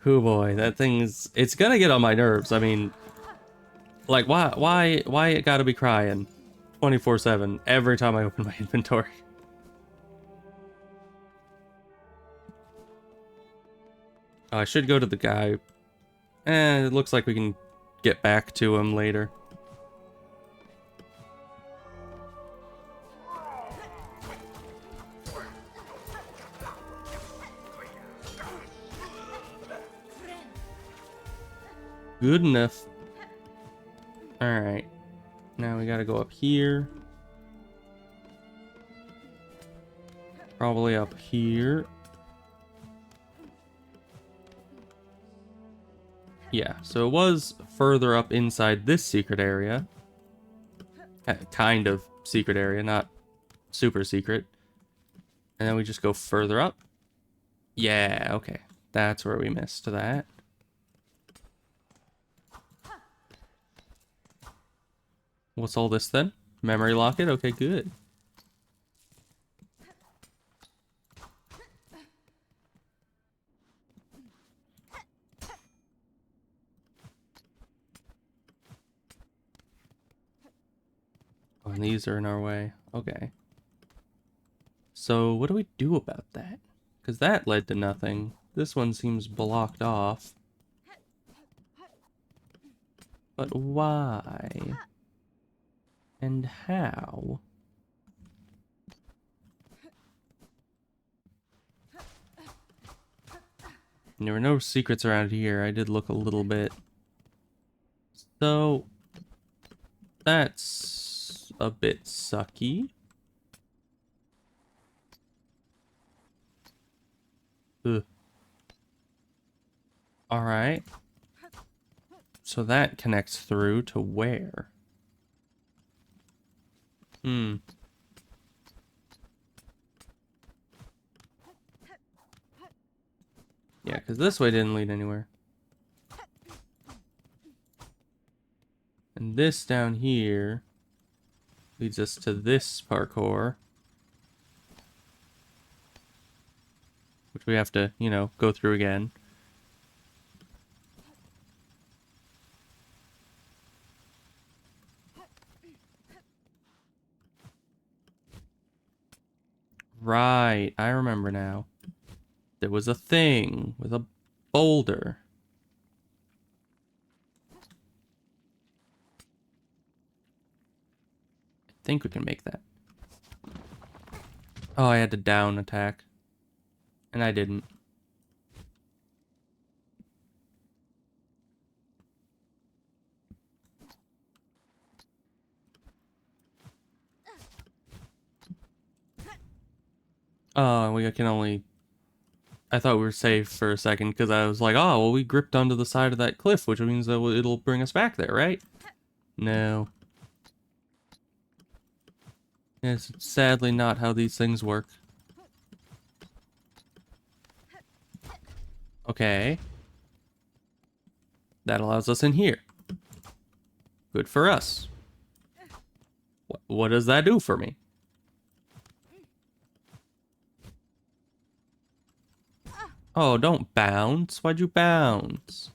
Oh boy, that thing's... It's gonna get on my nerves, I mean... Like, why it gotta be crying 24/7 every time I open my inventory? Oh, I should go to the guy. It looks like we can get back to him later. Good enough. Alright. Now we gotta go up here. Probably up here. Yeah, so it was further up inside this secret area. Kind of secret area, not super secret. And then we just go further up. Yeah, okay. That's where we missed that. What's all this then? Memory locket? Okay, good. Oh, and these are in our way. Okay. So what do we do about that? Because that led to nothing. This one seems blocked off. But why? And how? And there were no secrets around here. I did look a little bit. So that's a bit sucky. Ugh. All right. So that connects through to where? Hmm. Yeah, because this way didn't lead anywhere. And this down here leads us to this parkour. Which we have to, you know, go through again. Right, I remember now. There was a thing with a boulder. I think we can make that. Oh, I had to down attack. And I didn't. Oh, we can only... I thought we were safe for a second because I was like, oh, well, we gripped onto the side of that cliff, which means that it'll bring us back there, right? No. It's sadly not how these things work. Okay. That allows us in here. Good for us. What does that do for me? Oh, don't bounce. Why'd you bounce?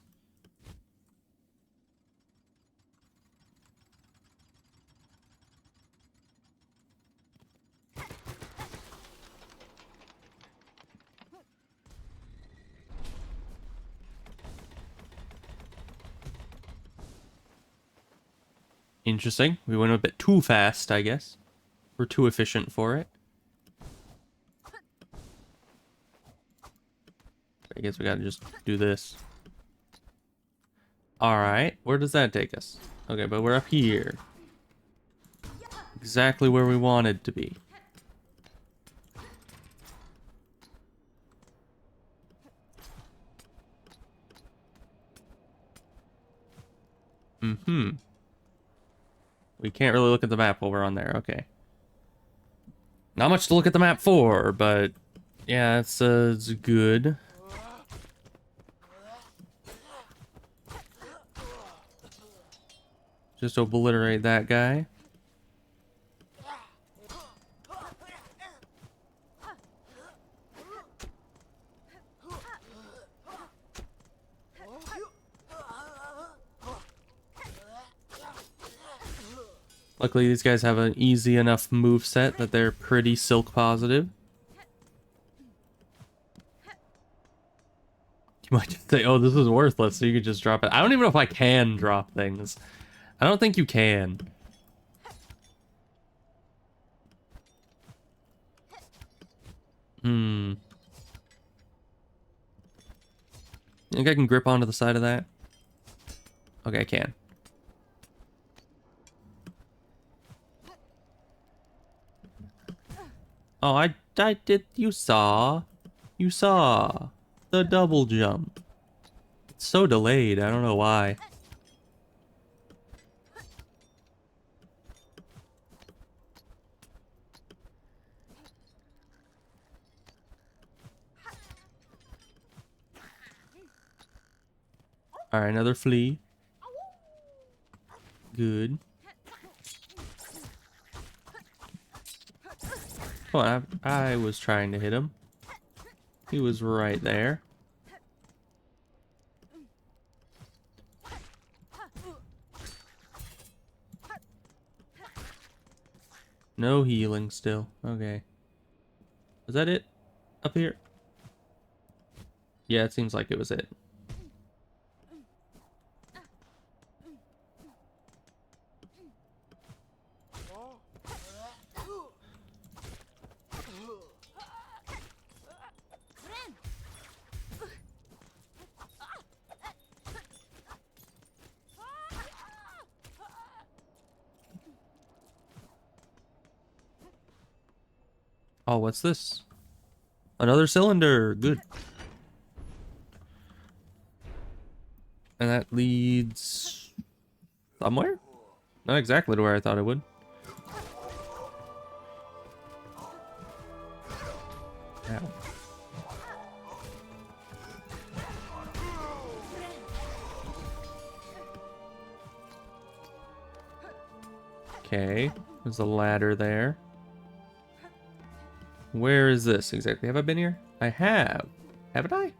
Interesting. We went a bit too fast, I guess. We're too efficient for it. I guess we gotta just do this. Alright, where does that take us? Okay, but we're up here. Exactly where we wanted to be. Mm-hmm. We can't really look at the map while we're on there, okay. Not much to look at the map for, but yeah, it's good. Just obliterate that guy. Luckily, these guys have an easy enough move set that they're pretty silk positive. You might just say, oh, this is worthless, so you could just drop it. I don't even know if I can drop things. I don't think you can. Hmm. You think I can grip onto the side of that? Okay, I can. Oh, I did. You saw the double jump. It's so delayed. I don't know why. All right, another flea. Good. Come on, I was trying to hit him. He was right there. No healing still. Okay. Is that it? Up here? Yeah, it seems like it was it. Oh, what's this? Another cylinder. Good. And that leads somewhere? Not exactly to where I thought it would. Ow. Okay, there's a ladder there. Where is this exactly? Have I been here? I have. Haven't I?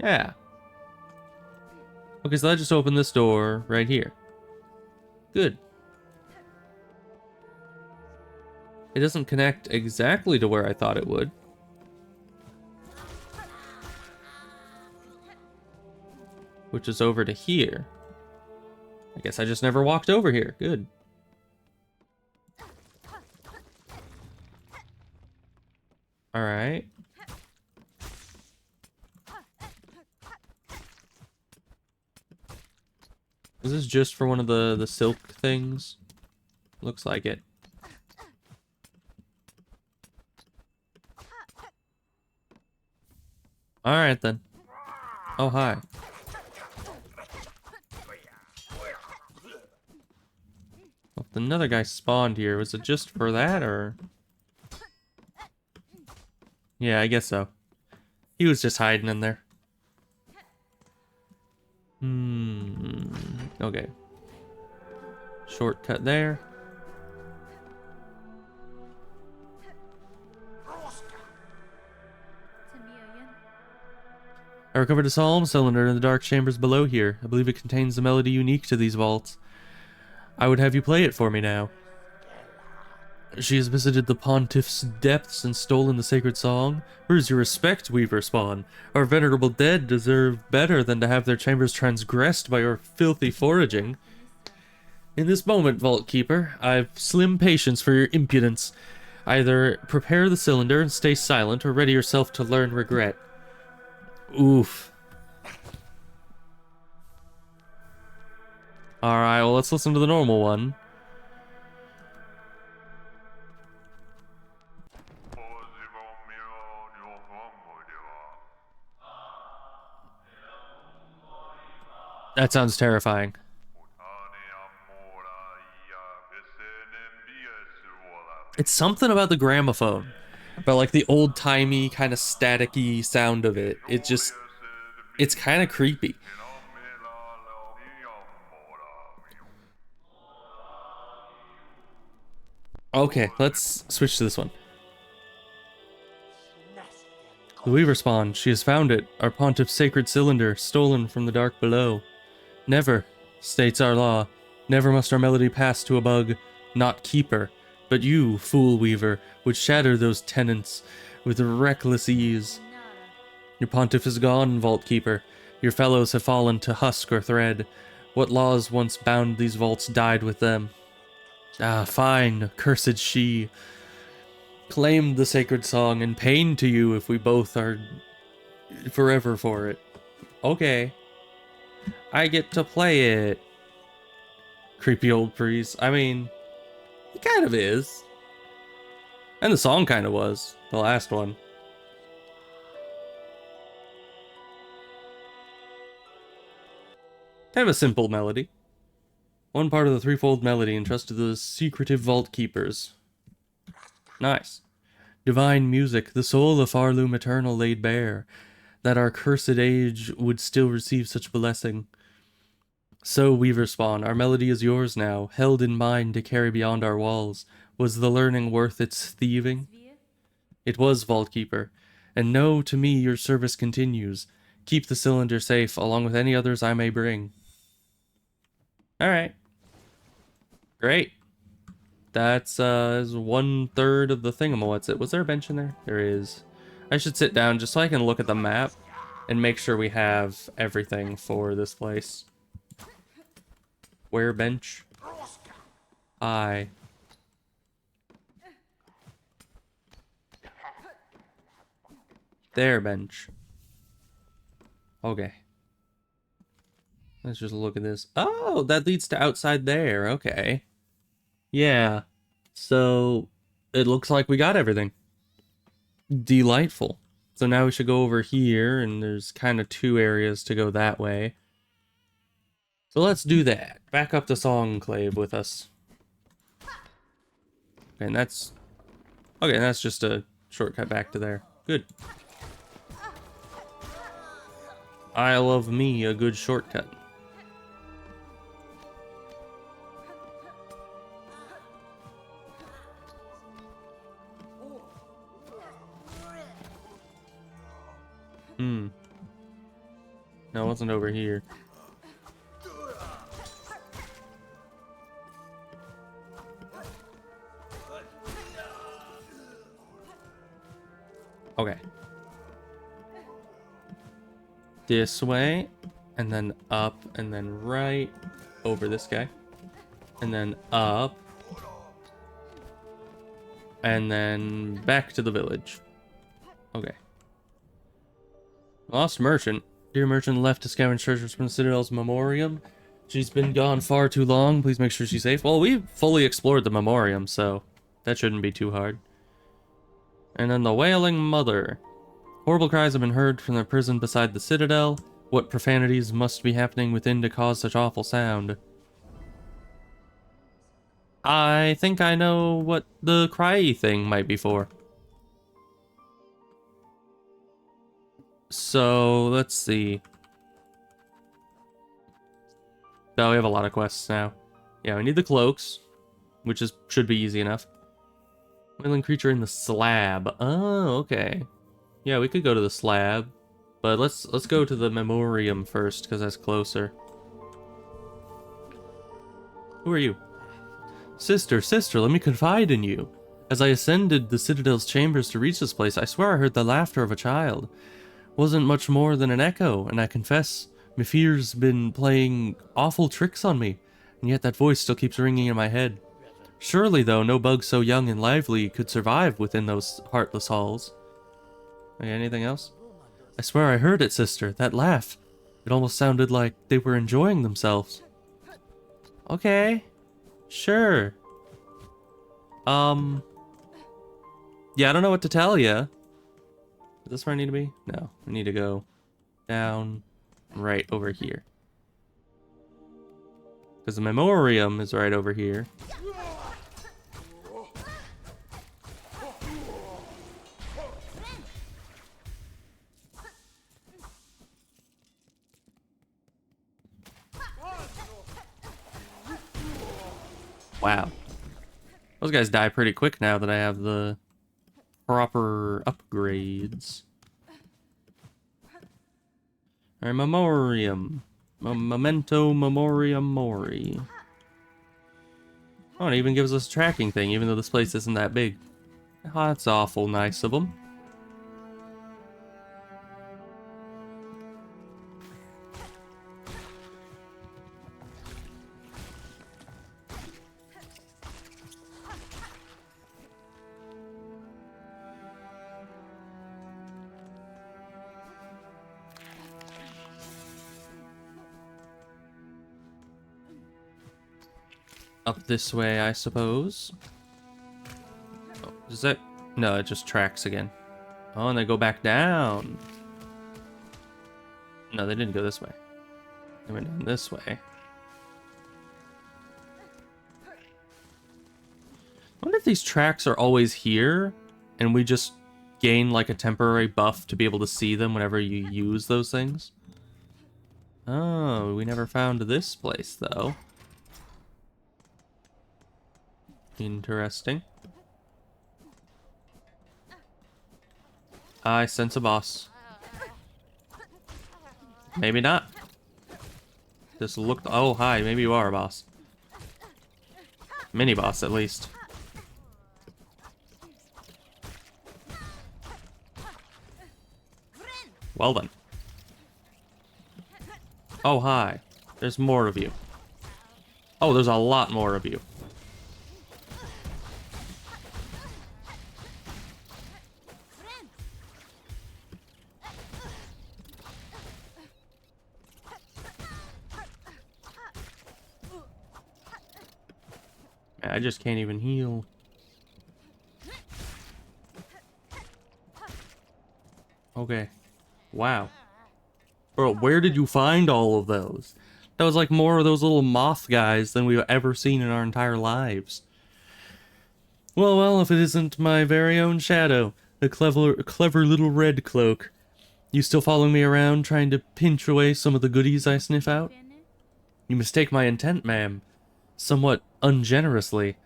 Yeah. Okay, so I just opened this door right here. Good. It doesn't connect exactly to where I thought it would. Which is over to here. I guess I just never walked over here. Good. Alright. Is this just for one of the silk things? Looks like it. Alright then. Oh, hi. Well, another guy spawned here. Was it just for that, or...? Yeah, I guess so. He was just hiding in there. Okay. Shortcut there. I recovered a psalm cylinder in the dark chambers below here. I believe it contains a melody unique to these vaults. I would have you play it for me now. She has visited the pontiff's depths and stolen the sacred song. Where's your respect, Weaver Spawn? Our venerable dead deserve better than to have their chambers transgressed by your filthy foraging. In this moment, Vault Keeper, I've slim patience for your impudence. Either prepare the cylinder and stay silent, or ready yourself to learn regret. Oof. Alright, well, let's listen to the normal one. That sounds terrifying. It's something about the gramophone, but like the old-timey kind of staticky sound of it. It's kind of creepy. Okay, let's switch to this one. The Weaver Spawn, she has found it, our pontiff's sacred cylinder, stolen from the dark below. Never, states our law, never must our melody pass to a bug, not keeper. But you, fool weaver, would shatter those tenets with reckless ease. Your pontiff is gone, vault keeper. Your fellows have fallen to husk or thread. What laws once bound these vaults died with them. Ah, fine, cursed she. Claim the sacred song and pain to you if we both are forever for it. Okay. I get to play it. Creepy old priest. I mean, he kind of is. And the song kind of was. The last one. Kind of a simple melody. One part of the threefold melody entrusted to the secretive vault keepers. Nice. Divine music, the soul of Farloom Eternal laid bare, that our cursed age would still receive such blessing. So, Weaver Spawn, our melody is yours now, held in mind to carry beyond our walls. Was the learning worth its thieving? It was, Vault Keeper, and know to me your service continues. Keep the cylinder safe, along with any others I may bring. Alright. Great. That's is 1/3 of the thingamawhat's it. Was there a bench in there? There is. I should sit down just so I can look at the map and make sure we have everything for this place. Where bench? I. There bench. Okay. Let's just look at this. Oh, that leads to outside there. Okay. Yeah. So it looks like we got everything. Delightful. So now we should go over here, and there's kind of 2 areas to go that way. So let's do that. Back up to Songclave with us. Okay, and that's... Okay, and that's just a shortcut back to there. Good. I love me a good shortcut. No, it wasn't over here. Okay. This way, and then up, and then right over this guy. And then up. And then back to the village. Okay. Lost merchant. Dear merchant left to scavenge treasures from the Citadel's memoriam. She's been gone far too long. Please make sure she's safe. Well, we've fully explored the memoriam, so that shouldn't be too hard. And then the wailing mother. Horrible cries have been heard from the prison beside the Citadel. What profanities must be happening within to cause such awful sound? I think I know what the cry thing might be for. So, let's see. Oh, we have a lot of quests now. Yeah, we need the cloaks, which should be easy enough. Wailing creature in the slab. Oh, okay. Yeah, we could go to the slab, but let's go to the memoriam first because that's closer. Who are you? Sister, let me confide in you. As I ascended the Citadel's chambers to reach this place, I swear I heard the laughter of a child. Wasn't much more than an echo, and I confess, my fear's been playing awful tricks on me, and yet that voice still keeps ringing in my head. Surely, though, no bug so young and lively could survive within those heartless halls. Okay, anything else? I swear I heard it, sister, that laugh. It almost sounded like they were enjoying themselves. Okay. Sure. Yeah, I don't know what to tell you. Is this where I need to be? No, we need to go down right over here. Because the memoriam is right over here. Wow. Those guys die pretty quick now that I have the proper upgrades. Alright, memoriam. Memento memoriam mori. Oh, it even gives us a tracking thing, even though this place isn't that big. Oh, that's awful nice of them. Up this way, I suppose. Oh, does that... No, it just tracks again. Oh, and they go back down. No, they didn't go this way. They went down this way. I wonder if these tracks are always here, and we just gain like a temporary buff to be able to see them whenever you use those things. Oh, we never found this place, though. Interesting. I sense a boss. Maybe not. This looked... Oh, hi. Maybe you are a boss. Mini boss, at least. Well then. Oh, hi. There's more of you. Oh, there's a lot more of you. I just can't even heal. Okay. Wow. Bro, where did you find all of those? That was like more of those little moth guys than we've ever seen in our entire lives. Well, if it isn't my very own shadow, the clever little red cloak. You still following me around, trying to pinch away some of the goodies I sniff out? You mistake my intent, ma'am. Somewhat ungenerously.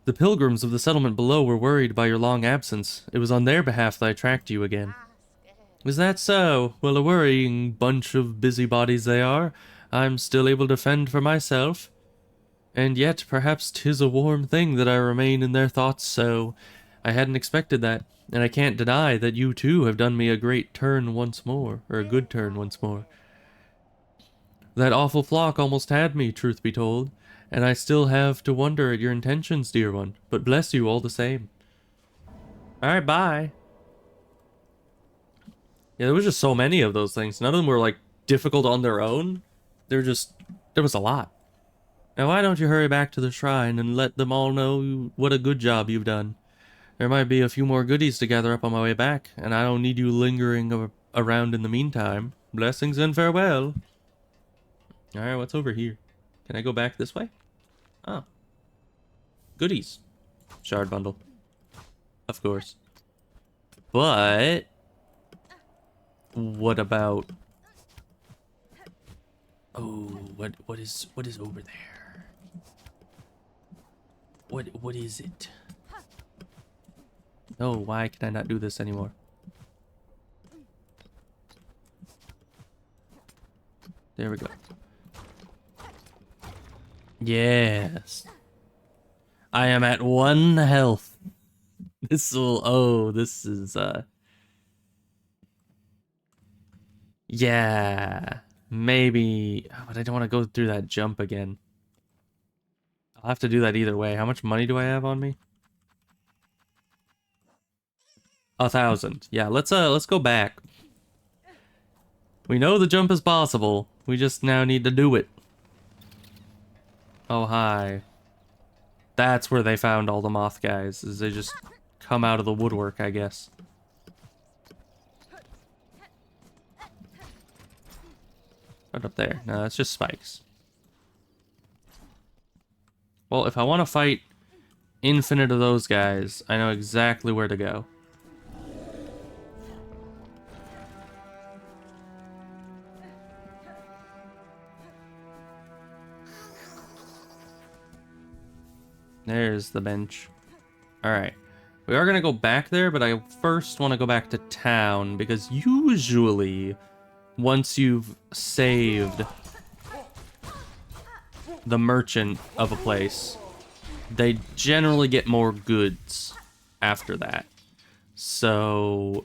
The pilgrims of the settlement below were worried by your long absence. It was on their behalf that I tracked you again. Is that so? Well, a worrying bunch of busybodies they are. I'm still able to fend for myself. And yet, perhaps 'tis a warm thing that I remain in their thoughts so. I hadn't expected that, and I can't deny that you too have done me a great turn once more, or a good turn once more. That awful flock almost had me, truth be told, and I still have to wonder at your intentions, dear one, but bless you all the same. Alright, bye. Yeah, there was just so many of those things. None of them were, like, difficult on their own. There was a lot. Now why don't you hurry back to the shrine and let them all know what a good job you've done. There might be a few more goodies to gather up on my way back, and I don't need you lingering around in the meantime. Blessings and farewell. Alright, what's over here? Can I go back this way? Oh. Goodies. Shard bundle. Of course. But... what about... oh, what is over there? What is it? Oh, why can I not do this anymore? There we go. Yes. I am at 1 health. This will... oh, this is, yeah. Maybe... but I don't want to go through that jump again. I'll have to do that either way. How much money do I have on me? 1,000. Yeah, let's go back. We know the jump is possible. We just now need to do it. Oh, hi. That's where they found all the moth guys, is they just come out of the woodwork, I guess. Right up there. No, that's just spikes. Well, if I want to fight infinite of those guys, I know exactly where to go. There's the bench. Alright. We are going to go back there, but I first want to go back to town, because usually, once you've saved the merchant of a place, they generally get more goods after that. So...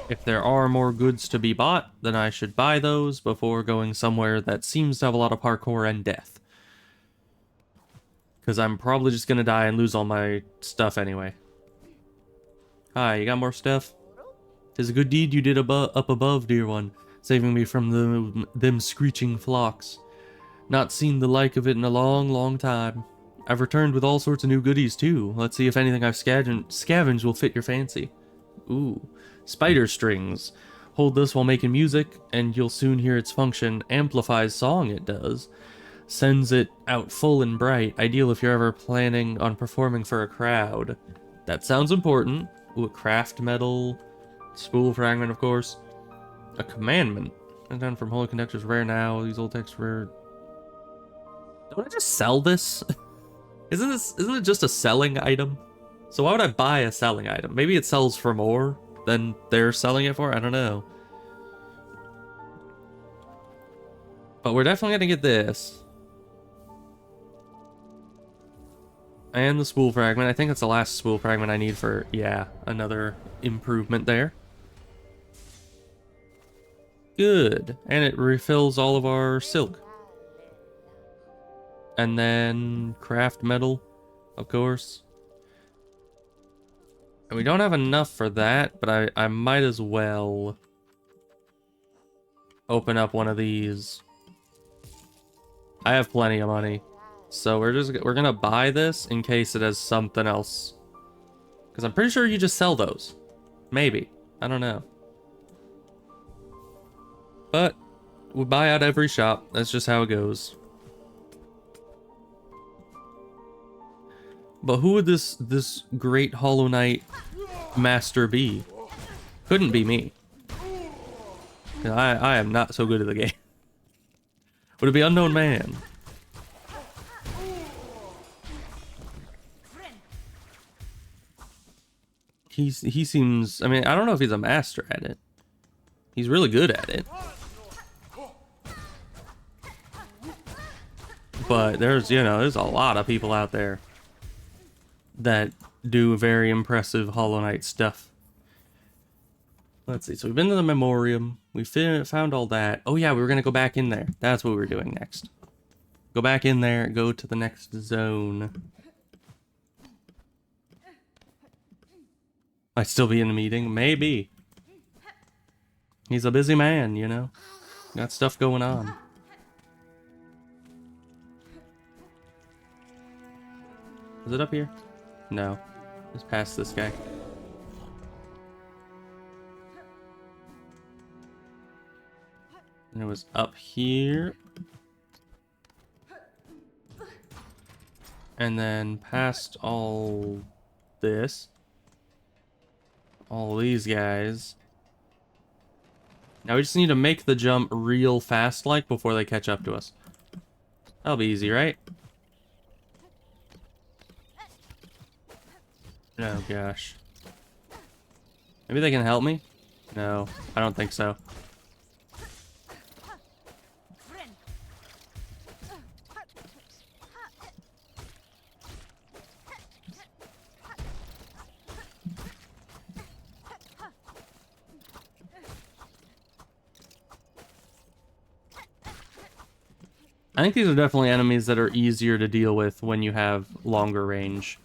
if there are more goods to be bought, then I should buy those before going somewhere that seems to have a lot of parkour and death. Because I'm probably just going to die and lose all my stuff anyway. Hi, you got more stuff? 'Tis a good deed you did up above, dear one, saving me from them screeching flocks. Not seen the like of it in a long, long time. I've returned with all sorts of new goodies, too. Let's see if anything I've scavenged will fit your fancy. Ooh. Spider strings. Hold this while making music, and you'll soon hear its function. Amplifies song, it does. Sends it out full and bright. Ideal if you're ever planning on performing for a crowd. That sounds important. Ooh, a craft metal. Spool fragment, of course. A commandment. And then from holy conductors, rare now. These old texts rare. Don't I just sell this? Isn't it just a selling item? So why would I buy a selling item? Maybe it sells for more than they're selling it for? I don't know. But we're definitely gonna get this. And the spool fragment. I think that's the last spool fragment I need for, yeah, another improvement there. Good. And it refills all of our silk. And then craft metal, of course. And we don't have enough for that, but I might as well open up one of these. I have plenty of money. So we're gonna buy this in case it has something else. Because I'm pretty sure you just sell those. Maybe. I don't know. But we buy out every shop. That's just how it goes. But who would this great Hollow Knight master be? Couldn't be me. I am not so good at the game. Would it be Unknown Man? He seems, I mean, I don't know if he's a master at it. He's really good at it. But there's, you know, there's a lot of people out there that do very impressive Hollow Knight stuff. Let's see, so we've been to the Memoriam. We found all that. Oh yeah, we were gonna go back in there. That's what we were doing next. Go back in there, go to the next zone. Might still be in a meeting, maybe. He's a busy man, you know? Got stuff going on. Is it up here? No. Just past this guy. And it was up here. And then past all this. All these guys. Now we just need to make the jump real fast like before they catch up to us. That'll be easy, right? Oh gosh. Maybe they can help me? No, I don't think so. I think these are definitely enemies that are easier to deal with when you have longer range.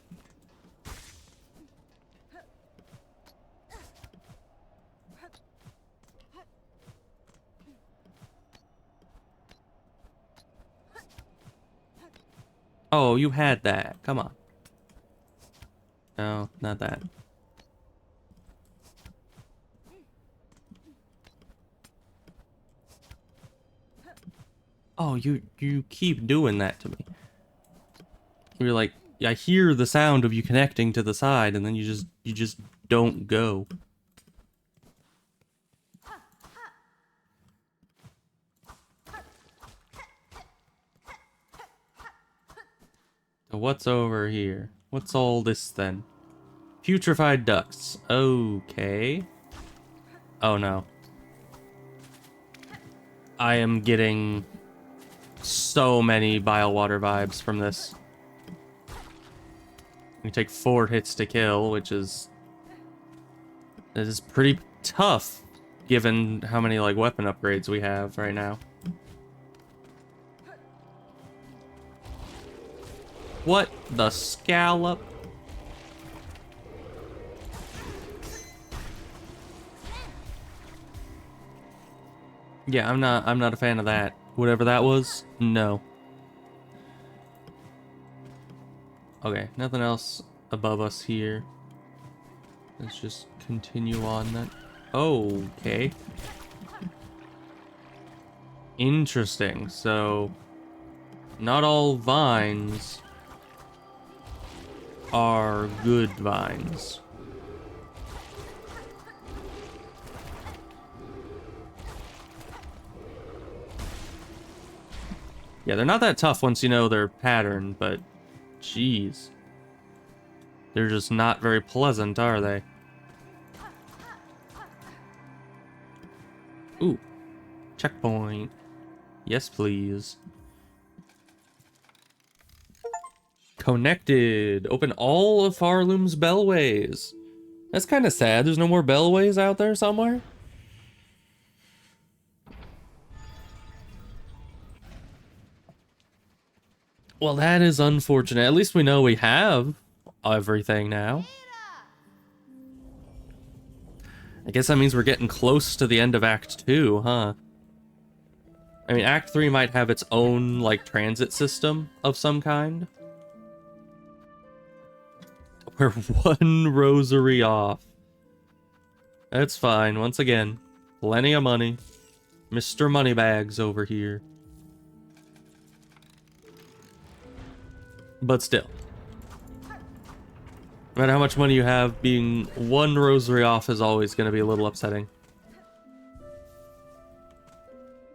Oh, you had that. Come on. No, not that. Oh, you keep doing that to me. You're like, I hear the sound of you connecting to the side, and then you just don't go. So what's over here? What's all this then? Putrefied ducts. Okay. Oh no. I am getting so many Bilewater vibes from this. You take 4 hits to kill, which is pretty tough given how many like weapon upgrades we have right now. What the scallop? Yeah, I'm not a fan of that. Whatever that was, no. Okay, nothing else above us here. Let's just continue on then. Okay. Interesting. So, not all vines are good vines. Yeah, they're not that tough once you know their pattern, but jeez. They're just not very pleasant, are they? Ooh. Checkpoint. Yes, please. Connected. Open all of Farloom's bellways. That's kind of sad. There's no more bellways out there somewhere. Well, that is unfortunate. At least we know we have everything now. I guess that means we're getting close to the end of Act 2, huh? I mean, Act 3 might have its own, like, transit system of some kind. We're one rosary off. That's fine. Once again, plenty of money. Mr. Moneybags over here. But still. No matter how much money you have, being one rosary off is always going to be a little upsetting.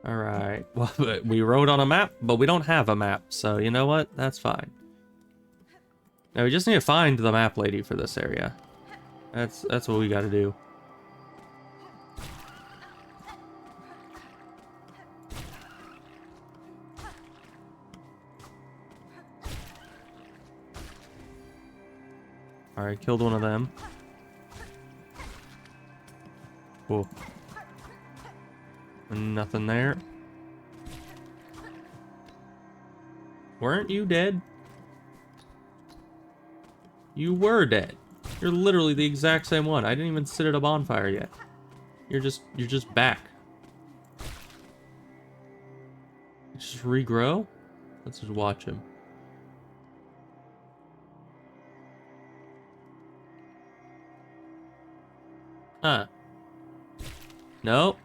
Alright. Well, we wrote on a map, but we don't have a map, so you know what? That's fine. Now we just need to find the map lady for this area. That's what we got to do. Alright, killed one of them. Cool. Nothing there. Weren't you dead? You were dead. You're literally the exact same one. I didn't even sit at a bonfire yet. You're just back. Just regrow? Let's just watch him. Huh. Nope.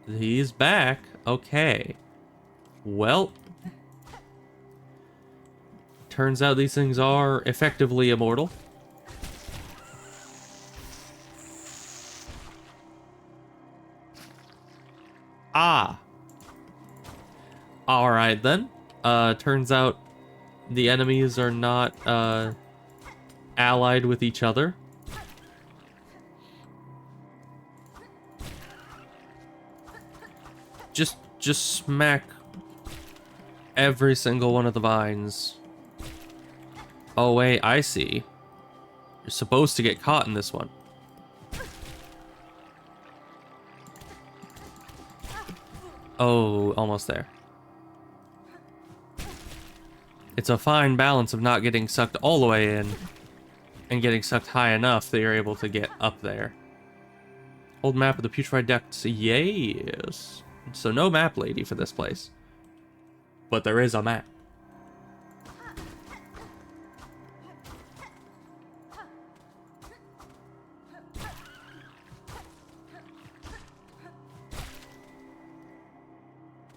He's back. Okay. Well. Turns out these things are effectively immortal. Ah. Alright then. Turns out the enemies are not allied with each other. Just smack every single one of the vines. Oh wait, I see. You're supposed to get caught in this one. Oh, almost there. It's a fine balance of not getting sucked all the way in and getting sucked high enough that you're able to get up there. Old map of the putrefied depths. Yes. So no map lady for this place. But there is a map.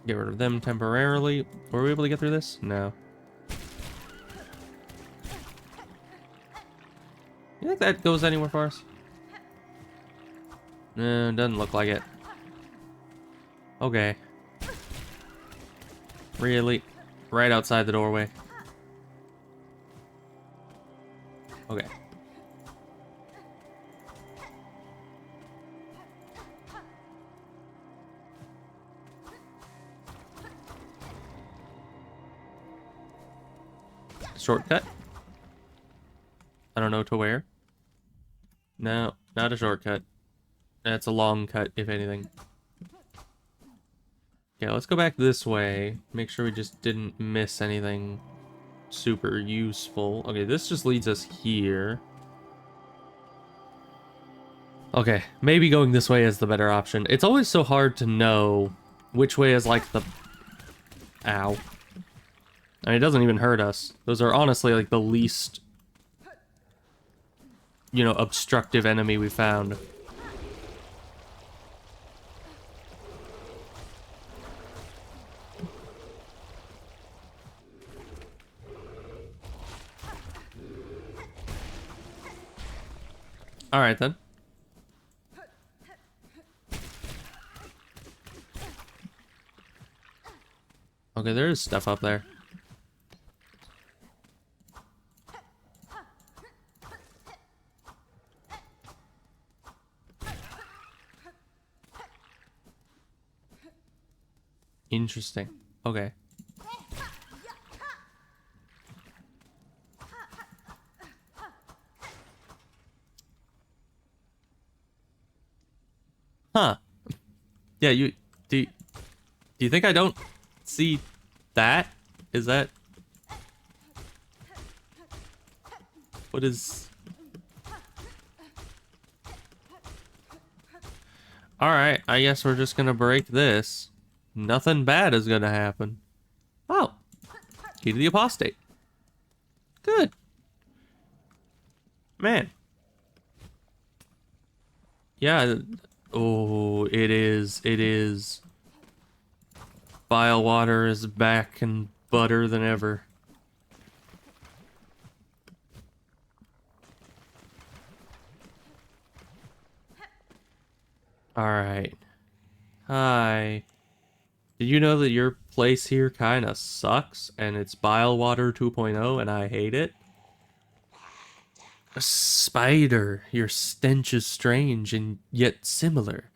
Get rid of them temporarily. Were we able to get through this? No. You think that goes anywhere for us? No, doesn't look like it. Okay. Really? Right outside the doorway. Okay. Shortcut? I don't know to where. No, not a shortcut. That's a long cut, if anything. Yeah, let's go back this way. Make sure we just didn't miss anything super useful. Okay, this just leads us here. Okay, maybe going this way is the better option. It's always so hard to know which way is like the... Ow. I mean, it doesn't even hurt us. Those are honestly like the least, you know, obstructive enemy we found. Alright then. Okay, there is stuff up there. Interesting. Okay. Huh. Yeah, do you think I don't see that? Is that... What is... Alright, I guess we're just gonna break this. Nothing bad is gonna happen. Oh. Key to the apostate. Good. Man. Yeah. Oh, it is. It is. Bilewater is back and butter than ever. Alright. Hi. Did you know that your place here kinda sucks and it's Bilewater 2.0 and I hate it? A spider, your stench is strange and yet similar.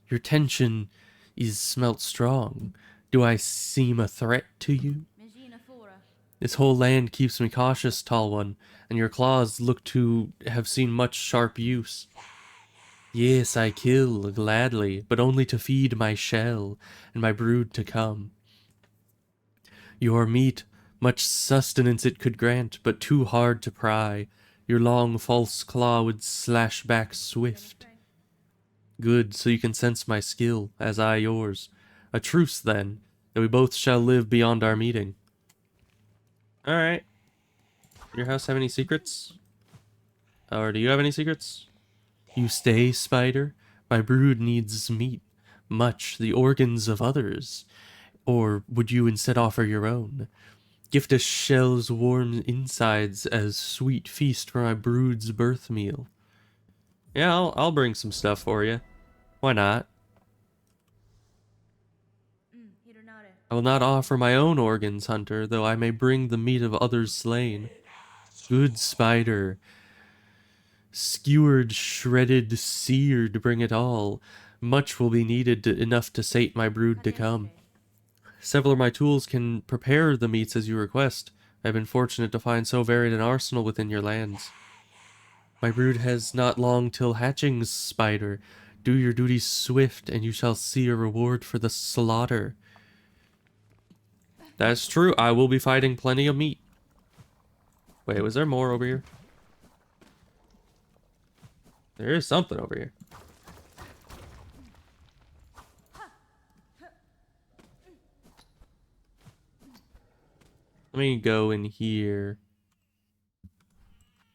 Your tension is smelt strong. Do I seem a threat to you? This whole land keeps me cautious, tall one, and your claws look to have seen much sharp use. Yes, I kill gladly, but only to feed my shell and my brood to come. Your meat, much sustenance it could grant, but too hard to pry. Your long false claw would slash back swift. Good, so you can sense my skill, as I yours. A truce, then, that we both shall live beyond our meeting. Alright. Your house have any secrets? Or do you have any secrets? You stay, spider? My brood needs meat, much the organs of others. Or would you instead offer your own? Gift us shell's warm insides as sweet feast for my brood's birth meal. Yeah, I'll bring some stuff for you. Why not? I will not offer my own organs, hunter, though I may bring the meat of others slain. Good spider. Skewered, shredded, seared, bring it all. Much will be needed enough to sate my brood to come. Several of my tools can prepare the meats as you request. I have been fortunate to find so varied an arsenal within your lands. My brood has not long till hatchings, spider. Do your duty swift, and you shall see a reward for the slaughter. That's true. I will be fighting plenty of meat. Wait, was there more over here? There is something over here. Let me go in here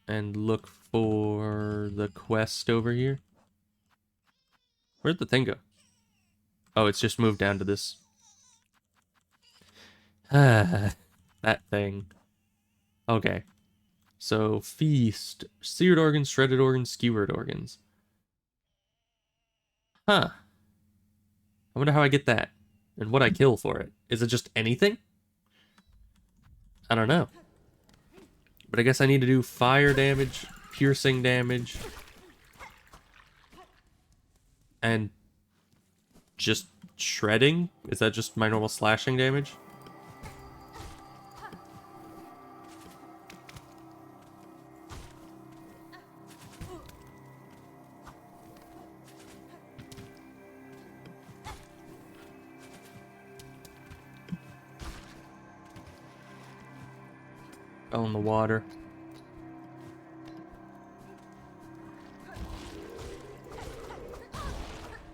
and look for the quest over here. Where'd the thing go? Oh, it's just moved down to this. Ah, that thing. Okay. So, feast. Seared organs, shredded organs, skewered organs. Huh. I wonder how I get that. And what I kill for it. Is it just anything? I don't know. But I guess I need to do fire damage, piercing damage, and just shredding? Is that just my normal slashing damage? Fell in the water.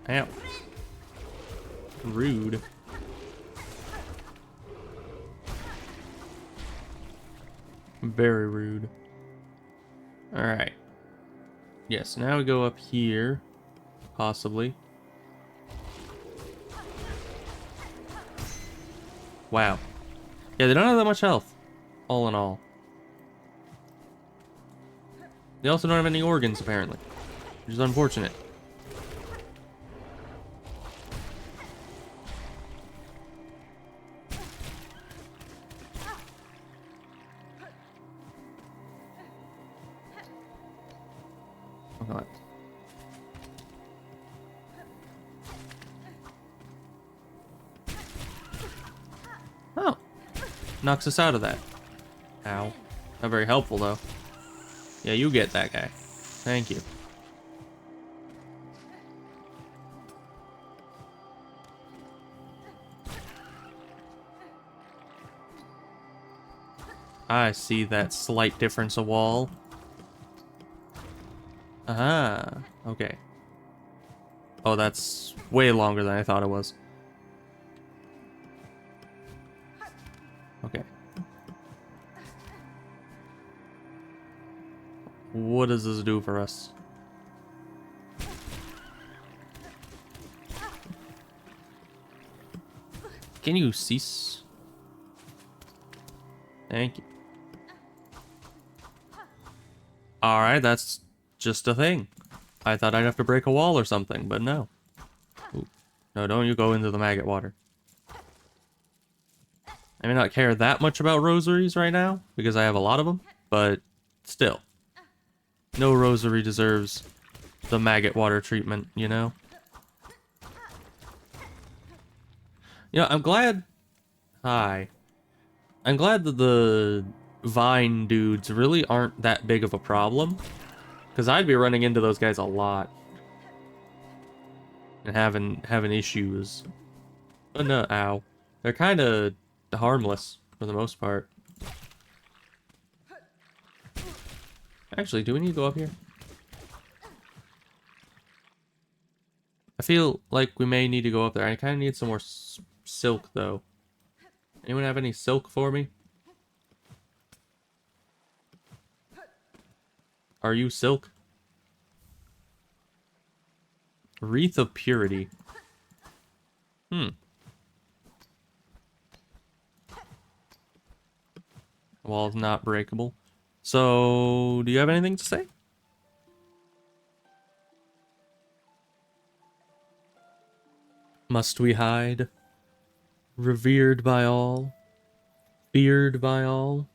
Ow. Rude. Very rude. Alright. Yes, now we go up here. Possibly. Wow. Yeah, they don't have that much health. All in all. They also don't have any organs, apparently. Which is unfortunate. Oh, God. Oh. Knocks us out of that. Ow. Not very helpful, though. Yeah, you get that guy. Thank you. I see that slight difference of wall. Aha. Okay. Oh, that's way longer than I thought it was. Okay. What does this do for us? Can you cease? Thank you. Alright, that's just a thing. I thought I'd have to break a wall or something, but no. Ooh. No, don't you go into the maggot water. I may not care that much about rosaries right now, because I have a lot of them, but still. No rosary deserves the maggot water treatment, you know? You know, I'm glad... Hi. I'm glad that the vine dudes really aren't that big of a problem. Because I'd be running into those guys a lot. And having issues. But no, ow. They're kind of harmless, for the most part. Actually, do we need to go up here? I feel like we may need to go up there. I kind of need some more silk, though. Anyone have any silk for me? Are you silk? Wreath of Purity. Wall's not breakable. So, do you have anything to say? Must we hide? Revered by all? Feared by all?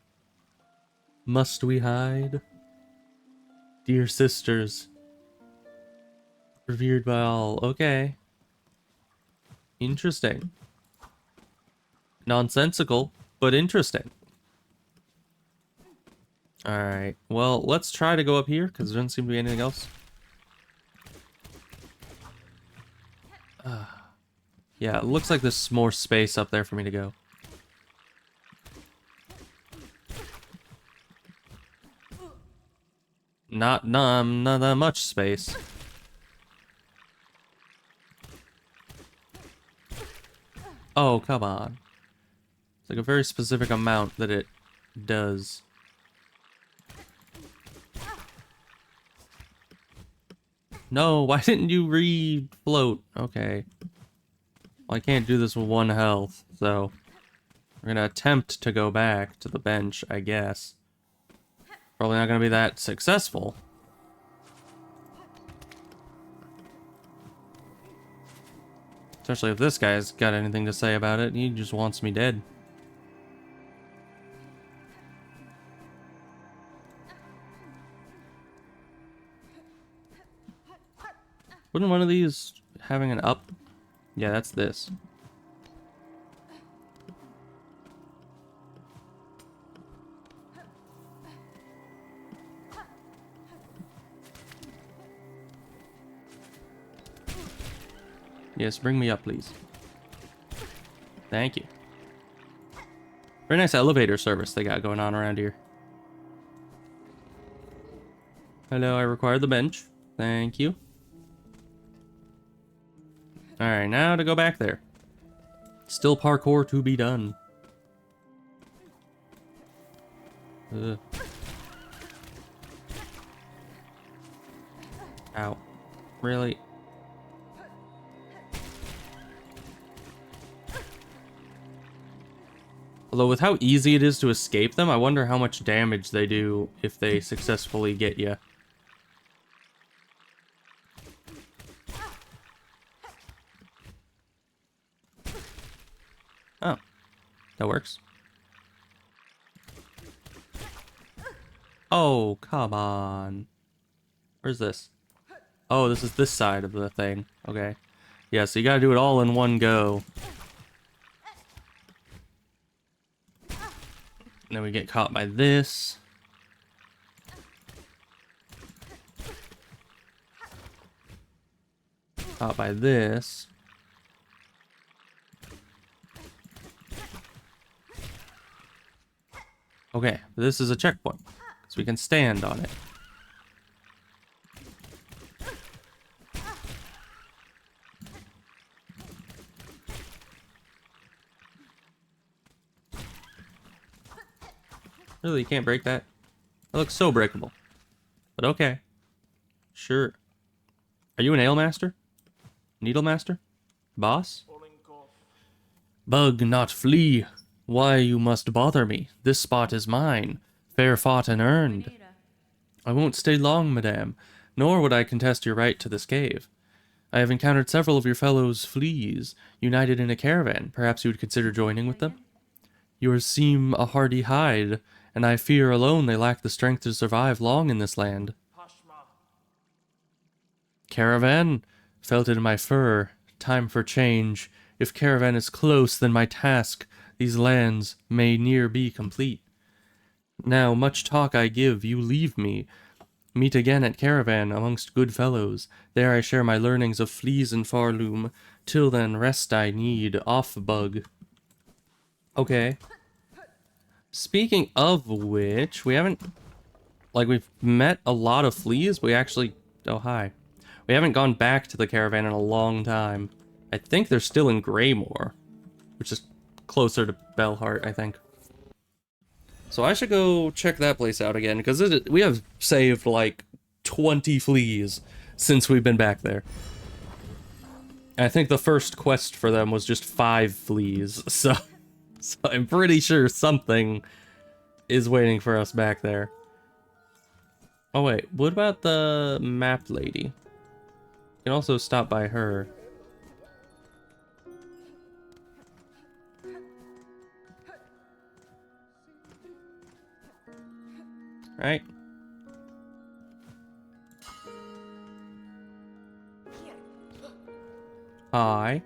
Must we hide? Dear sisters. Revered by all. Okay. Interesting. Nonsensical, but interesting. Alright, well, let's try to go up here, because there doesn't seem to be anything else. Yeah, it looks like there's more space up there for me to go. Not that much space. Oh, come on. It's like a very specific amount that it does. No, why didn't you re-float? Okay. Well, I can't do this with 1 health, so... We're gonna attempt to go back to the bench, I guess. Probably not gonna be that successful. Especially if this guy's got anything to say about it. He just wants me dead. Wouldn't one of these having an up? Yeah, that's this. Yes, bring me up, please. Thank you. Very nice elevator service they got going on around here. Hello, I require the bench. Thank you. Alright, now to go back there. Still parkour to be done. Ugh. Ow. Really? Although with how easy it is to escape them, I wonder how much damage they do if they successfully get you. Oh, that works. Oh, come on. Where's this? Oh, this is this side of the thing. Okay. Yeah, so you gotta do it all in one go. And then we get caught by this. Caught by this. Okay, this is a checkpoint, so we can stand on it. Really, you can't break that? That looks so breakable. But okay. Sure. Are you an ale master? Needle master? Boss? Bug, not flea. Why you must bother me? This spot is mine. Fair fought and earned. I won't stay long, madame, nor would I contest your right to this cave. I have encountered several of your fellows fleas, united in a caravan. Perhaps you would consider joining with them? Yours seem a hardy hide, and I fear alone they lack the strength to survive long in this land. Caravan? Felt it in my fur. Time for change. If caravan is close, then my task, these lands, may near be complete. Now, much talk I give, you leave me. Meet again at caravan, amongst good fellows. There I share my learnings of fleas and farloom. Till then, rest I need. Off, bug. Okay. Speaking of which, we haven't... Like, we've met a lot of fleas, but we actually... Oh, hi. We haven't gone back to the caravan in a long time. I think they're still in Greymore, which is closer to Bellheart, I think. So I should go check that place out again, because we have saved like 20 fleas since we've been back there. And I think the first quest for them was just 5 fleas, so I'm pretty sure something is waiting for us back there. Oh wait, what about the map lady? You can also stop by her. Right? Hi.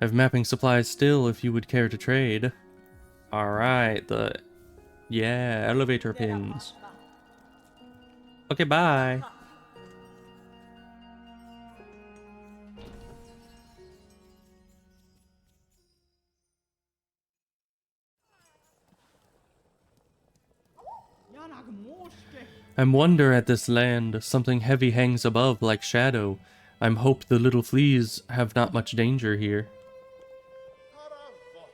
Have mapping supplies still if you would care to trade. Alright, yeah, elevator pins. Okay, bye. I'm wonder at this land, something heavy hangs above like shadow. I'm hope the little fleas have not much danger here.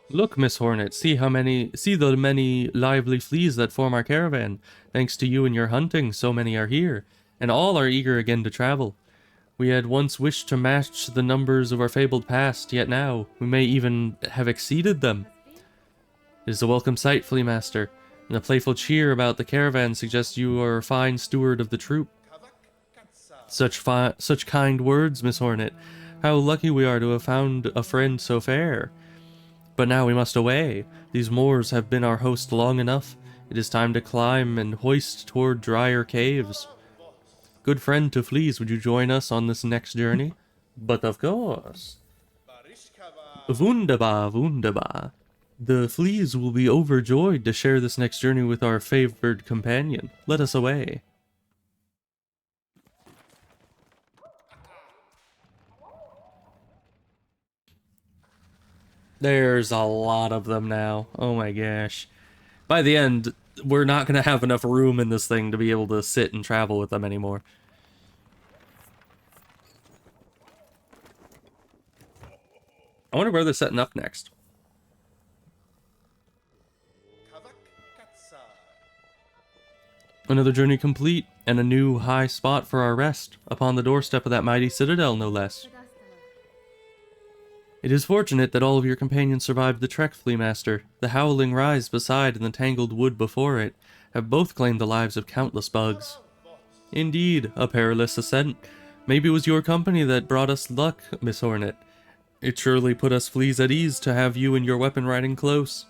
Look, Miss Hornet, see the many lively fleas that form our caravan. Thanks to you and your hunting, so many are here, and all are eager again to travel. We had once wished to match the numbers of our fabled past, yet now we may even have exceeded them. It is a welcome sight, Flea Master, and a playful cheer about the caravan suggests you are a fine steward of the troop. Such kind words, Miss Hornet. How lucky we are to have found a friend so fair. But now we must away. These moors have been our host long enough. It is time to climb and hoist toward drier caves. Good friend to fleas, would you join us on this next journey? But of course. Wunderbar, wunderbar. The fleas will be overjoyed to share this next journey with our favored companion. Let us away. There's a lot of them now. Oh my gosh. By the end, we're not going to have enough room in this thing to be able to sit and travel with them anymore. I wonder where they're setting up next. Another journey complete, and a new high spot for our rest, upon the doorstep of that mighty citadel, no less. It is fortunate that all of your companions survived the trek, Flea Master. The howling rise beside and the tangled wood before it have both claimed the lives of countless bugs. Indeed, a perilous ascent. Maybe it was your company that brought us luck, Miss Hornet. It surely put us fleas at ease to have you and your weapon riding close.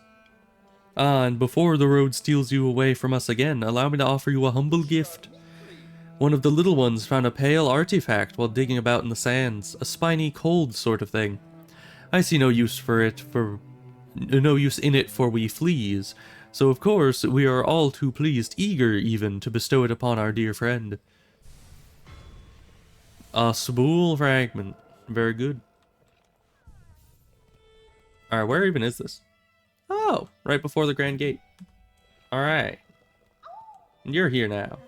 Ah, and before the road steals you away from us again, allow me to offer you a humble gift. One of the little ones found a pale artifact while digging about in the sands, a spiny, cold sort of thing. I see no use in it for we fleas, so of course we are all too pleased, eager even, to bestow it upon our dear friend. A spool fragment. Very good. Alright, where even is this? Oh, right before the Grand Gate. Alright. You're here now.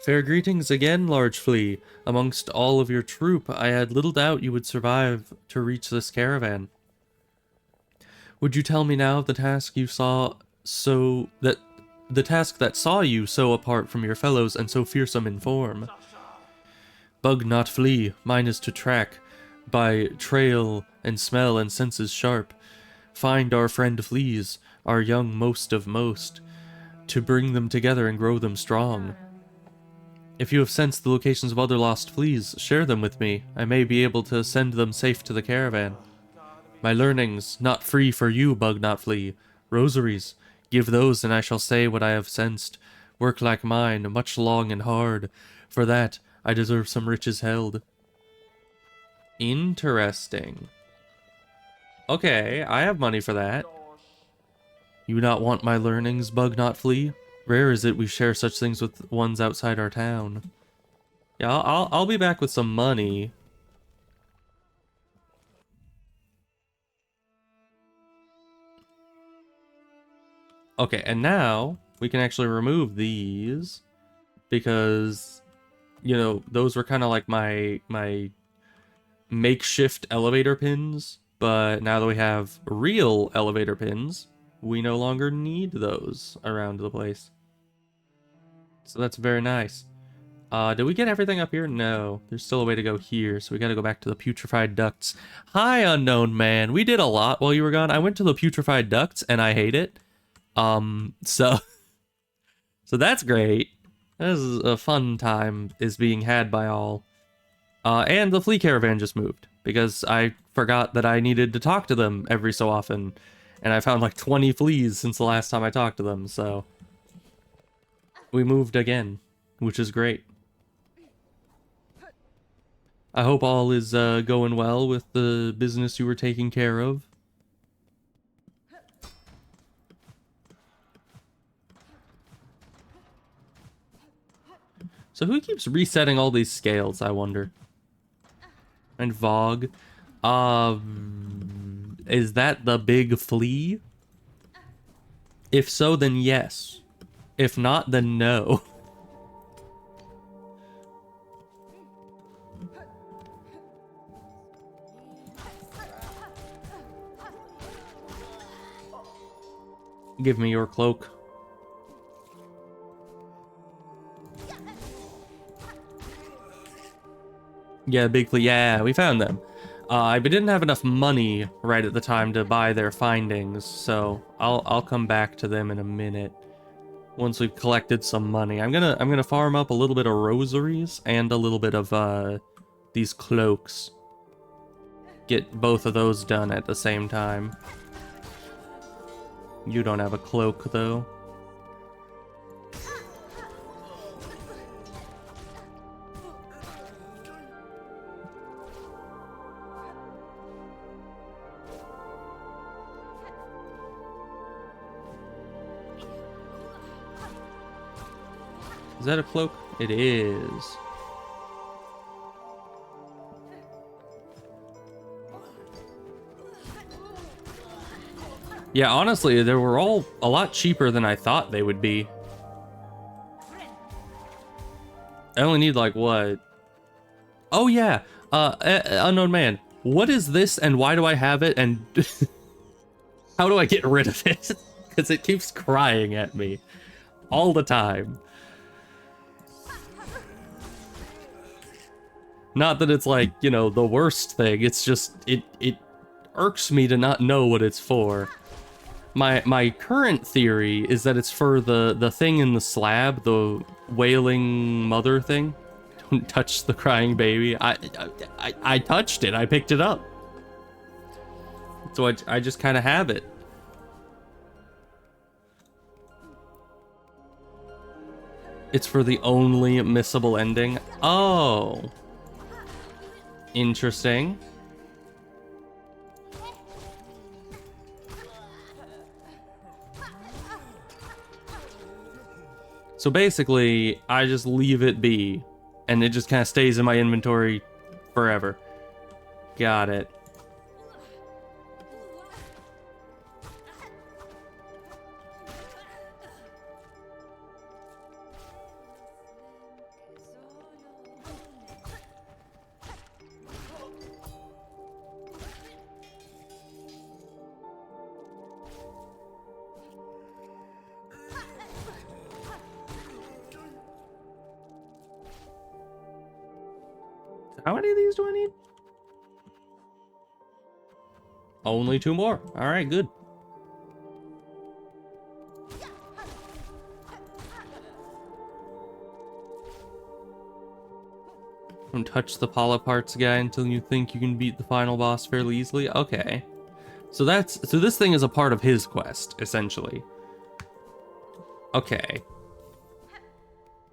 Fair greetings again, large flea. Amongst all of your troop, I had little doubt you would survive to reach this caravan. Would you tell me now of the task you saw the task that saw you so apart from your fellows and so fearsome in form? Bug not flee, mine is to track, by trail and smell and senses sharp. Find our friend fleas, our young most of most, to bring them together and grow them strong. If you have sensed the locations of other lost fleas, share them with me. I may be able to send them safe to the caravan. My learnings, not free for you, bug not flee. Rosaries, give those and I shall say what I have sensed. Work like mine, much long and hard. For that, I deserve some riches held. Interesting. Okay, I have money for that. You not want my learnings, bug not flee? Rare is it we share such things with ones outside our town. Yeah, I'll be back with some money. Okay, and now we can actually remove these because, you know, those were kind of like my makeshift elevator pins, but now that we have real elevator pins, we no longer need those around the place. So that's very nice. Did we get everything up here? No. There's still a way to go here, so we gotta go back to the putrefied ducts. Hi, unknown man. We did a lot while you were gone. I went to the putrefied ducts, and I hate it. So... so that's great. This is a fun time is being had by all. And the flea caravan just moved, because I forgot that I needed to talk to them every so often. And I found like 20 fleas since the last time I talked to them, so... we moved again, which is great. I hope all is going well with the business you were taking care of. So who keeps resetting all these scales, I wonder? And Vogue. Is that the big flea? If so, then yes. If not, then no. Give me your cloak. Yeah, big flea. Yeah, we found them. I didn't have enough money right at the time to buy their findings, so I'll come back to them in a minute. Once we've collected some money. I'm gonna farm up a little bit of rosaries and a little bit of these cloaks. Get both of those done at the same time. You don't have a cloak though. Is that a cloak? It is. Yeah, honestly, they were all a lot cheaper than I thought they would be. I only need like what? Oh yeah, unknown man. What is this and why do I have it and how do I get rid of it? Because it keeps crying at me all the time. Not that it's like, you know, the worst thing. It's just, it irks me to not know what it's for. My current theory is that it's for the thing in the slab, the wailing mother thing. Don't touch the crying baby. I touched it. I picked it up. So I just kind of have it. It's for the only missable ending. Oh. Interesting. So basically, I just leave it be, and it just kind of stays in my inventory forever. Got it. How many of these do I need? Only 2 more. All right, good. Don't touch the polyparts guy until you think you can beat the final boss fairly easily. Okay. So this thing is a part of his quest, essentially. Okay.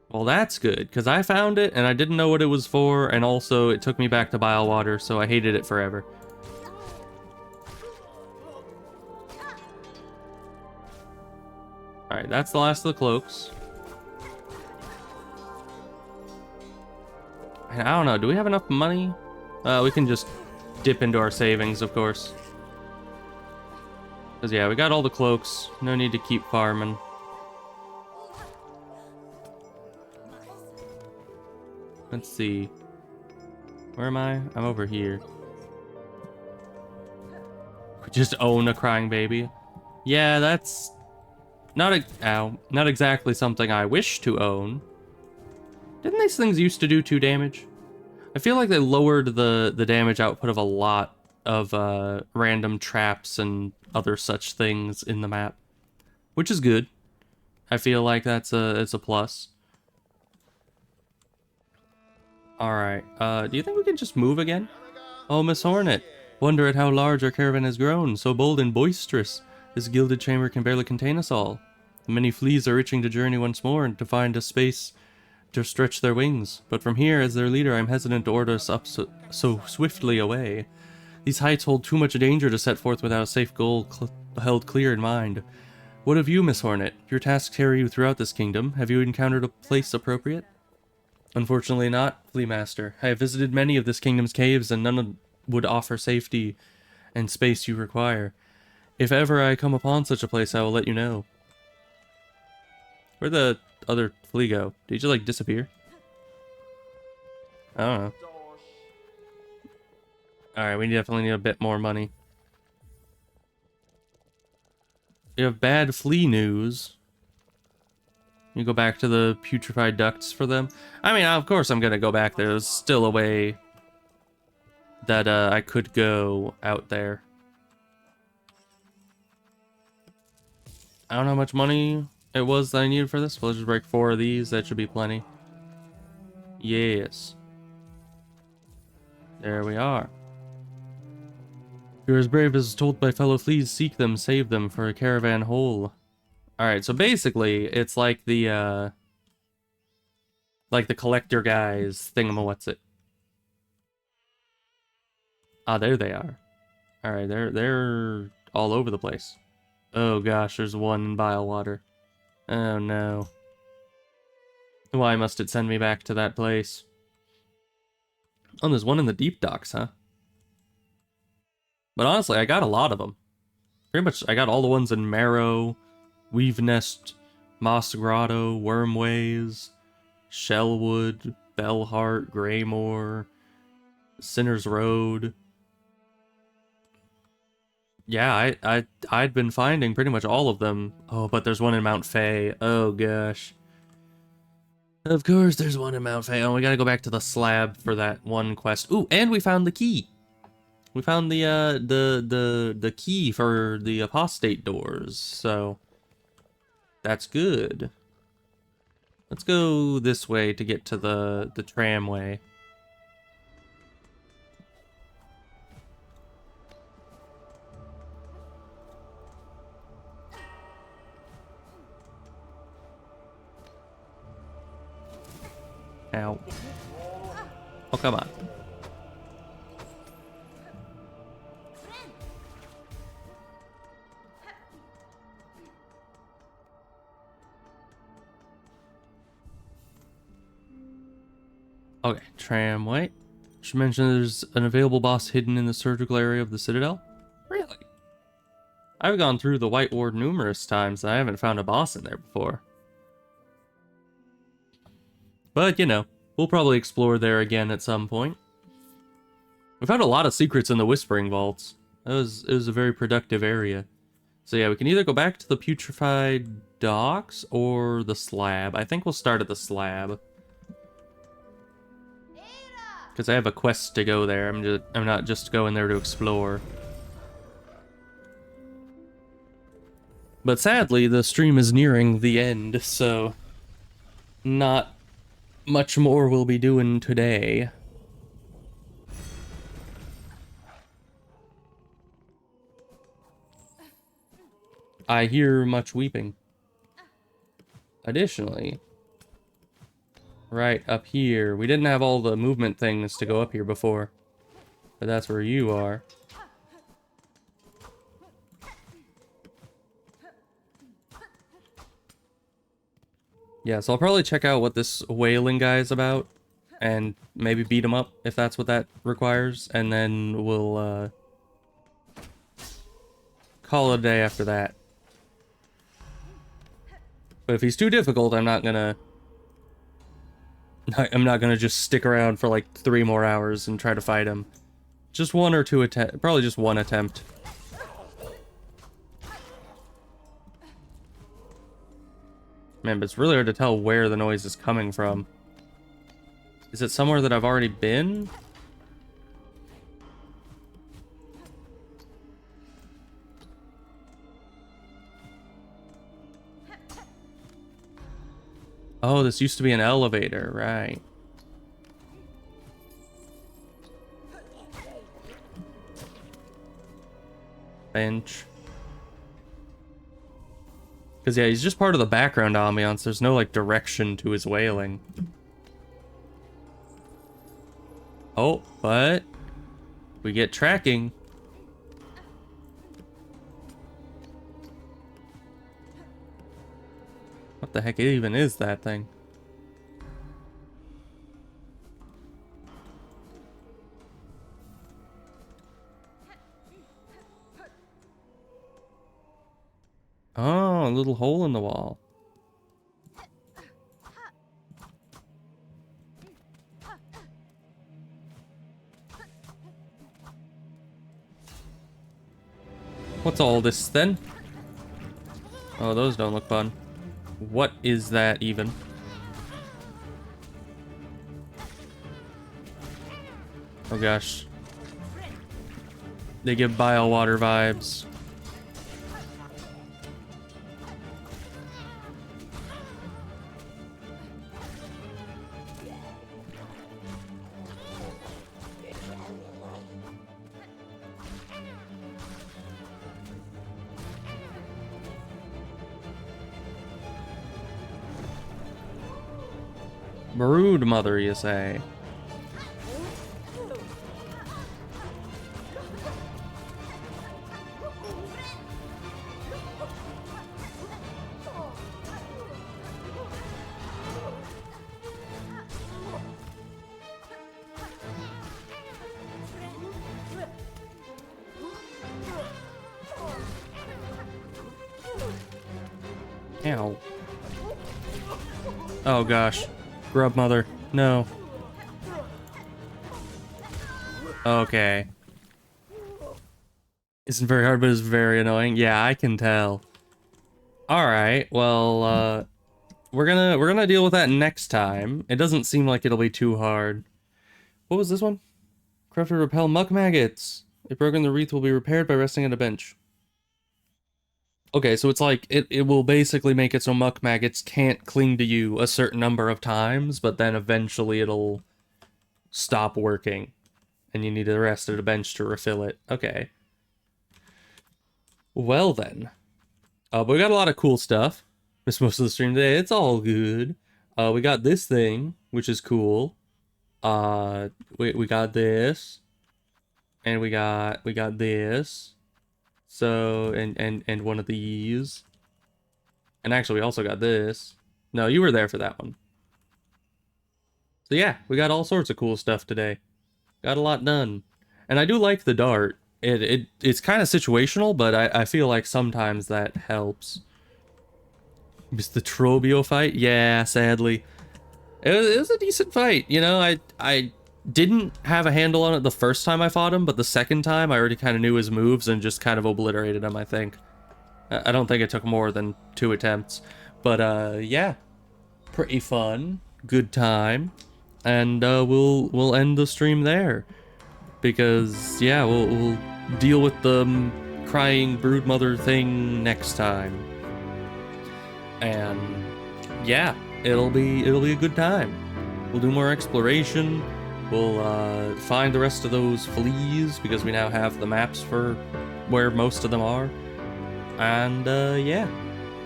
Well, that's good, because I found it, and I didn't know what it was for, and also it took me back to Bilewater, so I hated it forever. Alright, that's the last of the cloaks. And I don't know, do we have enough money? We can just dip into our savings, of course. Because, yeah, we got all the cloaks. No need to keep farming. Let's see. Where am I? I'm over here. We just own a crying baby. Yeah, that's not exactly something I wish to own. Didn't these things used to do 2 damage? I feel like they lowered the damage output of a lot of random traps and other such things in the map, which is good. I feel like it's a plus. Alright, do you think we can just move again? Oh, Miss Hornet, wonder at how large our caravan has grown, so bold and boisterous. This gilded chamber can barely contain us all. Many fleas are itching to journey once more and to find a space to stretch their wings, but from here, as their leader, I'm hesitant to order us up so swiftly away. These heights hold too much danger to set forth without a safe goal held clear in mind. What of you, Miss Hornet? Your tasks carry you throughout this kingdom. Have you encountered a place appropriate? Unfortunately not, Flea Master. I have visited many of this kingdom's caves, and none would offer safety and space you require. If ever I come upon such a place, I will let you know. Where'd the other flea go? Did he just, like, disappear? I don't know. Alright, we definitely need a bit more money. We have bad flea news. You go back to the putrefied ducts for them. I mean, of course I'm gonna go back there. There's still a way that I could go out there. I don't know how much money it was that I needed for this. We'll just break 4 of these. That should be plenty. Yes. There we are. You're as brave as told by fellow fleas. Seek them, save them for a caravan whole. Alright, so basically, it's like the collector guys thingamawhatsit. Ah, there they are. Alright, they're all over the place. Oh gosh, there's one in Bilewater. Oh no. Why must it send me back to that place? Oh, there's one in the deep docks, huh? But honestly, I got a lot of them. Pretty much, I got all the ones in Marrow, Weave Nest, Moss Grotto, Wormways, Shellwood, Bellheart, Greymore, Sinner's Road. Yeah, I'd been finding pretty much all of them. Oh, but there's one in Mount Fay. Oh gosh. Of course there's one in Mount Fay. Oh, we gotta go back to the slab for that one quest. Ooh, and we found the key. We found the key for the apostate doors, so that's good. Let's go this way to get to the tramway. Ow. Oh, come on. Okay, tramway. Should mention there's an available boss hidden in the surgical area of the Citadel. Really? I've gone through the White Ward numerous times and I haven't found a boss in there before. But, you know, we'll probably explore there again at some point. We found a lot of secrets in the Whispering Vaults. It was a very productive area. So yeah, we can either go back to the Putrefied Docks or the slab. I think we'll start at the slab. Because I have a quest to go there. I'm not just going there to explore. But sadly, the stream is nearing the end, so not much more we'll be doing today. I hear much weeping. Additionally, right up here, we didn't have all the movement things to go up here before, but that's where you are. Yeah, so I'll probably check out what this whaling guy is about, and maybe beat him up if that's what that requires, and then we'll call it a day after that. But if he's too difficult, I'm not gonna just stick around for like 3 more hours and try to fight him. Just 1 or 2 attempt, probably just 1 attempt. Man, but it's really hard to tell where the noise is coming from. Is it somewhere that I've already been? Oh, this used to be an elevator, right. Bench. Because, yeah, he's just part of the background ambiance. There's no, like, direction to his wailing. Oh, but we get tracking. What the heck even is that thing? Oh, a little hole in the wall. What's all this then? Oh, those don't look fun. What is that even? Oh gosh. They give Bilewater vibes. Brood mother, you say? Ow. Oh gosh. Grub mother. No. Okay. Isn't very hard, but it's very annoying. Yeah, I can tell. Alright, well, we're gonna deal with that next time. It doesn't seem like it'll be too hard. What was this one? Craft to repel muck maggots. If broken, the wreath will be repaired by resting on a bench. Okay, so it's like, it will basically make it so muck maggots can't cling to you a certain number of times, but then eventually it'll stop working. And you need to rest at a bench to refill it. Okay. Well then. But we got a lot of cool stuff. Missed most of the stream today. It's all good. We got this thing, which is cool. We got this. And we got this. So, and one of these. And actually, we also got this. No, you were there for that one. So yeah, we got all sorts of cool stuff today. Got a lot done. And I do like the dart. It's kind of situational, but I feel like sometimes that helps. It's the Trobio fight? Yeah, sadly. It was a decent fight, you know, I didn't have a handle on it the first time I fought him, but the second time I already kind of knew his moves and just kind of obliterated him, I think. I don't think it took more than 2 attempts. But, yeah. Pretty fun. Good time. and we'll end the stream there, because yeah, we'll deal with the crying broodmother thing next time, and yeah, it'll be a good time. We'll do more exploration. We'll find the rest of those fleas, because we now have the maps for where most of them are. And yeah,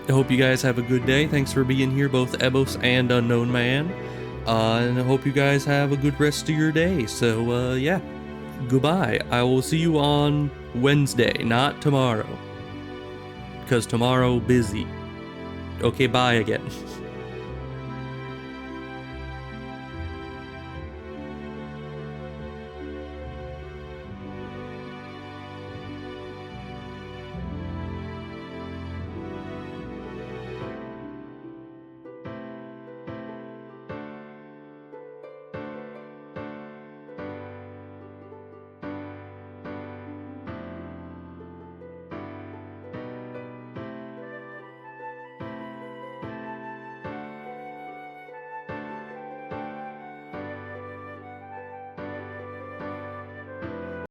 I hope you guys have a good day. Thanks for being here, both Ebos and Unknown Man. And I hope you guys have a good rest of your day. So yeah, goodbye. I will see you on Wednesday, not tomorrow, because tomorrow busy. Okay, bye again.